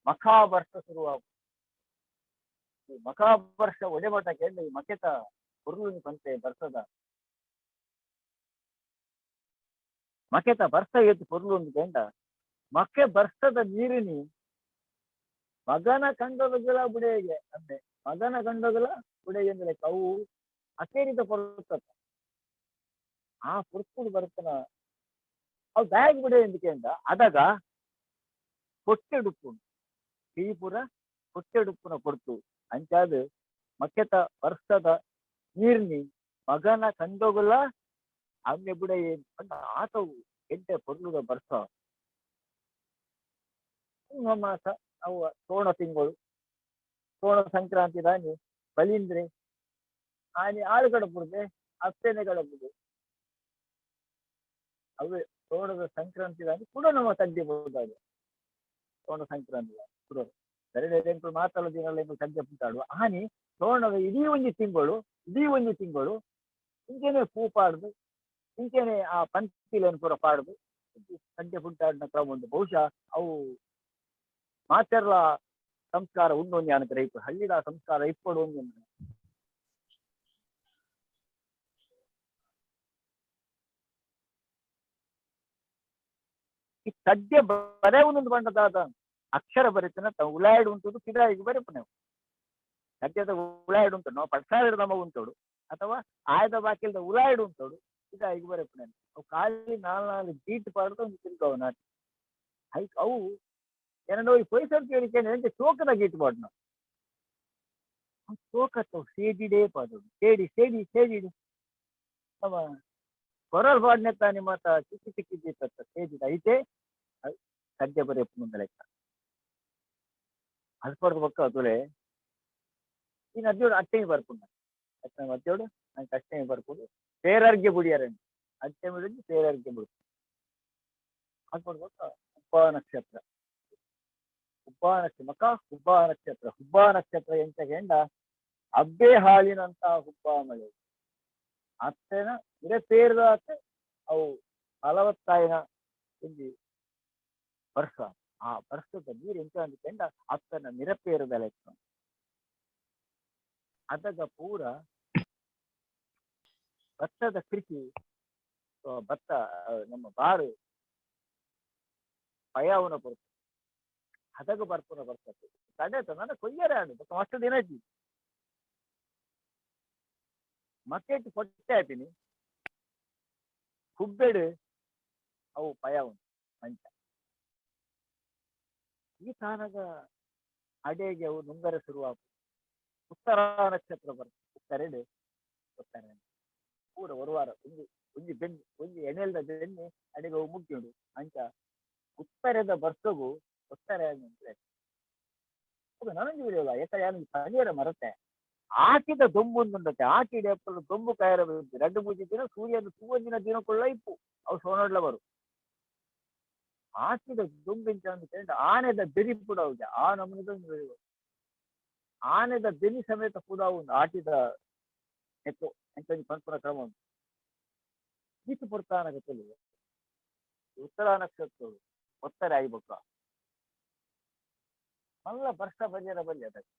ಮಖಾಬರ್ಷ ಶುರುವಾಗ ಈ ಮಖಾಬರ್ಷ ಒಡೆಮಠ ಕೇಳಿ ಮಕೆತ ಹುರುಳಿನ ಪಂತೆ ಬರ್ಸದ ಮಕೆತ ಬರ್ಸ ಎದ್ದು ಪೊರ್ಲು ಒಂದು ಕೇಂಡ ಮಕ್ಕೆ ಬರ್ಸದ ನೀರಿನಿ ಮಗನ ಕಂಡೋಗಲ ಬುಡೆಗೆ ಅಂತೆ ಮಗನ ಕಂಡೋಗಲ ಬುಡೆಗೆ ಅಂದ್ರೆ ಅವು ಅಕೇರಿತ ಪೊರ್ತದ ಆ ಪುರ್ತುಡು ಬರ್ತನ ಅವು ಬ್ಯಾಗ್ ಬಿಡ ಎಂದಕ್ಕೆಂದ ಅದಾಗ ಕೊಟ್ಟೆಡುಪ್ಪು ಶ್ರೀಪುರ ಕೊಟ್ಟೆಡುಪ್ಪುನ ಕೊಡ್ತು ಅಂಚಾದ ಮಕ್ಕೆತ ವರ್ಷದ ನೀರ್ನಿ ಮಗನ ಕಂಡೋಗಲ್ಲ ಅಮ್ಮೆ ಬಿಡ ಏನ್ ಆತವು ಎಂಟೆ ಪೊರ್ಲುದ ಬರ್ಸ ಮಾಸ ಅವು ಸೋಣ ತಿಂಗಳು ಸೋಣ ಸಂಕ್ರಾಂತಿ ದಾನಿ ಬಲಿಂದ್ರೆ ಆನೆ ಆಳು ಗಡಪುದೆ ಅತ್ತೇನೆ ಗಡಪುದು ಅವೇ ಸೋಣದ ಸಂಕ್ರಾಂತಿ ದಾನಿ ಕೂಡ ನಮ್ಮ ಸಂಜೆ ಬೋದಾಡು ಸೋಣ ಸಂಕ್ರಾಂತಿ ಕೂಡ ಎರಡು ಮಾತಲ್ಲ ದಿನ ಸಂಜೆ ಪುಟ್ಟಾಡುವ ಆನಿ ಸೋಣದ ಇಡೀ ಒಂದು ತಿಂಗಳು ಇಂಕೇನೆ ಪೂ ಪಾಡ್ದು ಇಂಕೇನೆ ಆ ಪಂಚಿಲೆಯನ್ನು ಪೂರ ಪಾಡ್ದು ಸಂಜೆ ಪುಟ್ಟಾಡಿನ ಕ್ರಮ ಉಂಟು ಬಹುಶಃ ಅವು ಮಾತೆರ್ಲ ಸಂಸ್ಕಾರ ಉಂಡು ಒಂದು ಅನಕರ ಇಪ್ಪು ಹಳ್ಳಿದ ಸಂಸ್ಕಾರ ಇಪ್ಪಡು ಒಂದು ಈ ಸದ್ಯ ಬರೇ ಒಂದೊಂದು ಬಣ್ಣದಾದ ಅಕ್ಷರ ಬರೀತನ ಉಲಾಯ್ಡು ಉಂಟು ಪಿದಾಯಿಗೆ ಬರೀಪು ನಾವು ಸದ್ಯದ ಉಲಾಯ್ಡು ಉಂಟು ನಾವು ಪಡ್ಸಾಯಿಡ ನಮ ಉಂಟೋಡು ಅಥವಾ ಆಯ್ದ ಬಾಕಿಲ್ದ ಉಲಾಯ್ಡು ಉಂಟೋಡು ಪಿದಾಯಿಗೆ ಬರೀಪು ನಾನು ಅವು ಖಾಲಿ ನಾಲ್ಕು ಗೀಟ್ ಪಾಡ್ದು ಒಂದು ತಿಳ್ಕವು ನಾಟಿ ಹೈಕ್ ಅವು ಏನೋ ಈ ಪೈಸಲ್ ಕೇಳಿಕೆ ಚೋಕದ ಗೀಟ್ ಪಾಡ್ ನಾವು ಚೋಕತ್ತವು ಸೇಡಿಡೇ ಪಾಡೋಡು ಸೇಡಿಡು ನಮ್ಮ ಕೊರಲ್ ಪಾಡ್ನೆತ್ತ ನಿಮ್ಮ ಚಿಕ್ಕಿದ್ದಿತ್ತ ಸೇದಿದ ಐತೆ ಸದ್ಯ ಬರೀಪು ಮುಂದೆ ಲೆಕ್ಕ ಅದು ಪಡೆದ ಪಕ್ಕ ಅದುಲೆ ಈ ನದಿಯೋಡು ಅಟ್ಟೆಗೆ ಬರ್ಕೊಂಡು ಮಧ್ಯೋಡು ನಂಗೆ ಅಷ್ಟೇ ಬರ್ಕೊಂಡು ಸೇರಾರ್ಗೆ ಬುಡಿಯಾರಂడి ಅಟ್ಟೆ ಬಿಡಿ ಸೇರಾರ್ಗೆ ಬಿಡು ಅದು ಪಡ್ಬೇಕ ಹುಬ್ಬ ನಕ್ಷತ್ರ ಹುಬ್ಬ ನಕ್ಷತ್ರ ಎಂತ ಅಬ್ಬೆ ಹಾಲಿನಂತ ಹುಬ್ಬ ಮಳೆ ಅತ್ತೇನ ಇರಪೇರ್ದ ಅವು ಫಲವತ್ತಾಯಿನ ಇಲ್ಲಿ ವರ್ಷ ಆ ವರ್ಷದ ನೀರು ಎಂತ ಅಂದ್ಕೊಂಡ ಅತ್ತನ ನಿರಪೇರದ ಲೆಕ್ಕ ಅದಾಗ ಪೂರ ಭತ್ತದ ಕೃಷಿ ಭತ್ತ ನಮ್ಮ ಬಾರು ಪಯಾವನ ಬರ್ತದೆ ಅದಾಗ ಬರ್ತದೆ ತಡೆತ ನನ್ನ ಕೊಯ್ಯರೆ ಆಡು ಅಷ್ಟು ದಿನ ಐತಿ ಮತ್ತೆ ಕೊಟ್ಟೆ ಆಯ್ತೀನಿ ಹುಬ್ಬೆಡು ಅವು ಪಯಾವನ ಮಂಚ ಈ ತಾನಗ ಅಡೆಗೆ ಅವು ನುಂಗರ ಶುರುವಾಗ ಉತ್ತರ ನಕ್ಷತ್ರ ಬರ್ತದೆ ಉತ್ತರ ಪೂರ ಒಂದು ವಾರ ಒಂಜಿ ಬೆಣ್ಣೆ ಒಂಜಿ ಎಣ್ಣೆಲ್ದ ಬೆಣ್ಣೆ ಅಡಿಗೆ ಅವು ಮುಗ್ಗಿಡು ಅಂಚ ಉತ್ತರದ ಬರ್ಸಗು ಉತ್ತರ ನನಗೆ ಬಿಡಲ್ಲ ಯಾಕಂದ್ರೆ ಯಾರು ಪನಿಯರ ಮರತೆ ಆಟಿದ ದೊಂಬುಂದುಂಡತೆ ಆಟಿಡ ದೊಂಬು ಕಾಯರ ಎರಡು ಮೂಜಿ ದಿನ ಸೂರ್ಯನ ತೂವೊಂದಿನ ದಿನಕೊಳ್ಳ ಇಪ್ಪು ಅವು ಸೋನಡ್ಲ ಬರು ಆಟಿದ ದೊಂಬಿಂಚ ಅಂತ ಆನೆದ ಬೆರಿ ಕೂಡ ಹೌದು ಆ ನಮೂನೆದ ಆನೆದ ಬೆನಿ ಸಮೇತ ಕೂಡ ಒಂದು ಆಟಿದ ಎತ್ತು ಎಂತ ಪಂಪನ ಕ್ರಮ ಉಂಟು ಗೀತು ಪುರ್ತಾನಗತ್ತಲ್ಲಿ ಉತ್ತರ ನಕ್ಷತ್ರ ಒತ್ತರ ಆಗ್ಬೇಕ ಮಲ್ಲ ವರ್ಷ ಬಜೆರ ಬಲ್ಲಿ ಅದಕ್ಕೆ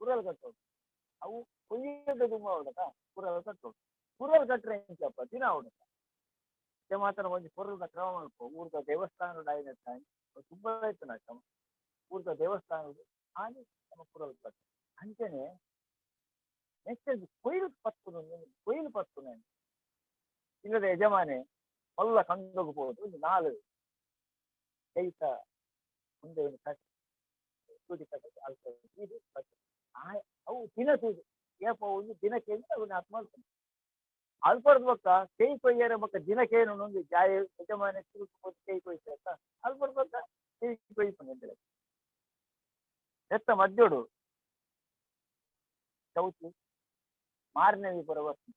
ಕುರಲ್ ಕಟ್ಟೋದು ಅವು ಕೊಯ್ಯದ ದುಮ್ಮ ಹೊಡಕ ಕುರಲ್ ಕಟ್ಟೋದು ಕುರಲ್ ಕಟ್ರೆ ಎಂಚಪ್ಪ ದಿನ ಹೊಡಕ ಮಾತ್ರ ಒಂದು ಕುರಲ್ದ ಕ್ರಮ ಮಾಡ್ಕೊ ಊರ್ದ ದೇವಸ್ಥಾನದ ತುಂಬಾ ಆಯ್ತು ನಾ ಕ್ರಮ ಊರ್ದ ದೇವಸ್ಥಾನದ ಹಾಗೆ ನಮ್ಮ ಕುರಲ್ ಕಟ್ಟ ಅಂಚನೆ ನೆಕ್ಸ್ಟ್ ಕೊಯ್ಲು ಪತ್ತು ಇಲ್ಲದ ಯಜಮಾನೆ ಮಲ್ಲ ಕಂಡೋಗಬಹುದು ಒಂದು 4 ಕೈತ ಮುಂದೆ ಒಂದು ತೂದಿ ಕಟ್ಟಿ ಅವು ದಿನ ತೂದು ಏಪ ಒಂದು ದಿನಕ್ಕೆ ಅವನ್ನ ಆತ್ಮ ಮಾಡ್ತಾನೆ ಅಲ್ಪಡ್ದ ಬಕ್ಕ ಕೈ ಕೊಯ್ಯರ ಬಕ್ಕ ದಿನಕ್ಕೇನು ಒಂದು ಜಾಯ ಯಜಮಾನ ತಿರುಗಿಸ್ಬೋದು ಕೈ ಕೊಯ್ತ ಅಲ್ಪಡ್ದ ಬಕ್ಕ ಕೈ ಕೊಯ್ಕೊಂಡು ಎತ್ತ ಮಧ್ಯೋಡು ಚೌತಿ ಮಾರನೇವಿ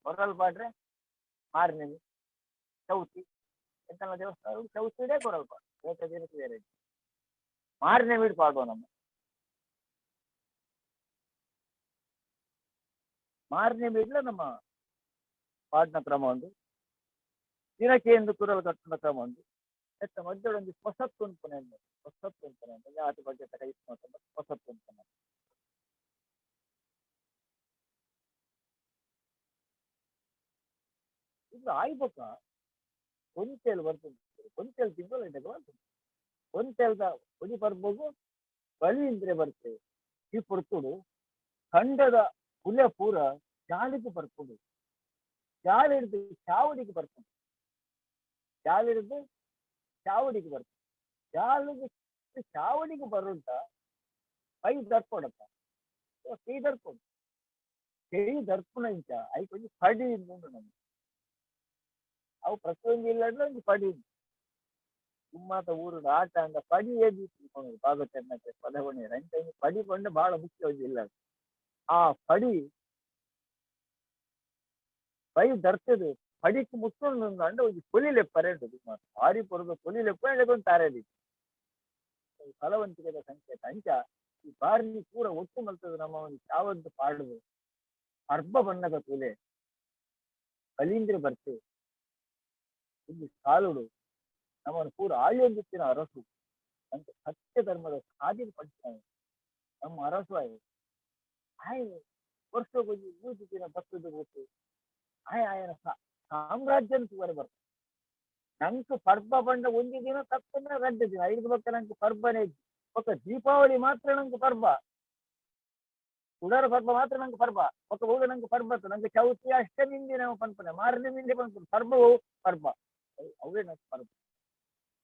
ಹೊರಲ್ ಪಾಡ್ರೆ ಮಾರನೇವಿ ಚೌತಿ ಎಂತೆಲ್ಲ ದೇವಸ್ಥಾನ ಚೌತಿಡೇ ಕೊರಲ್ ಪಾಡು ದಿನಕ್ಕೆ ಬೇರೆ ಮಾರನೇವಿ ಪಾಡುವ ನಮ್ಮ ಮಾರನೇ ಬೀಡ್ಲ ನಮ್ಮ ಪಾಡ್ನ ಕ್ರಮ ಒಂದು ದಿನಕ್ಕೆ ಎಂದು ಕುರಲ್ ಕಟ್ಟಣ ಕ್ರಮ ಒಂದು ಎತ್ತ ಮಧ್ಯೊಳೊಂದು ಹೊಸತ್ತುಂಪನೆ ಯಾತಿ ಬಗ್ಗೆ ಹೊಸತ್ತುಂಪನೆ ಇದು ಆಯ್ಬೇಕ ಕೊಂಚೇಲು ಬರ್ತದೆ ಕೊಂಚೇಲು ತಿಂಗಳು ಬರ್ತದೆ ಕೊಂಚೇಲ್ದ ಒಡಿ ಬರ್ಬೋದು ಬಳಿ ಇಂದ್ರೆ ಬರ್ತೇವೆ ಈ ಪುರ್ತುಡು ಖಂಡದ ಹುಲೆ ಪೂರ ಜಾಲಿಗೆ ಬರ್ಕೊಂಡು ಜಾಲ ಹಿಡಿದು ಚಾವಡಿಗೆ ಬರ್ಕೊಂಡು ಜಾಲ ಹಿಡಿದು ಚಾವಡಿಗೆ ಬರ್ಕೊಂಡು ಜಾಲಿಗೆ ಚಾವಡಿಗೆ ಬರುಂಟ ಕೈ ದರ್ಪಡತ್ತ ಕೈ ದರ್ಪಡು ಕೈ ದರ್ಪಣ ಇಂಚ ಅవి కొంచెం పడి ఉండు నన్ను అవు ప్రతి ఇళ్ళలో ఇంక పడి ಸುಮ್ಮತ ಊರು ಆಟ ಅಂದ ಪಡಿ ಏದಿ ಬಾಗ ಚೆನ್ನಕ್ಕೆ ಪದವಣಿ ರಂಟ ಪಡಿ ಕೊಂಡ ಬಹಳ ಮುಖ್ಯ ಇಲ್ಲ ಆ ಪಡಿ ಪೈ ದರ್ತದೆ ಪಡಿಕ್ ಮುಟ್ಕೊಂಡು ಅಂಡ ಒಂದು ಕೊಲಿಲೆಪ್ಪರೇಂಟದು ಭಾರಿ ಪೊರದ ಕೊಲಿಲೆಪ್ಪ ತಾರೇದಿ ಫಲವಂತಿಕೆದ ಸಂಕೇತ ಅಂಚ ಈ ಬಾರಿ ಪೂರ ಒಟ್ಟು ಮಲ್ತದ ನಮ್ಮ ಒಂದು ಚಾವದ್ದು ಪಾಡುದು ಅರ್ಧ ಬಣ್ಣದ ತೊಲೆ ಕಲೀಂದ್ರ ಬರ್ತೆ ಇಲ್ಲಿ ಕಾಲುಡು ನಮ್ಮನ್ನು ಪೂರ ಆಯೋಜಿಸಿನ ಅರಸು ಅಂತ ಸತ್ಯ ಧರ್ಮದ ಸಾಧಿನ ಪಡಿಸ್ತಾನೆ ನಮ್ಮ ಅರಸು ಆಯ್ ವರ್ಷಕ್ಕೊಂದು ಮೂರು ದಿನ ಬರ್ತದ ಗೊತ್ತು ఆయన సామ్రాజ్యం చివరి వరకు నంకు పర్బ పండ ಒಂದು ದಿನ ತಪ್ಪನ್ನ 2 ದಿನ 5 పక్క నంకు పర్బనే ఒక దీపావళి మాత్రం నంకు పర్బ ಉಡಾರ ಪರ್ಬ ಮಾತ್ರ ನಂಗೆ ಪರ್ಬ ఒక ಹೋಗ ನಂಗೆ ಪರ್ಬತ್ತು ನಂಗೆ ಚೌತಿ ಅಷ್ಟಮಿ ದಿನ ಪನ್ಪನೆ ಮಾರನೇ ಮಿಂದೆ ಪನ್ಪನೆ ಪರ್ಬವು ಪರ್ಬ ಅವೇ ನಂಗೆ ಪರ್ಬ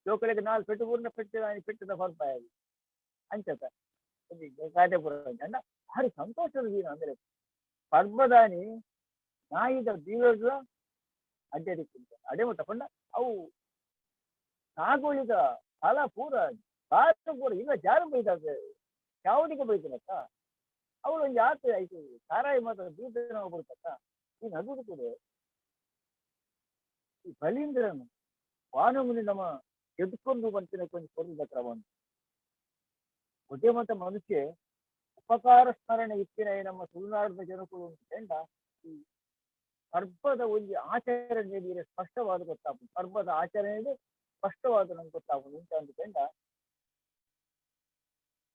ಜೋಕಲಿಗೆ 4 ಪೆಟ್ಟು ಪೂರ್ಣ ಪೆಟ್ಟದ ಪರ್ಬ ಅಂಚತ ಕಾಟೆಪುರ ಅಂಡ ಭಾರಿ ಸಂತೋಷದ ದಿನ ಅಂದ್ರೆ ಪರ್ಬದಾನಿ ನಾಯಿದ ಬೀಳದ ಅಡ್ಡಾಡಿಕ್ಕಿಂತ ಅಡೆಮಟ್ಟ ಪಂಡ ಅವು ಸಾಗೋಳಿಗ ಫಲ ಪೂರ ಬಾರ ಪೂರ ಈಗ ಜಾರು ಬೈದಾಗ ಯಾವಡಿಗೆ ಬೈತನಕ್ಕ ಅವಳು ಒಂದು ಯಾತ್ರೆ ಆಯ್ತು ಸಾರಾಯಿ ಮಾತ್ರ ಬೀದ ಬಿಡ್ತಕ್ಕ ಈ ನಗುದು ಕೂಡ ಈ ಬಲೀಂದ್ರನು ವಾನಮುನಿ ನಮ್ಮ ಎದ್ಕೊಂಡು ಬಂತಿನ ಕೊಂಚ ಕೊರಿದ ಕ್ರಮ ಒಟ್ಟೆ ಮತ್ತ ಮನುಷ್ಯ ಉಪಕಾರ ಸ್ಮರಣೆ ಇತ್ತಿನ ನಮ್ಮ ತುಳುನಾಡಿನ ಜನಗಳು ಕಂಡ ಈ ಪರ್ಬದ ಒಂದು ಆಚರಣೆಯಲ್ಲಿ ಸ್ಪಷ್ಟವಾದ ಗೊತ್ತಾಗ್ತದೆ ಪರ್ಬದ ಆಚರಣೆಯಲ್ಲಿ ಸ್ಪಷ್ಟವಾದ ನಂಗೆ ಗೊತ್ತಾಗ್ತದೆ ಅಂತ ಅಂದುಕೊಂಡ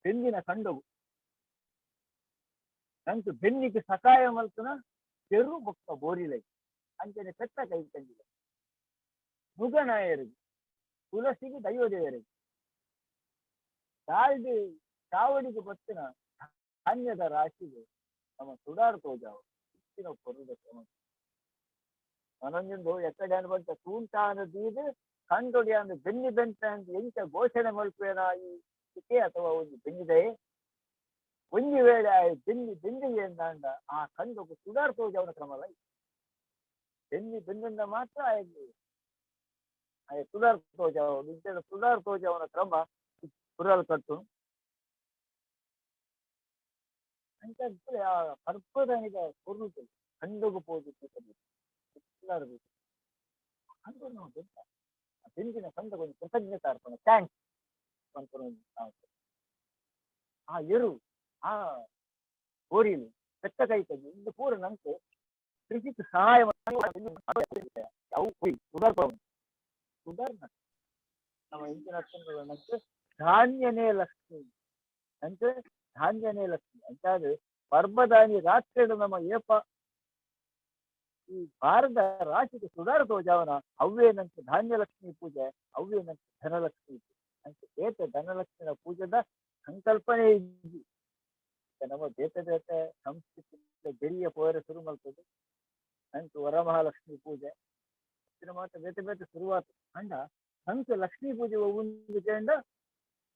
ಬೆನ್ನಿನ ಕಂಡವು ನಂಗೆ ಬೆನ್ನಿಗೆ ಸಕಾಯ ಮಲ್ತನ ತೆರು ಬೊಕ್ಕ ಬೋರಿಲೈ ಅಂಚನೆ ಪೆತ್ತ ಕೈ ತಂದಿದೆ ಮುಗನಾಯರಿಗೆ ತುಳಸಿಗೆ ದೈವದೇವರಿಗೆ ದಾಲ್ಡಿ ಚಾವಡಿಗೆ ಬತ್ತಿನ ಧಾನ್ಯದ ರಾಶಿಗೆ ನಮ್ಮ ಸುಡಾಡ್ಕೋಜಾವ ಇತ್ತಿನ ಕೊರದ ಕ್ರಮ ಮನೊಂದು ಎಕ್ಕಡೆ ಅನ್ಬಂತ ತೂಂಟಾನ ದೀದು ಕಂಡೊಡಿ ಅಂದು ಬೆನ್ನಿ ಬೆಂಟ ಅಂತ ಎಂತ ಘೋಷಣೆ ಮಲ್ಪೇನ ಈ ಚಿಕೆ ಅಥವಾ ಒಂದು ಬೆನ್ನಿದೆ ಒಂದು ವೇಳೆ ಬೆನ್ನಿಗೆ ಎಂದಾಂಡ ಆ ಕಂಡು ಸುಧಾರಿಸೋಜವನ ಕ್ರಮಲ್ಲ ಬೆನ್ನಿಂದ ಮಾತ್ರ ಸುಧಾರಿಸೋಜಾವ ನಿಜದ ಸುಧಾರಿಸೋಜವನ ಕ್ರಮ ಸುರಲ್ ಕಟ್ಟು ಅಂತ ಆ ಪರ್ಪದನಿಗ ಕೊರ್ನುತ್ತೆ ಕಂಡುಗು ಪೋದು ಕಂಡು ನಾವು ಬೆಂದಿನ ಕಂಡ ಒಂದು ಕೃತಜ್ಞತೆ ಅರ್ಪಣೆ ಥ್ಯಾಂಕ್ಸ್ ಆ ಎರು ಆ ಗೋರಿಲು ಪೆತ್ತ ಕೈ ತೆಗಿ ಇದು ಪೂರ ನಂಗೆ ಕೃಷಿಗೆ ಸಹಾಯ ಸುಧಾರಣ ನಮ್ಮ ಇಂಚಿನ ನಂಗೆ ಧಾನ್ಯನೇ ಲಕ್ಷ್ಮಿ ನಂಗೆ ಧಾನ್ಯನೇ ಲಕ್ಷ್ಮಿ ಅಂತಾದ್ರೆ ಪರ್ಬದಾನಿ ರಾತ್ರಿ ನಮ್ಮ ಏಪ ಈ ಭಾರತ ರಾಶಿಗೆ ಸುಧಾರಿಸೋಜಾವನ ಅವೇ ನಂಗೆ ಧಾನ್ಯಲಕ್ಷ್ಮಿ ಪೂಜೆ ಅವೇ ನಂಗೆ ಧನಲಕ್ಷ್ಮಿ ಪೂಜೆ ನಂಗೆ ಏತ ಧನಲಕ್ಷ್ಮಿನ ಪೂಜೆದ ಸಂಕಲ್ಪನೆ ಇದ್ದು ನಮ್ಮ ಬೇತೆ ಸಂಸ್ಕೃತಿ ಬೆರಿಯ ಪೋಯರ ಶುರು ಮಾಡ್ತದೆ ನಂಗೆ ವರಮಹಾಲಕ್ಷ್ಮಿ ಪೂಜೆ ಮಾತ್ರ ಬೇತೆ ಶುರುವಾತು ಅಂಡ ನಂಗೆ ಲಕ್ಷ್ಮೀ ಪೂಜೆ ಒಂದು ಕಂಡ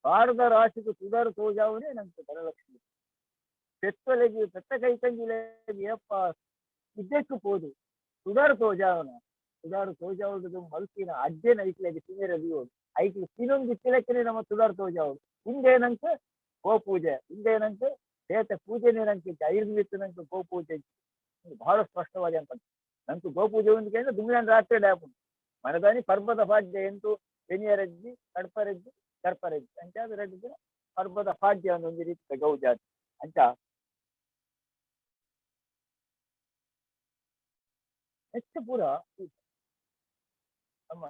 ಭಾರತ ರಾಶಿಗೆ ಸುಧಾರಿಸೋಜಾವನೇ ನಂಗೆ ಧನಲಕ್ಷ್ಮಿ ಪೆತ್ತಲೆಗೆ ಪೆತ್ತ ಕೈ ತಂಗಿಲೆಗೆ ಏಪ್ಪ ಇದಕ್ಕೂ ಪೋದು ಸುಧಾರಿಸೋಜಾವನ ಸುಧಾರಿಸೋಜಾವದು ಮಲ್ಕಿನ ಅಜ್ಜೆನ ಐಕ್ಲೆಗೆ ತಿನ್ನಿರದಿಯೋದು ಐಕ್ಲು ತಿನ್ನೊಂದು ತಿಲಕ್ಕನೆ ನಮ್ಮ ಸುಧಾರಿಸೋಜಾವದು ಹಿಂದೇನಂತೆ ಗೋಪೂಜೆ ಹಿಂದೇನಂತೆ ದೇವತೆ ಪೂಜೆನೇ ನಂಗೆ ಐರ್ವಿತ್ತು ನಂಗೆ ಗೋಪೂಜೆ ಬಹಳ ಸ್ಪಷ್ಟವಾದ ಅಂತ ನಂಗೆ ಗೋಪೂಜೆ ಒಂದು ಕೇಳಿದ್ರೆ ದುಮ್ಮಿನ ರಾತ್ರಿ ಡ್ಯಾಪ್ ಮನದಾನಿ ಪರ್ಬದ ಪಾಡ್ಯ ಎಂಟು ಬೆನಿಯರಜ್ಜಿ ಕಡ್ಪರಜ್ಜಿ ಕರ್ಪರಜ್ಜಿ ಅಂಚಾದ ರೆಡ್ಡಿ ದಿನ ಪರ್ಬದ ಪಾಡ್ಯ ಒಂದು ರೀತಿ ಗೌಜಾತಿ ಅಂಚ ಹೆಚ್ಚು ಪೂರ ನಮ್ಮ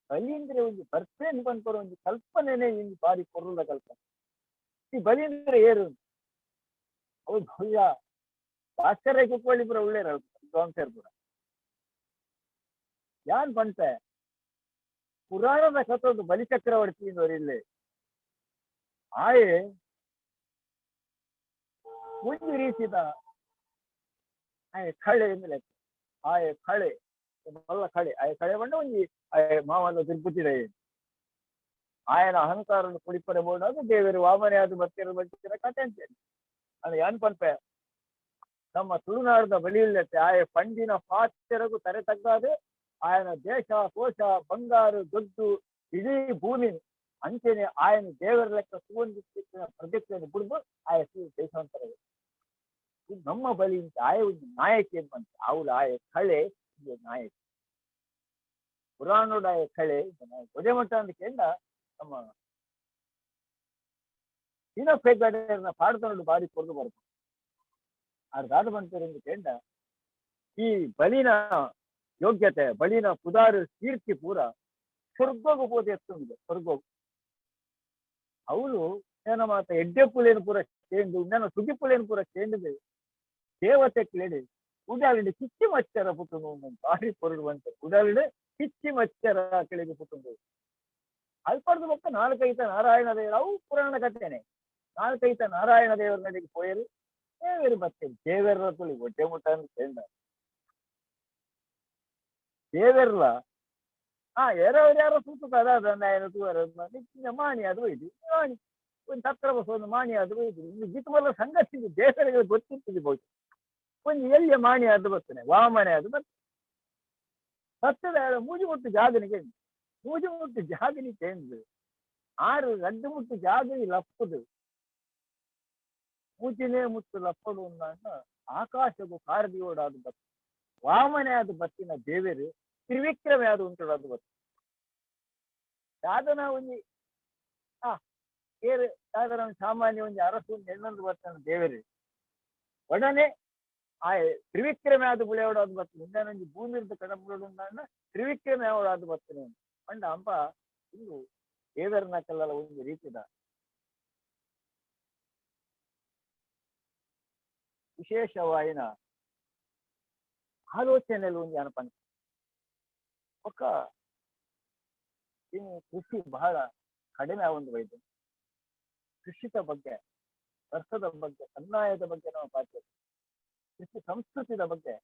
ಬಲೀಂದ್ರ ಒಂದು ಬರ್ತೇನೆ ಬಂದ್ಕೊಡೋ ಒಂದು ಕಲ್ಪನೆನೇ ಇಲ್ಲಿ ಬಾರಿ ಕೊರಲ ಕಲ್ಪನೆ ಈ ಬಲೀಂದ್ರ ಏರು ಅವ್ರು ಭವ್ಯ ಆಶ್ಚರ್ಯ ಕುತ್ಕೊಳ್ಳಿ ಪುರ ಒಳ್ಳೆ ವಿದ್ವಾಂಸರು ಪುರ ಯಾನ್ ಬಂತೆ ಪುರಾಣದ ಕಥೊಂದು ಬಲಿಚಕ್ರವರ್ತಿ ಇಲ್ಲಿ ಆಯೆ ಒಂದು ರೀತಿದ ಆಯೆ ಕಳೆ ಎಂದ್ರೆ ಆಯೆ ಕಳೆ ಮಲ್ಲ ಕಳೆ ಆಯೆ ಕಳೆ ಬಂಡ ಒಂಜಿ ಆಯೆ ಮಾವನ ತಿರುಪತಿದ ಆಯನ ಅಹಂಕಾರವನ್ನು ಕುಡಿಪಡಬಹುದು ಅದು ದೇವರು ವಾಮನೆ ಅದು ಬರ್ತಿರ ಕಥೆ ಅಂತೇಳಿ ಅದು ಏನ್ ಪನ್ಪೆ ನಮ್ಮ ತುಳುನಾಡದ ಬಲಿಯಿಲ್ಲತ್ತೆ ಆಯ ಪಂಡಿನ ಪಾತ್ರೆಗೂ ತರೆ ತಗ್ಗಾದೆ ఆయన ದೇಶ ಕೋಶ ಬಂಗಾರು ದೊಡ್ಡು ಇಡೀ ಭೂಮಿ ಅಂಚೆನೆ ఆయన ದೇವರ ಲೆಕ್ಕ ಸುವಂದಿನ ಪ್ರಜೆಕ್ಟನ್ನು ಬಿಡ್ದು ಆಯ ದೇಶಾಂತರ ಇದು ನಮ್ಮ ಬಲಿ ಅಂತ ಆಯ ಒಂದು ನಾಯಕಿ ಅಂತ ಅವಳು ಆಯ ಕಳೆ ನಾಯಕಿ ಪುರಾಣೋಡ ಆಯ ಕಳೆ ಒಡೆಮಠ ಅಂತ ಕೇಂದ್ರ ನಮ್ಮ ಸೀನಪೇಗಡೆಯನ್ನ ಪಾಡ್ಕೊಂಡು ಬಾರಿ ಕೊಡ್ದು ಬರ್ಬೋದು ಅದಾದ ಬಂತಾರೆ ಅಂತ ಕೇಂದ್ರ ಈ ಬಲಿನ ಯೋಗ್ಯತೆ ಬಲಿನ ಪುದಾರು ಕೀರ್ತಿ ಪೂರ ಸ್ವರ್ಗೋಗು ಬೋದು ಎತ್ತುಂಡು ಸ್ವರ್ಗೋಗು ಅವಳು ಏನ ಮಾತ ಎಡ್ಡೆ ಪುಲೇನು ಪೂರ ಚೇಂದು ಇನ್ನೇನು ಸುಗಿ ಪುಲೇನು ಪೂರ ಚೇಂಡಿದೆ ದೇವತೆ ಕೇಳಿ ಉಡಾಲಿಡೆ ಕಿಚ್ಚಿ ಮಚ್ಚರ ಪುಟ್ಟುನು ಬಾರಿ ಪೊರಡು ಬಂತೆ ಉಡಾಲಿಡೆ ಕಿಚ್ಚಿ ಮಚ್ಚರ ಕೆಳಗೆ ಪುಟ್ಟುಂಡು ಅಲ್ಪಡ್ದು ಪಕ್ಕ ನಾಲ್ಕೈತ ನಾರಾಯಣ ದೇವರು ಅವು ಪುರಾಣ ಕಥೆನೆ ನಾಲ್ಕೈತ ನಾರಾಯಣ ದೇವರ ನಡಿಗೆ ಪೋಯರು ದೇವರು ಮತ್ತೆ ದೇವರ ತುಳಿ ಒಡ್ಡೆ ಮುಟ್ಟ ಅಂತ ಕೇಂದ್ರ ದೇವರ್ಲ ಯಾರೋ ಸೂತು ಅದಾದ ಮಾಣಿ ಅದು ಇದು ಮಾಣಿ ಒಂದು ತತ್ರ ಒಂದು ಮಾಣಿ ಅದು ಇದು ಇನ್ನು ಜಿತ್ಮಲ್ಲ ಸಂಗತಿ ದೇವರಿಗೆ ಗೊತ್ತಿರ್ತಿದೆ ಬಹುಶಃ ಒಂದು ಎಲ್ಲಿಯ ಮಾಣಿ ಅದು ಬರ್ತೇನೆ ವಾಮನೆ ಅದು ಬರ್ತದೆ ಸತ್ತದ ಮೂಜಿ ಮುಟ್ಟು ಜಾಗನಿಗೆ ಮೂಜಿ ಮುಟ್ಟು ಜಾಗನಿ ಕೇಂದ್ರ ಆರು ರಡ್ಡು ಮುಟ್ಟು ಜಾಗನಿ ಲಪ್ಪದು ಮೂಜಿನೇ ಮುಟ್ಟು ಲಪ್ಪದು ಅಂದ ಆಕಾಶಗೂ ಕಾರದಿಯೋಡಾದು ಬರ್ತದೆ ವಾಮನೆ ಅದು ಬತ್ತಿನ ದೇವರು ತ್ರಿವಿಕ್ರಮ ಯಾವುದು ಉಂಟು ಅದು ಬರ್ತದೆ ಸಾಧನ ಒಂಜಿ ಏರು ಸಾಧನ ಸಾಮಾನ್ಯ ಒಂಜಿ ಅರಸು ಹೆಣ್ಣೊಂದು ಬರ್ತಾನೆ ದೇವರು ಒಡನೆ ಆ ತ್ರಿವಿಕ್ರಮ ಯಾವುದು ಬುಳೆಯೋಡಾದು ಬರ್ತದೆ ಇನ್ನೊಂದು ಭೂಮಿ ಇರ್ದು ಕಡಂಬುಗಳು ಉಂಡ ತ್ರಿವಿಕ್ರಮ ಯಾವಡಾದು ಬರ್ತದೆ ಅಂಡ ಅಂಪ ಇದು ದೇವರನ್ನ ಕಲ್ಲಲ್ಲ ಒಂದು ರೀತಿದ ವಿಶೇಷವಾಯಿನ ಆಲೋಚನೆಯಲ್ಲಿ ಒಂದು ಅನ್ಪನ್ ಒಕ್ಕ ಇನ್ನು ಕೃಷಿ ಬಹಳ ಕಡಿಮೆ ಒಂದು ವೈದ್ಯ ಕೃಷಿತ ಬಗ್ಗೆ ವರ್ಷದ ಬಗ್ಗೆ ಅನ್ಯಾಯದ ಬಗ್ಗೆ ನಾವು ಪಾತ್ರ ಕೃಷಿ ಸಂಸ್ಕೃತಿದ ಬಗ್ಗೆ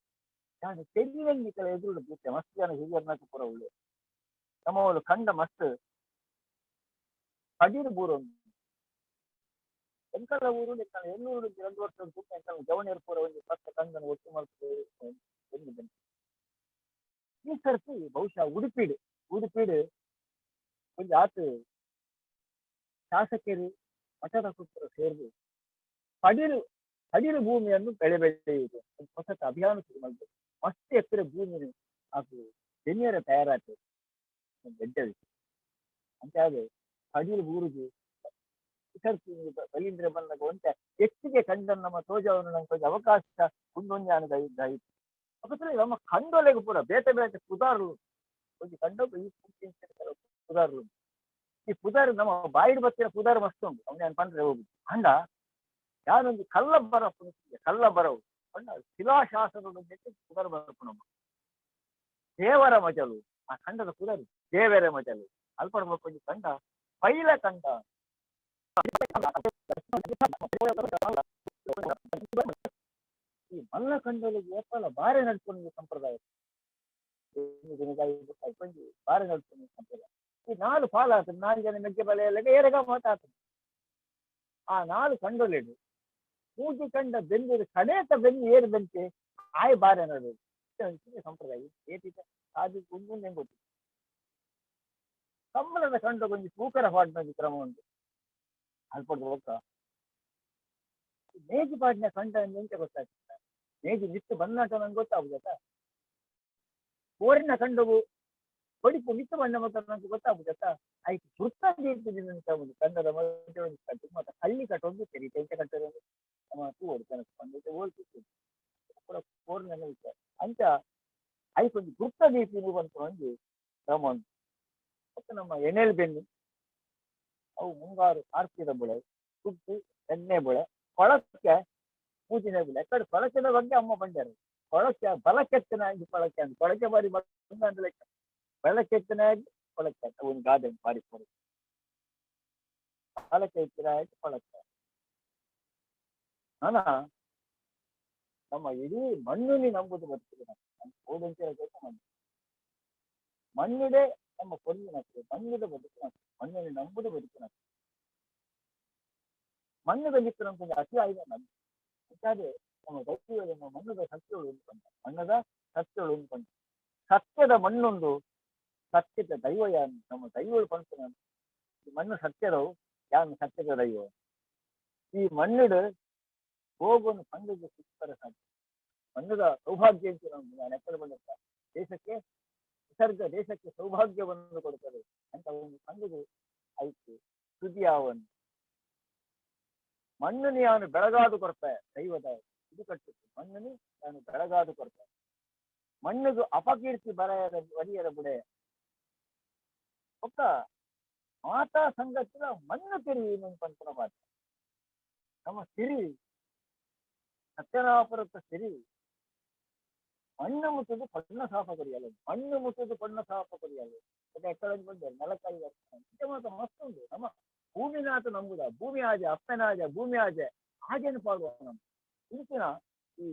ನಾನು ತೆರಿಗೆ ಕೆಲ ಎದುರು ಬಿಟ್ಟೆ ಮಸ್ತ್ ಜನ ಹಿರಿಯರ್ನಾಕ ಪೂರ ಉಳ್ಳೆ ನಮ್ಮವಳು ಕಂಡ ಮಸ್ತ್ ಕಡೀರು ಬೂರು ಎಂಕಲ ಊರು ಎಲ್ಲೂರು 2 ವರ್ಷದ ಎಂಕಲ ಜವಣಿಯರು ಪೂರ ಒಂದು 10 ಕಂದನ ಒಟ್ಟು ಮಾಡ್ಕೊಂಡು ಈ ಸರ್ತಿ ಬಹುಶಃ ಉಡುಪಿಡು ಒಂದು ಆತು ಶಾಸಕರು ಮಠದ ಸುತ್ತರು ಸೇರಿದು ಕಡಿಲು ಭೂಮಿಯನ್ನು ಬೆಳೆಯುವುದು ಹೊಸ ಅಭಿಯಾನ ಶುರು ಮಾಡಿದ್ರು ಮಸ್ತ್ ಎಕರೆ ಭೂಮಿ ಅದು ಬೆನ್ನಿಯರ ತಯಾರಾಗ್ತದೆ ದೊಡ್ಡ ವಿಷಯ ಅಂತ ಹಾಗೆ ಕಡಿಲು ಊರಿಗೆ ಬಲೀಂದ್ರ ಬಂದಾಗ ಒಂಟ ಹೆಚ್ಚಿಗೆ ಕಂಡ ನಮ್ಮ ತೋಜವನ್ನು ನಮ್ಗೆ ಅವಕಾಶ ಮುಂದೊಂದು ಇದ್ದಾಯಿತು ಅದ್ರ ನಮ್ಮ ಕಂಡೊಲೆಗೂ ಪೂರ ಬೇಟೆ ಪುದಾರು ಒಂದು ಕಂಡೋಗ ಈ ಪುದಾರು ಈ ಪುದಾರು ನಮ್ಮ ಬಾಯಿಡ್ ಬತ್ತಿನ ಪುದಾರು ಮಸ್ತ್ ಉಂಟು ಅವನೇ ಅನ್ಪಂಡ್ರೆ ಹೋಗುದು ಅಂಡ ಯಾರೊಂದು ಕಲ್ಲ ಬರವು ಅಂಡ ಶಿಲಾಶಾಸನ ಪುದಾರು ಬರಪ್ಪು ನಮ್ಮ ದೇವರ ಮಜಲು ಆ ಖಂಡದ ಪುದಾರು ದೇವರ ಮಜಲು ಅಲ್ಪಡ ಮಕ್ಕಳು ಕಂಡ ಪೈಲ ಕಂಡ ಈ ಮಲ್ಲ ಕಂಡಲಿಗೆ ಏಪಲ ಬಾರೆ ನಡ್ಕೊಂಡು ಸಂಪ್ರದಾಯ ಬಾರೆ ನಡ್ಕೊಂಡು ಸಂಪ್ರದಾಯ ಈ 4 ಫಾಲ್ ಆಗ್ತದೆ 4 ಜನ ಮೆಗ್ಗೆ ಬಲೆಯಲ್ಲ ಏರಗ ಮಾತಾಡ್ತದೆ ಆ 4 ಕಂಡೊಲೆಡು ಮೂಜಿ ಕಂಡ ಬೆಂದಿರು ಕಡೇತ ಬೆಂದು ಏರಿದಂತೆ ಆಯ್ ಬಾರೆ ನಡುವುದು ಸಂಪ್ರದಾಯ ಏಟಿದೆ ಅದು ಒಂದೊಂದು ಹೆಂಗ್ ಗೊತ್ತಿದೆ ಸಂಬಳದ ಕಂಡ ಕೊಂಚ ಪೂಕರ ಪಾಡಿನ ಕ್ರಮ ಉಂಟು ಅಲ್ಪದ ಹೋಗ್ತ ಮೇಜಿ ಪಾಡಿನ ಕಂಡ ಎಂತ ಗೊತ್ತಾಗ್ತದೆ ಮೇಜಿ ನಿತ್ತು ಬಂದಾಟ ನಂಗೆ ಗೊತ್ತಾಗುದತ್ತ ಓರಿನ ಕಂಡವು ಹೊಡಿಪು ನಿತ್ತು ಬಣ್ಣ ಮತ್ತು ನಂಗೆ ಗೊತ್ತಾಗುದತ್ತ ಆಯ್ತು ವೃತ್ತಾಗಿ ಇರ್ತದೆ ಅಂತ ಒಂದು ಕನ್ನಡ ಮಧ್ಯೆ ಒಂದು ಕಟ್ಟು ಮತ್ತೆ ಹಳ್ಳಿ ಕಟ್ಟೊಂದು ಸರಿ ಟೆಂಚ ಕಟ್ಟೊಂದು ನಮ್ಮ ಓಡಿ ಕನಸು ಓಲ್ತಿತ್ತು ಓರಿನ ವಿಚಾರ ಅಂತ ಆಯ್ತು ಒಂದು ವೃತ್ತ ದೀಪಿ ಬಂತು ಒಂದು ಕ್ರಮ ಉಂಟು ಮತ್ತೆ ನಮ್ಮ ಎಣ್ಣೆಲ್ ಬೆನ್ನು ಅವು ಮುಂಗಾರು ಆರ್ತಿದ ಬುಳೆ ಸುದ್ದು ಎಣ್ಣೆ ಬುಳೆ ಕೊಳಕ್ಕೆ ಪೂಜಿನ ಬುಳೆ ಕಡೆ ಕೊಳಕೆದ ಬಗ್ಗೆ ಅಮ್ಮ ಬಂದಾರೆ ಕೊಳಕ್ಕೆ ಬಲಕ್ಕೆತ್ತನಾಗಿ ಕೊಳಕೆ ಅಂತ ಕೊಳಕೆ ಬಾರಿ ಬಂದ ಲೆಕ್ಕ ಬೆಳಕೆತ್ತನಾಗಿ ಪಳಕ್ಕೆ ಒಂದು ಗಾದೆ ಪಾರಿಸ್ಬೋದು ಕಾಲಕ್ಕೆ ಇತ್ತಿರಾಯ್ತು ಪಳಕ್ಕೆ ನಾನ ನಮ್ಮ ಇಡೀ ಮಣ್ಣುನಿ ನಂಬುದು ಬರ್ತದೆ ಮಣ್ಣಿಡೆ ನಮ್ಮ ಕೊಲ್ಲಿನ ಮಣ್ಣಿದ ಬದುಕಿನ ಮಣ್ಣಿನ ನಂಬುದು ಬದುಕಿನ ಮಣ್ಣದ ಮಿತ್ರ ನಮ್ಗೆ ಅತಿ ಆಯ್ದ ಯಾಕಂದ್ರೆ ನಮ್ಮ ದೈವ ನಮ್ಮ ಮಣ್ಣದ ಸತ್ಯಗಳು ಉಂಟು ಮಣ್ಣದ ಸತ್ಯಗಳು ಉಂಟು ಸತ್ಯದ ಮಣ್ಣೊಂದು ಸತ್ಯದ ದೈವ ಯಾನು ನಮ್ಮ ದೈವಗಳು ಪಂಚ ಈ ಮಣ್ಣು ಸತ್ಯದವು ಯಾನು ಸತ್ಯದ ದೈವ ಈ ಮಣ್ಣಿಡು ಹೋಗುವನ್ನು ಪಂಡಿಗೆ ಸಿಕ್ತರ ಸಾಧ್ಯ ಮಣ್ಣದ ಸೌಭಾಗ್ಯ ಅಂತ ನಾವು ಲೆಕ್ಕದ ಬಂದ ದೇಶಕ್ಕೆ ನಿಸರ್ಗ ದೇಶಕ್ಕೆ ಸೌಭಾಗ್ಯವನ್ನು ಕೊಡುತ್ತದೆ ಅಂತ ಒಂದು ಪಂಡಿಗೆ ಆಯ್ತು ಸುದ್ದಿಯಾವನ್ನು ಮಣ್ಣುನಿ ಅವನು ಬೆಳಗಾದು ಕೊಡ್ತಾರೆ ದೈವದ ಇದು ಕಟ್ಟಿತ್ತು ಮಣ್ಣುನಿ ಅವನು ಬೆಳಗಾದು ಕೊಡ್ತಾರೆ ಮಣ್ಣಿಗೂ ಅಪಕೀರ್ತಿ ಬರೆಯದ ಒಲಿಯದ ಬುಡೆ ಒಕ್ಕ ಮಾತಾ ಸಂಗತಿನ ಮಣ್ಣು ತಿರಿ ಪಂಚನ ಮಾತ ನಮ್ಮ ಸಿರಿ ಸತ್ಯನಾಪುರತ್ತ ಸಿರಿ ಮಣ್ಣು ಮುಟ್ಟದು ಪಣ್ಣ ಸಾಪ ಕೊರಿಯಲ್ಲ ಮಣ್ಣು ಮುಟ್ಟದು ಪಣ್ಣ ಸಾಪ ಕೊರಿಯಲ್ಲ ಎక్కడ ಬಂದ ನೆಲಕಾಯಿ ಮಾತ್ರ ಮಸ್ತ್ ಉಂಟು ನಮ್ಮ ಭೂಮಿನಾಥ ನಂಬುದ ಭೂಮಿ ಆಜೆ ಅಪ್ಪನಾಜೆ ಭೂಮಿ ಆಜೆ ಹಾಗೇನು ಪಾಡುವ ನಮ್ಮ ಇಂಚಿನ ಈ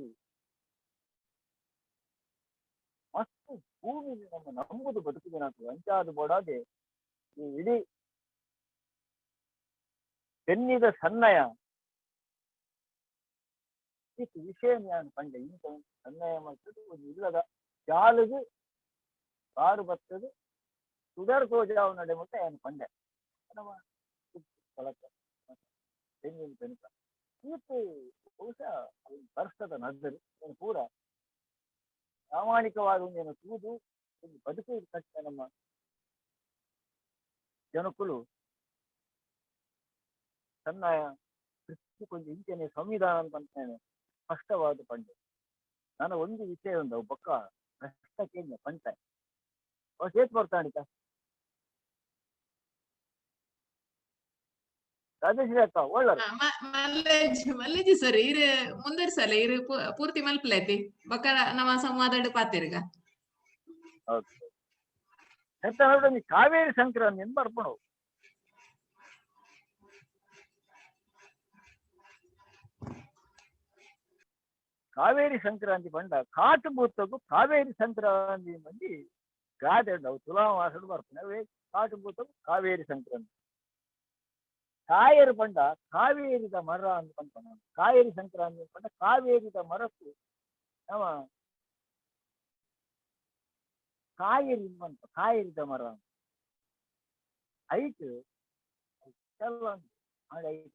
ಮಸ್ತ್ ಭೂಮಿ ನಮ್ಮ ನಂಬುದು ಬದುಕುದಿನಾತು ಅಂಚಾದು ಬೋಡಾದೆ ಈ ಇಡೀ ಬೆನ್ನಿದ ಸನ್ನಯ ವಿಷಯ ನಾನು ಕಂಡೆ ಇಂಥ ಸನ್ನಯ ಮಾಡ್ತದೆ ಒಂದು ಇಲ್ಲದ ಜಾಲದು ಕಾರು ಬರ್ತದೆ ಸುಡರ್ ತೋಜಾವ್ ನಡೆ ಮುಟ್ಟ ಏನು ಕಂಡೆ ತೆಂಗಿನ ತನಕ ಇವತ್ತು ಬಹುಶಃ ವರ್ಷದ ನಡ್ದರು ಏನು ಪೂರ ಪ್ರಾಮಾಣಿಕವಾದ ಒಂದೇನು ತೂದು ಒಂದು ಬದುಕು ಕಷ್ಟ ನಮ್ಮ ಜನಕುಲು ಸನ್ನಾಯ ಕೊಂಚ ಇಂಚನೆ ಸಂವಿಧಾನ ಅಂತಂತೇನೆ ಸ್ಪಷ್ಟವಾದ ಪಂಡೆ ನಾನು ಒಂದು ವಿಷಯ ಒಂದು ಬೊಕ್ಕ ಭ್ರಷ್ಟಕ್ಕೆ ಪಂಚ ಸೇತ್ ಬರ್ತಾಣಿಕ ರಾಜೇಶ್ವರಿ ಅಕ್ಕ ಒಳ್ಳೆ ಮಲ್ಲೇಜಿ ಸರ್ ಇರು ಮುಂದರ್ಸಲ್ಲ ಇರು ಪೂರ್ತಿ ಮಲ್ಪಲೈತಿ ಬೊಕ್ಕ ನಮ್ಮ ಸಂವಾದ ಪಾತಿರ್ಗ ಕಾವೇರಿ ಸಂಕ್ರಾಂತಿ ಎಂದು ಬರ್ಪಣವು ಕಾವೇರಿ ಸಂಕ್ರಾಂತಿ ಬಂಡ ಕಾಟು ಬೂತಗೂ ಕಾವೇರಿ ಸಂಕ್ರಾಂತಿ ಮಂದಿ ಗಾದೆ ಉಂಟವು ತುಲಾಮಾಸಡು ಬರ್ಪಣೆ ಕಾಟು ಬೂತಗೂ ಕಾವೇರಿ ಸಂಕ್ರಾಂತಿ ಕಾಯರು ಬಂಡ ಕಾವೇರಿದ ಮರ ಅಂತ ಬಂದ ಕಾವೇರಿ ಸಂಕ್ರಾಂತಿ ಬಂಡ ಕಾವೇರಿದ ಮರಕ್ಕೂ ನಮ್ಮ ಕಾಯರಿ ಬಂತ ಕಾಯರಿದ ಮರ ಐಟ್ ಎಲ್ಲ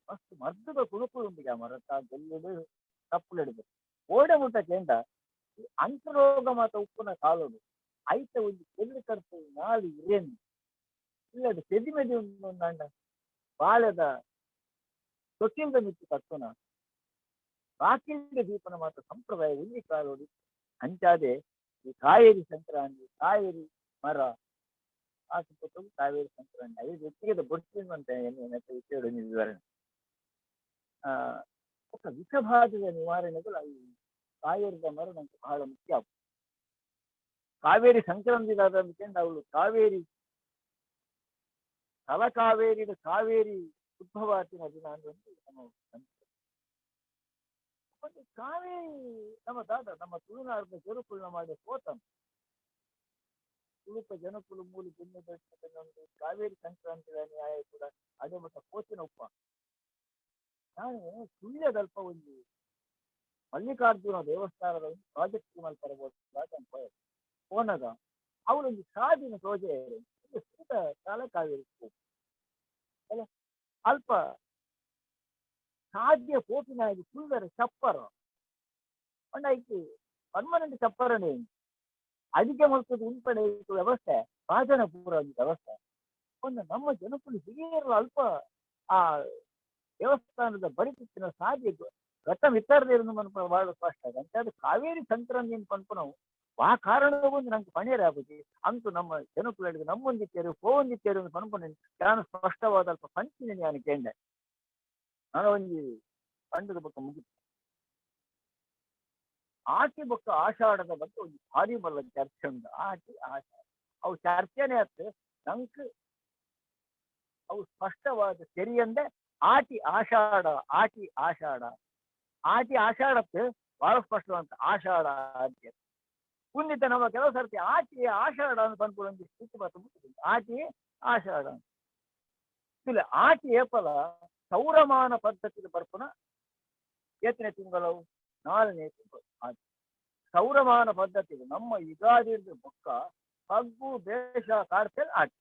ಮಸ್ತ್ ಮರ್ದದ ಕುಳುಕುಳು ಉಂಟು ಆ ಮರ ಗೆಲ್ಲುಡು ತಪ್ಪುಲು ಹಿಡಿದು ಓಡೆ ಮುಟ್ಟಕ್ಕೆಂಡ ಅಂತರೋಗ ಮಾತ ಉಪ್ಪುನ ಕಾಲೋಡು ಐತ ಒಂದು ಎಲ್ಲಿ ಕರ್ತು ನಾಳಿ ಏನು ಇಲ್ಲದು ಸೆದಿ ಮೆದಿ ಉಂಡ ಬಾಳದ ತೊಟ್ಟಿಲ್ದ ಮಿತ್ತು ಕರ್ತುನ ರಾಕಿಲ್ದ ದೀಪನ ಮಾತ್ರ ಸಂಪ್ರದಾಯ ಉಲ್ಲಿ ಕಾಲೋಡಿ ಅಂಚಾದೆ ಈ ಕಾವೇರಿ ಸಂಕ್ರಾಂತಿ ಕಾವೇರಿ ಮರ ಆಸು ಕಾವೇರಿ ಸಂಕ್ರಾಂತಿ ಐದು ಒಟ್ಟಿಗೆ ಬಡ್ತೀನಿ ಅಂತ ವಿಷಯ ವಿವರಣೆ ఒక విషబాధ నివారణకు ಕಾವೇರಿದ ಮರ ನಮ್ಗೆ ಬಹಳ ಮುಖ್ಯ ಕಾವೇರಿ ಸಂಕ್ರಾಂತಿ ಅವಳು ಕಾವೇರಿ ತಲಕಾವೇರಿದ ಕಾವೇರಿ ಉದ್ಭವಾತಿನ ದಿನ ಅಂದ್ರೆ ನಮ್ಮ ಕಾವೇರಿ ನಮ್ಮ ದಾದ ನಮ್ಮ ತುಳುನಾಡಿನ ಜರುಕುಳನ್ನ ಮಾಡಿ ಹೋತಂ ತುಳುಪ ಜನಕುಲು ಮೂಲಿ ಒಂದು ಕಾವೇರಿ ಸಂಕ್ರಾಂತಿ ನ್ಯಾಯ ಕೂಡ ಅದೇ ಮಟ್ಟ ಕೋಚಿನ ಉಪ್ಪ ನಾನು ಸುಳ್ಯದಲ್ಪ ಒಂದು ಮಲ್ಲಿಕಾರ್ಜುನ ದೇವಸ್ಥಾನದ ಒಂದು ಪ್ರಾಜೆಕ್ಟ್ ಮಾಡ್ತಾರೆ ಹೋನಾಗ ಅವಳೊಂದು ಸಾಧಿನ ಸೋಜೆ ಕಾಲ ಕಾವೇರಿ ಅಲ್ಲ ಅಲ್ಪ ಸಾಧ್ಯ ಪೋಪಿನಾಗಿ ಸುಂದರ ಚಪ್ಪರ ಅಂಡಾಯ್ತು ಪರ್ಮನೆಂಟ್ ಚಪ್ಪರನೇ ಅದಕ್ಕೆ ಮಲ್ಪದ ಉಂಪಡೆ ವ್ಯವಸ್ಥೆ ರಾಜನ ಪೂರ ವ್ಯವಸ್ಥೆ ಒಂದು ನಮ್ಮ ಜನಕುಲು ಹಿರಿಯರು ಅಲ್ಪ ಆ ದೇವಸ್ಥಾನದ ಬರಿತಿನ ಸಾಧ್ಯ ಘಟ್ಟ ವಿತರದಿರು ಮನ್ಪ ಬಹಳ ಕಷ್ಟ ಅಂತ ಅದು ಕಾವೇರಿ ಸಂಕ್ರಾಂತಿ ಪನ್ಪ ನಾವು ಆ ಕಾರಣಗೊಂದು ನಂಗೆ ಪಣಿಯರೇ ಆಗುತ್ತೆ ಅಂತೂ ನಮ್ಮ ಜನಕುಲು ಹೇಳಿದ ನಮ್ಮೊಂದಿತ್ತೇರು ಹೋಗೊಂದಿತ್ತೇರು ಅಂತ ಪನ್ಪನೆ ನಾನು ಸ್ಪಷ್ಟವಾದ ಅಲ್ಪ ಪಂಚಿನ ನಾನು ಕೇಂಡೆ ನಾನು ಒಂದು ಪಂಡದ ಬೊಕ್ಕ ಮುಗಿತು ಆಕೆ ಬೊಕ್ಕ ಆಷಾಢದ ಬಗ್ಗೆ ಒಂದು ಭಾರಿ ಬಲ್ಲ ಚರ್ಚೆ ಉಂಟು ಆಕೆ ಆಷಾಢ ಅವು ಚರ್ಚೆನೇ ಆಯ್ತು ನಂಕ್ ಅವು ಸ್ಪಷ್ಟವಾದ ತೆರಿಯಂದೆ ಆಟಿ ಆಷಾಢ ಆಟಿ ಆಷಾಢ ಆಟಿ ಆಷಾಢಕ್ಕೆ ಬಹಳ ಸ್ಪಷ್ಟವಂತ ಆಷಾಢ ಅಂತ ಕುಂದಿತ ನಮ್ಮ ಕೆಲವು ಸರ್ತಿ ಆಟಿ ಆಷಾಢ ಅಂತ ಬಂದ್ಕೊಂಡು ಸ್ಥಿತಿ ಬರ್ತದೆ ಆಟಿ ಆಷಾಢ ಇಲ್ಲ ಆಟಿ ಏಪಲ ಸೌರಮಾನ ಪದ್ಧತಿ ಬರ್ಪುನ ಎತ್ತನೇ ತಿಂಗಳು 4ನೇ ತಿಂಗಳು ಆಟಿ ಸೌರಮಾನ ಪದ್ಧತಿ ನಮ್ಮ ಯುಗಾದಿ ಬೊಕ್ಕ ಹಗ್ಗು ಬೇಷ ಕಾರ್ತೆಲ್ ಆಟಿ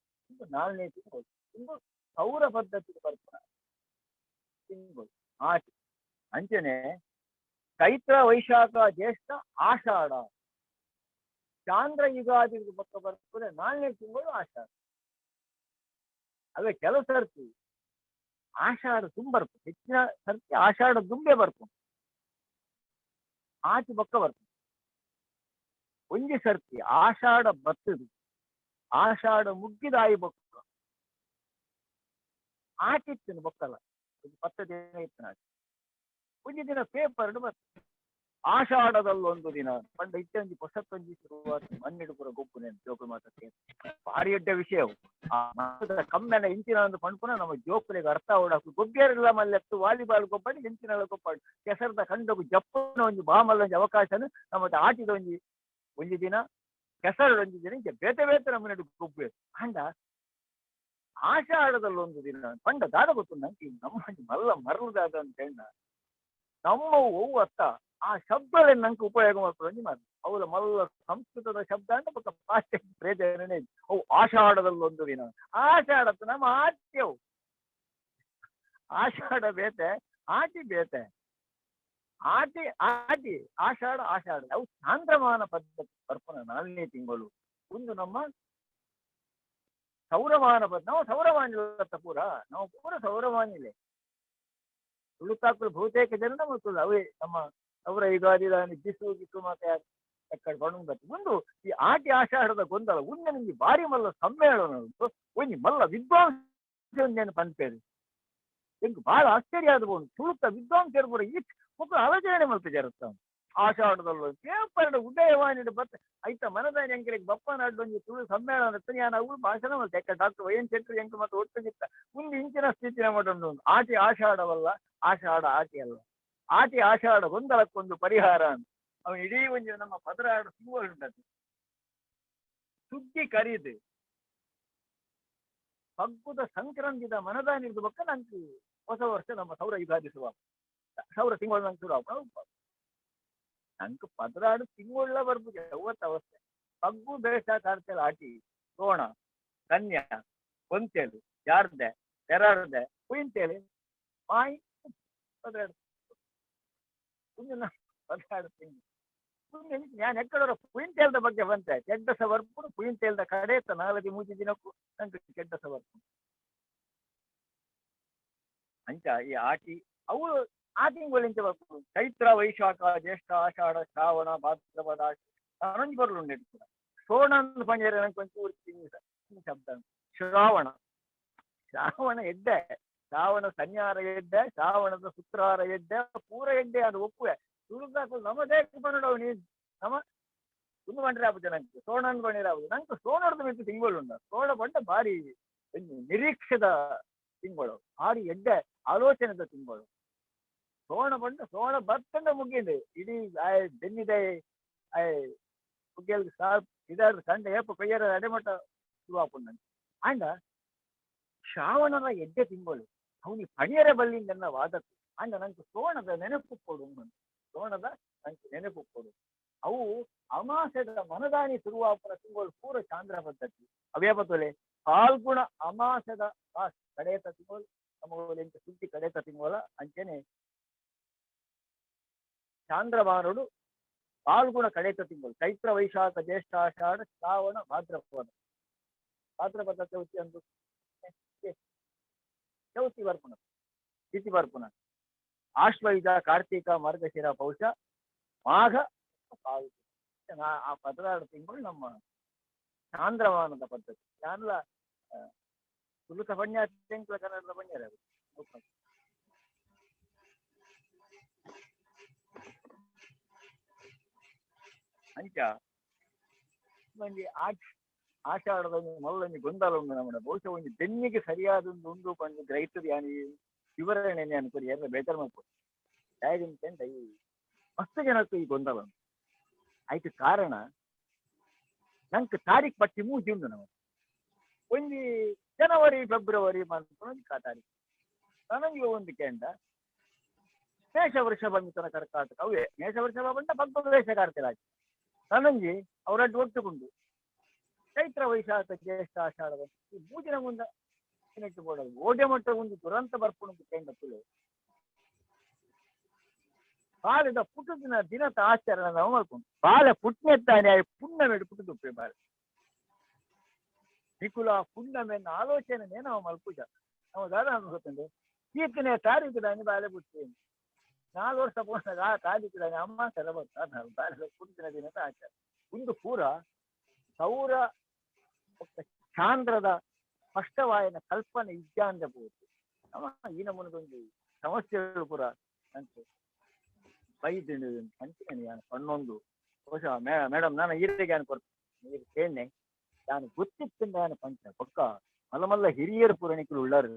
4ನೇ ತಿಂಗಳು ಇಂದು ಸೌರ ಪದ್ಧತಿ ಬರ್ಪುನ ತಿಂಗಳು ಆಟಿ ಅಂಚನೆ ಚೈತ್ರ ವೈಶಾಖ ಜ್ಯೇಷ್ಠ ಆಷಾಢ ಚಾಂದ್ರ ಯುಗಾದಿ ಬೊಕ್ಕ ಬರ್ತದೆ 4ನೇ ತಿಂಗಳು ಆಷಾಢ ಅವೇ ಕೆಲವು ಸರ್ತಿ ಆಷಾಢ ತುಂಬರ್ತು ಹೆಚ್ಚಿನ ಸರ್ತಿ ಆಷಾಢ ದುಂಬೆ ಬರ್ತು ಆಚೆ ಬೊಕ್ಕ ಬರ್ತು ಒಂಜಿ ಸರ್ತಿ ಆಷಾಢ ಬತ್ತದು ಆಷಾಢ ಮುಗ್ಗಿದಾಯಿ ಬೊಕ್ಕ ಆಟಿತ್ತು ಬೊಕ್ಕಲ್ಲ 10 ದಿನ ಇತ್ತು ನಾಟಿ ಒಂಜಿ ದಿನ ಪೇಪರ್ ಬರ್ತದೆ ಆಷಾಢದಲ್ಲೊಂದು ದಿನ ಪಂಡ ಇತ್ತಂಜಿ ಹೊಸತ್ತೊಂಜಿ ಶುರುವಾತ ಮಣ್ಣಿಡು ಪುರ ಗೊಬ್ಬುನೆ ಜೋಕುಲು ಮಾತಾಡ್ತೇನೆ ಭಾರಿ ಎಡ್ಡ ವಿಷಯವು ಆ ಮರದ ಕಮ್ಮೆನ ಇಂಚಿನ ಒಂದು ಪಂಡ್ಪುನ ನಮ್ಮ ಜೋಕುಲಿಗೆ ಅರ್ಥ ಓಡಾಕು ಗೊಬ್ಬೆರಿಲ್ಲ ಮಲ್ಲೆತ್ತು ವಾಲಿಬಾಲ್ ಗೊಬ್ಬಡಿ ಇಂಚಿನ ಗೊಬ್ಬಾಡು ಕೆಸರದ ಕಂಡಗು ಜಪ್ಪನ ಒಂಜಿ ಬಾಮಲ್ಲೊಂಜಿ ಅವಕಾಶನು ನಮ್ಮ ಆಟಿದ ಒಂಜಿ ದಿನ ಕೆಸರೊಂಜಿ ದಿನ ಇಂಚ ಬೇತೆ ಬೇತೆ ನಮ್ಮ ನಡು ಗೊಬ್ಬೆ ಅಂಡ ಆಷಾಢದಲ್ಲೊಂದು ದಿನ ಪಂಡ ದಾದ ಗೊತ್ತು ನಂಗೆ ನಮ್ಮ ಮಲ್ಲ ಮರಳುದಾದ ಅಂತ ಹೇಳ ನಮ್ಮ ಹೂವು ಅತ್ತ ಆ ಶಬ್ದಗಳೇ ನಂಗೆ ಉಪಯೋಗ ಮಾಡ್ಕೊಂಡು ಮಾತು ಅವರ ಮಲ್ಲ ಸಂಸ್ಕೃತದ ಶಬ್ದ ಅಂತ ಪಕ್ಕ ಪಾಶ್ಚಾತ್ಯ ಪ್ರೇರಣೆ ಅವು ಆಷಾಢದಲ್ಲೊಂದು ದಿನ ಆಷಾಢ ನಮ್ಮ ಆಟ್ಯವು ಆಷಾಢ ಬೇತೆ ಆಟಿ ಬೇತೆ ಆಟಿ ಆಟಿ ಆಷಾಢ ಆಷಾಢ ಅವು ಚಾಂದ್ರಮಾನ ಪದ್ಧತಿ ಬರ್ಪನ 4ನೇ ತಿಂಗಳು ಒಂದು ನಮ್ಮ ಸೌರಮಾನ ಪದ್ಧತಿ ನಾವು ಸೌರಮಾನ ಪೂರ ನಾವು ಪೂರ ಸೌರಮಾನಿಲೆ ತುಳುತಾಕಲು ಬಹುತೇಕ ಜನ ನಮ್ಮ ಅವೇ ನಮ್ಮ ಅವರ ಯುಗಾದಿ ಗಿಸು ಮತ್ತೆ ಎಕ್ಕಡೆ ಬಣ್ಣ ಬರ್ತದೆ ಮುಂದು ಈ ಆಟಿ ಆಷಾಢದ ಗೊಂದಲ ಉಂದೆ ನಿಮ್ಗೆ ಭಾರಿ ಮಲ್ಲ ಸಮ್ಮೇಳನ ಉಂಟು ಒಂಜಿ ಮಲ್ಲ ವಿದ್ವಾಂಸ ಪಂಪೇರು ಎಂಕ್ ಬಹಳ ಆಶ್ಚರ್ಯ ಆದ ಬೋದು ತುಳುತ ವಿದ್ವಾಂಸರು ಕೂಡ ಈ ಮಕ್ಕಳು ಆಲೋಚನೆ ಮಲ್ಪೆ ಜರುತ್ತ ಆಷಾಢದಲ್ಲೂ ಪೇಪರ್ ಉದಯವಾಣಿ ಬತ್ತ ಐತ ಮನದಾನಿ ಅಂಕಲಿಗೆ ಬಪ್ಪನ ಅಡ್ಡೊಂಜಿ ತುಳು ಸಮ್ಮೇಳನ ಅವಳು ಭಾಷಣ ಮಲ್ತೆ ಎಕ್ಕ ಡಾಕ್ಟರ್ ವೈಎನ್ ಶೆಟ್ಟಿ ಎಂಕ್ ಮತ್ತೆ ಒಟ್ಟಿಗಿತ್ತ ಮುಂದೆ ಇಂಚಿನ ಸ್ಥಿತಿನ ಮಾಡೋದು ಆಟಿ ಆಷಾಢವಲ್ಲ ಆಷಾಢ ಆಟಿ ಅಲ್ಲ ಆಟಿ ಆಷಾಢ ಗೊಂದಲಕ್ಕೊಂದು ಪರಿಹಾರ ಅಂತ ಅವನು ಇಡೀ ಒಂದು ನಮ್ಮ ಪದರಾಡು ಸಿಂಬಲ್ ಉಂಟದು ಸುದ್ದಿ ಕರೀದು ಹಗ್ಗುದ ಸಂಕ್ರಾಂತಿದ ಮನದಾನಿದ ಬಕ್ಕ ನಂಗೆ ಹೊಸ ವರ್ಷ ನಮ್ಮ ಸೌರ ಯುಗಾದಿ ಸೌರ ತಿಂಗಳು ನಂಗೆ ಶುರು ನಂಗೆ ಪದರಾಡು ತಿಂಗಳ ಬರ್ಬೋದು ಯಾವತ್ತು ಅವಸ್ಥೆ ಹಗ್ಗು ಬೇಷ ಕಾರ್ತೆಲ್ ಆಟಿ ಸೋಣ ಕನ್ಯಾ ಕೊಂತೇಳು ಯಾರ್ದೆ ತೆರಾರ್ದೆ ಕುಯಿಂತೇಳಿ ಮಾಯಿ ಪದರಾಡು ಪದರಾಡು ತಿಂಗಳು ನಾನು ಎಕ್ಕಡೋರ ಕುಯಿಂತೇಲ್ದ ಬಗ್ಗೆ ಬಂತೆ ಕೆಡ್ಡಸ ಬರ್ಪುಡು ಕುಯಿಂತೇಲ್ದ ಕಡೆ 4 ದಿನಕ್ಕೂ ನಂಗೆ ಕೆಡ್ಡಸ ಬರ್ಪುಡು ಅಂಚ ಈ ಆಟಿ ಅವು ಆ ತಿಂಗಳಿಂದ ಬರ್ಪುಡು ಚೈತ್ರ ವೈಶಾಖ ಜ್ಯೇಷ್ಠ ಆಷಾಢ ಶ್ರಾವಣ ಭಾದ್ರಪದ ಅನಂಜ್ ಬರ್ಲು ಉಂಟು ಕೂಡ ಸೋಣಂದು ಪಂಜರ ನಂಗೆ ಒಂಚೂರು ಶಬ್ದ ಶ್ರಾವಣ ಎಡ್ಡೆ ಶ್ರಾವಣ ಸನ್ಯಾರ ಎಡ್ಡೆ ಶ್ರಾವಣದ ಶುಕ್ರವಾರ ಎಡ್ಡೆ ಪೂರ ಎಡ್ಡೆ ಅದು ಒಪ್ಪುವೆ ತುಳುದಾಕು ನಮ್ಮದೇ ಪನ್ನಡವು ನೀನು ನಮ್ಮ ಒಂದು ಬಂಡ್ರೆ ನಂಗೆ ಸೋಣನ್ ಬಂಡಿರಾವುದು ನಂಗೆ ಸೋಣದ ಮಿಟ್ಟು ತಿಂಗಳು ಉಂಟು ಸೋಣ ಬಂಡ ಭಾರಿ ನಿರೀಕ್ಷದ ತಿಂಗಳು ಭಾರಿ ಎಡ್ಡೆ ಆಲೋಚನೆದ ತಿಂಗಳು ಸೋಣ ಬಂಡ ಸೋಣ ಬರ್ತಂಡ ಮುಗಿಂದು ಇಡೀ ಬೆನ್ನಿದೆ ಮುಗಿಯಲ್ಗೆ ಇದಾದ ಕಂಡ ಏಪ ಕೊಯ್ಯರ ಅಡೆಮಟ್ಟ ಶುರುವಾಪುಂಡ ಅಂಡ ಶ್ರಾವಣದ ಎಡ್ಡೆ ತಿಂಗಳು ಅವನಿಗೆ ಪಣಿಯರ ಬಲ್ಲಿಂದ ವಾದಕ್ಕೆ ಅಂಡ ನಂಗೆ ಸೋಣದ ನೆನಪು ಕೊಡು ಸೋಣದ ನಂಗೆ ನೆನಪು ಕೊಡು ಅವು ಅಮಾಸದ ಮನದಾನಿ ಶುರುವಾಪುರ ತಿಂಗಳು ಪೂರ ಚಾಂದ್ರ ಪದ್ಧತಿ ಅವೇ ಬತ್ತಲೆ ಫಾಲ್ಗುಣ ಅಮಾಸದ ಕಡೆಯತ ತಿಂಗಳು ನಮ್ಮಲ್ಲಿ ಎಂತ ಸುದ್ದಿ ಕಡೆಯತ ತಿಂಗಳ ಅಂಚೆನೆ ಚಾಂದ್ರಮಾನುಡು ಫಾಲ್ಗುಣ ಕಡೆಯತ ತಿಂಗಳು ಚೈತ್ರ ವೈಶಾಖ ಜ್ಯೇಷ್ಠ ಆಷಾಢ ಶ್ರಾವಣ ಭಾದ್ರಪದ ಚೌತಿ ಅಂದು ಚೌತಿ ಬರ್ಪುನ ತಿಥಿ ಬರ್ಪುನ ಆಶ್ವಯುಜ ಕಾರ್ತಿಕ ಮಾರ್ಗಶಿರ ಪೌಷ ಮಾಘ ಆ ಪದರಾಡು ತಿಂಗಳು ನಮ್ಮ ಚಾಂದ್ರಮಾನದ ಪದ್ಧತಿ ಚಾಂದ್ರ ತುಳುಕ ಪಣ್ಯ ತೆಂಕುಲ ಕನ್ನಡದ ಪಣ್ಯರ ಅಂಚ ಮಂದಿ ಆಷಾಢದ ಮಲ್ಲೊಂದು ಗೊಂದಲ ಉಂಡು ನಮ್ಮಡ ಬಹುಶಃ ಒಂದು ಬೆನ್ನಿಗೆ ಸರಿಯಾದ ಉಂಡು ಪಂಡು ಗ್ರಹಿಸದು ಯಾನಿ ವಿವರಣೆ ಅನ್ಕೊಡಿ ಎಲ್ಲ ಬೇಜಾರು ಮಾಡ್ಕೊಡಿ ಯಾರಿಂತ ಈ ಮಸ್ತ್ ಜನಕ್ಕೂ ಈ ಗೊಂದಲ ಉಂಟು ಆಯ್ತು ಕಾರಣ ನಂಗೆ ತಾರೀಖ್ ಪಟ್ಟಿ ಮೂಜಿ ಉಂಡು ನಾವು ಒಂದು ಜನವರಿ ಫೆಬ್ರವರಿ ಒಂದು ತಾರೀಖು ನನಗೆ ಒಂದು ಕೇಂದ್ರ ಮೇಷ ವೃಷಭ ಮಿಥುನ ಕರ್ಕಾಟಕ ಅವೇ ಮೇಷ ವೃಷಭ ಬಂದ ಪಕ್ಕ ವೇಷ ಕಾರ್ತಿರಾಜ್ ನನಂಜಿ ಅವರಡ್ಡು ಒಟ್ಟುಕೊಂಡು ಚೈತ್ರ ವೈಶಾಖ ಜ್ಯೇಷ್ಠ ಆಷಾಢ ಈ ಮೂಜಿನ ಮುಂದೆ ನೆಟ್ಟು ಬೋಡದು ಓಡೆ ಮಟ್ಟ ಒಂದು ದುರಂತ ಬರ್ಪುಣದು ಕೇಂದ್ರ ತುಳು ಬಾಲ್ಯದ ಪುಟದಿನ ದಿನದ ಆಚರಣೆ ನಾವು ಮಾಡ್ಕೊಂಡು ಬಾಲ ಪುಟ್ನೆತ್ತಾನೆ ಪುಣ್ಯಮೇಡು ಪುಟದುಪ್ಪೆ ಬಾಳ ನಿಕುಲ ಪುಣ್ಯಮೆನ್ನ ಆಲೋಚನೆ ನಾವು ಮಲ್ಪುಜ ನಾವು ದಾದ ಅನ್ಕೋತಂದೆ ಕೀರ್ತನೆ ತಾರೀಖಿದಾನೆ ಬಾಳೆ ಬಿಡ್ತೇನೆ 4 ವರ್ಷ ಪೋಸ್ಟಾಗ ಆ ತಾರೀಖಿದಾನೆ ಅಮ್ಮ ಸಲ ಬರ್ತಾ ಬಾಲ್ಯದ ಪುಟ್ಟಿನ ದಿನದ ಆಚರಣೆ ಒಂದು ಪೂರ ಸೌರ ಚಾಂದ್ರದ ಸ್ಪಷ್ಟವಾಯನ ಕಲ್ಪನೆ ಇದ್ಯಾಂದಬಹುದು ಈ ನಮ್ಮನದೊಂದು ಸಮಸ್ಯೆಗಳು ಪೂರ ಅಂತ ಬೈದು ಅಂತೀನಿ ನಾನು ಕಣ್ಣೊಂದು ಬಹುಶಃ ಮೇಡಮ್ ನಾನು ಈರೆಗೆ ಅನ್ಕೊಡ್ತೀನಿ ಕೇಳನೆ ನಾನು ಗೊತ್ತಿತ್ತಿಂದ ನಾನು ಪಂಚ ಪಕ್ಕ ಮಲ್ಲ ಹಿರಿಯರು ಪುರಾಣಿಕರು ಉಳ್ಳಾರು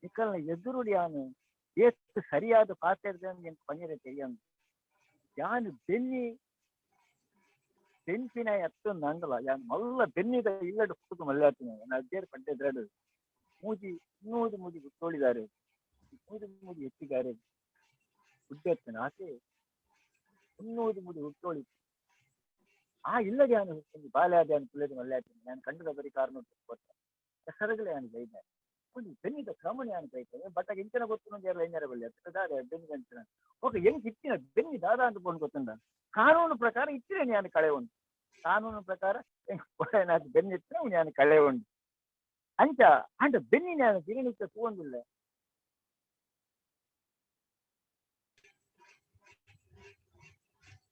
ನಿಕ್ಕಲ್ನ ಎದುರುಡಿ ಯಾನು ಎಷ್ಟು ಸರಿಯಾದ ಪಾತ್ರ ಪಂಜರೆ ತೆರಿಯಂದು ಯಾನು ಬೆನ್ಪಿನ ಎತ್ತೊಂದು ಅಂಡಲ ಯಾನು ಮಲ್ಲ ಬೆನ್ನಿದ ಇಲ್ಲಡು ಪುಟ್ಟು ಮಲ್ಲಾಡ್ತೀನಿ ನಾನು ಅಜ್ಜೇರು ಪಂಟೆದ್ರಾಡು ಮೂಜಿ ಮೂಜಿ ಗುಟ್ಟೋಳಿದಾರೆ ಮೂಜಿ ಎತ್ತಿಗಾರೆ ಗುಡ್ಡೆತ್ತನ ಆಕೆ ಮೂಜಿ ಹುಟ್ಟೋಳಿ ಆ ಇಲ್ಲದೆ ನಾನು ಒಂದು ಬಾಲ್ಯಾದ ಕುಲ್ಲದ ಮಲ್ಲಾಡ್ತೀನಿ ನಾನು ಕಂಡದ ಬರೀ ಕಾರಣ ಕೊಟ್ಟ ಹೆಸರುಗಳೇ ನಾನು ಬೈದ್ದಾರೆ ಒಂದು ಬೆನ್ನಿದ ಕ್ರಮಣೆ ನಾನು ಬೈತೇನೆ ಬಟ್ ಆಗ ಇಂಚನ ಗೊತ್ತು ಎಲ್ಲ ಹೆಂಗಾರ ಬಳ್ಳಿ ದಾದ ಬೆನ್ನಿ ಅಂಚನ ಓಕೆ ಹೆಂಗ್ ಇತ್ತಿನ ಬೆನ್ನಿ ದಾದ ಅಂತ ಬಂದು ಗೊತ್ತಂದ ಕಾನೂನು ಪ್ರಕಾರ ಇತ್ತಿನ ನಾನು ಕಳೆ ಉಂಟು ಕಾನೂನು ಪ್ರಕಾರ ಹೆಂಗ್ ಬೆನ್ನಿತ್ತಿನ ನಾನು ಕಳೆ ಉಂಟು ಅಂಚ ಅಂಟ ಬೆನ್ನಿ ನಾನು ದಿನನಿತ್ಯ ತಗೊಂಡಿಲ್ಲ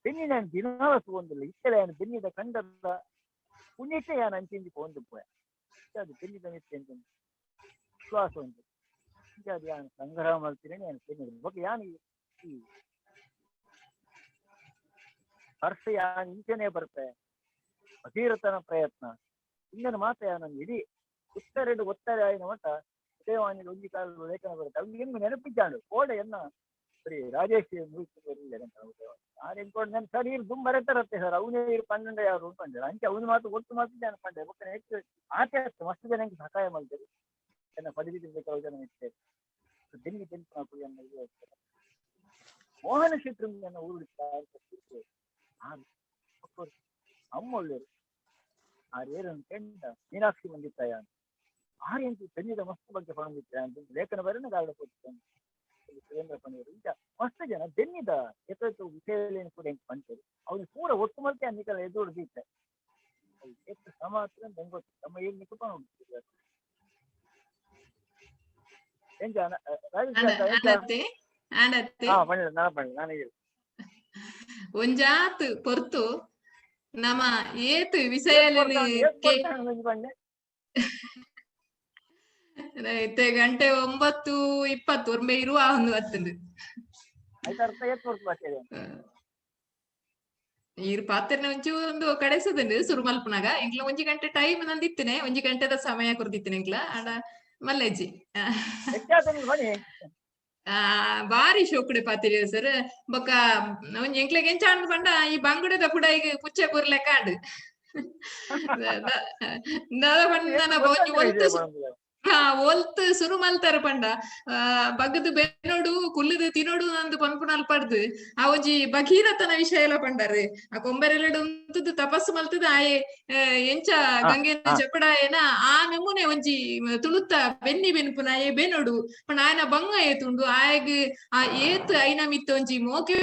ಬೆನ್ನಿ ನಾನು ದಿನಾಲ ತಗೊಂಡಿಲ್ಲ ಇತ್ತಲೆ ನಾನು ಬೆನ್ನಿದ ಕಂಡದ ಪುಣ್ಯಕ್ಕೆ ನಾನು ಅಂಚಿಂದಿ ಪೋಂದು ಪೋಯ ಅದು ಬೆನ್ನಿದ ನಿತ್ಯ ಅಂತ ವಿಶ್ವಾಸ ಉಂಟು ಈಗ ಅದು ಯಾನು ಸಂಗ್ರಹ ಮಾಡ್ತೀನಿ ನಾನು ಬೆನ್ನಿದ ಬಗ್ಗೆ ಯಾನು ಈ ವರ್ಷ ಯಾನು ಇಂಚನೆ ಬರ್ತೆ ಭಗೀರಥನ ಪ್ರಯತ್ನ ಇನ್ನೊಂದು ಮಾತ್ರ ಯಾನೊಂದು ಇಡೀ ಉತ್ತರೆಡು ಒತ್ತಾರೆ ಆಯ್ನ ಮಟ್ಟ ದೇವಾನಿಗೆ ಒಂಜಿ ಕಾಲ ಲೇಖನ ಬರುತ್ತೆ ಅವ್ನಿಗೆ ಹೆಂಗ್ ನೆನಪಿದ್ದಾಳು ಕೋಡೆಯನ್ನ ಸರಿ ರಾಜೇಶ್ ಆರೆಂಕೊಂಡು ನಾನು ಸರ್ ಇರು ದುಮ್ ಬರತ್ತಾರತ್ತೆ ಸರ್ ಅವನೇ ಇರು ಪನ್ನೊಂದು ಯಾರು ಅನ್ಕೊಂಡ್ರೆ ಅಂಚೆ ಅವನು ಮಾತು ಗೊತ್ತು ಮಾತಿದ್ದೆ ಅನ್ಕೊಂಡೆ ಮಕ್ಕಳ ಹೆಚ್ಚು ಆಚೆ ಆಗ್ತದೆ ಮಸ್ತ್ ಜನಕ್ಕೆ ಸಹಾಯ ಮಾಡ್ತಾರೆ ನನ್ನ ಪದವಿದಿಂದ ಕೆಲವು ಜನ ಇರ್ತೇವೆ ಬೆನ್ನಿ ಬೆನ್ಪು ಮೋಹನ ಶೆಟ್ಟಿ ಊರು ಅಮ್ಮೊಳ್ಳೆರು ಆ ರೇರನ್ನು ಕೆಂಡ ಮೀನಾಕ್ಷಿ ಬಂದಿತ್ತಾಯ ಆರೆಂಟು ಬೆನ್ನಿದ ಮಸ್ತ್ ಬಗ್ಗೆ ಪಣದಿತ್ತೆ ಅಂತ ಲೇಖನ ಬರೋಣ ಗಾಡ ಕೊಡ್ತೇನೆ ಸುರೇಂದ್ರ ಪಣಿಯರು ಈಗ ಮಸ್ತ್ ಜನ ಬೆನ್ನಿದ ಎತ್ತು ವಿಷಯ ಕೂಡ ಹೆಂಗ್ ಪಂಚರು ಅವ್ನಿಗೆ ಪೂರ ಒಟ್ಟು ಮಲ್ತೆ ಅನ್ನಿಕಲ್ಲ ಎದುರುದಿತ್ತೆ ಎಷ್ಟು ಸಮ ಹತ್ರ ಬೆಂಗೊತ್ತು ನಮ್ಮ ಏನ್ ನಿಂತ್ಕೊಂಡು ಹೋಗ್ತಿದ್ದಾರೆ ಒಂಜಾತ್ ಪೊರ್ತು ನಮ್ಮ ಏತು ವಿಷಯ ಗಂಟೆ 9:20 ಒರ್ಮೆ ಇರುವ ಒಂದು ಹತ್ತಂದು ಈರು ಪಾತ್ರೆನ ಒಂಚು ಒಂದು ಕಡೆಸದಂಡು ಸುರುಮಲ್ಪನಾಗ ಇಂಕ್ಲ ಒಂಜಿ ಗಂಟೆ ಟೈಮ್ ನಂದಿತ್ತೇನೆ ಒಂಜಿ ಗಂಟೆದ ಸಮಯ ಕೊಡ್ದಿತ್ತೇನೆ ಇಂಕ್ಲ ಆಡ ಮಲ್ಲೆಜ್ಜಿ ಬಾರಿ ಶೋಕುಡೆ ಪಾತಿರಿ ಸರ್ ಬೊಕ್ಕ ಒಂಜಿ ಎಂಕ್ಲೆಗ್ ಎಂಚ ಅಂದ್ ಪಂಡ ಈ ಬಂಗುಡದ ಕೂಡ ಈಗ ಪುಚ್ಚೆ ಬುರ್ಲೆಕ್ಕ ಆಂಡ್ ದಾದ ಪಂಡ ಒಲ್ತ್ ಸುರು ಮಲ್ತಾರ ಪಂಡ ಬಗ್ಗದು ಬೆನ್ನೋಡು ಕುಲ್ಲುದು ತಿನ್ನೋಡು ನಂದು ಪನ್ಪುನಲ್ ಪಡ್ದು ಆ ಒಂಜಿ ಭಗೀರಥನ ವಿಷಯ ಎಲ್ಲ ಪಂಡಾರೆ ಆ ಕೊಂಬರೆರಡು ಉಂತದ್ದು ತಪಸ್ಸು ಮಲ್ತದ ಆಯೆ ಎಂಚ ಗಂಗೆ ಜಪಡಾಯನ ಆ ನಮೂನೆ ಒಂಜಿ ತುಳುತ್ತ ಬೆನ್ನಿ ಬೆನ್ಪುನ ಆಯೆ ಬೆನ್ನೋಡು ಪಂಡ ಆಯನ ಬಂಗ ಏತುಂಡು ಆಯಗ್ ಆ ಏತ್ ಐನ ಮಿತ್ತ ಒಂಜಿ ಮೋಕೆ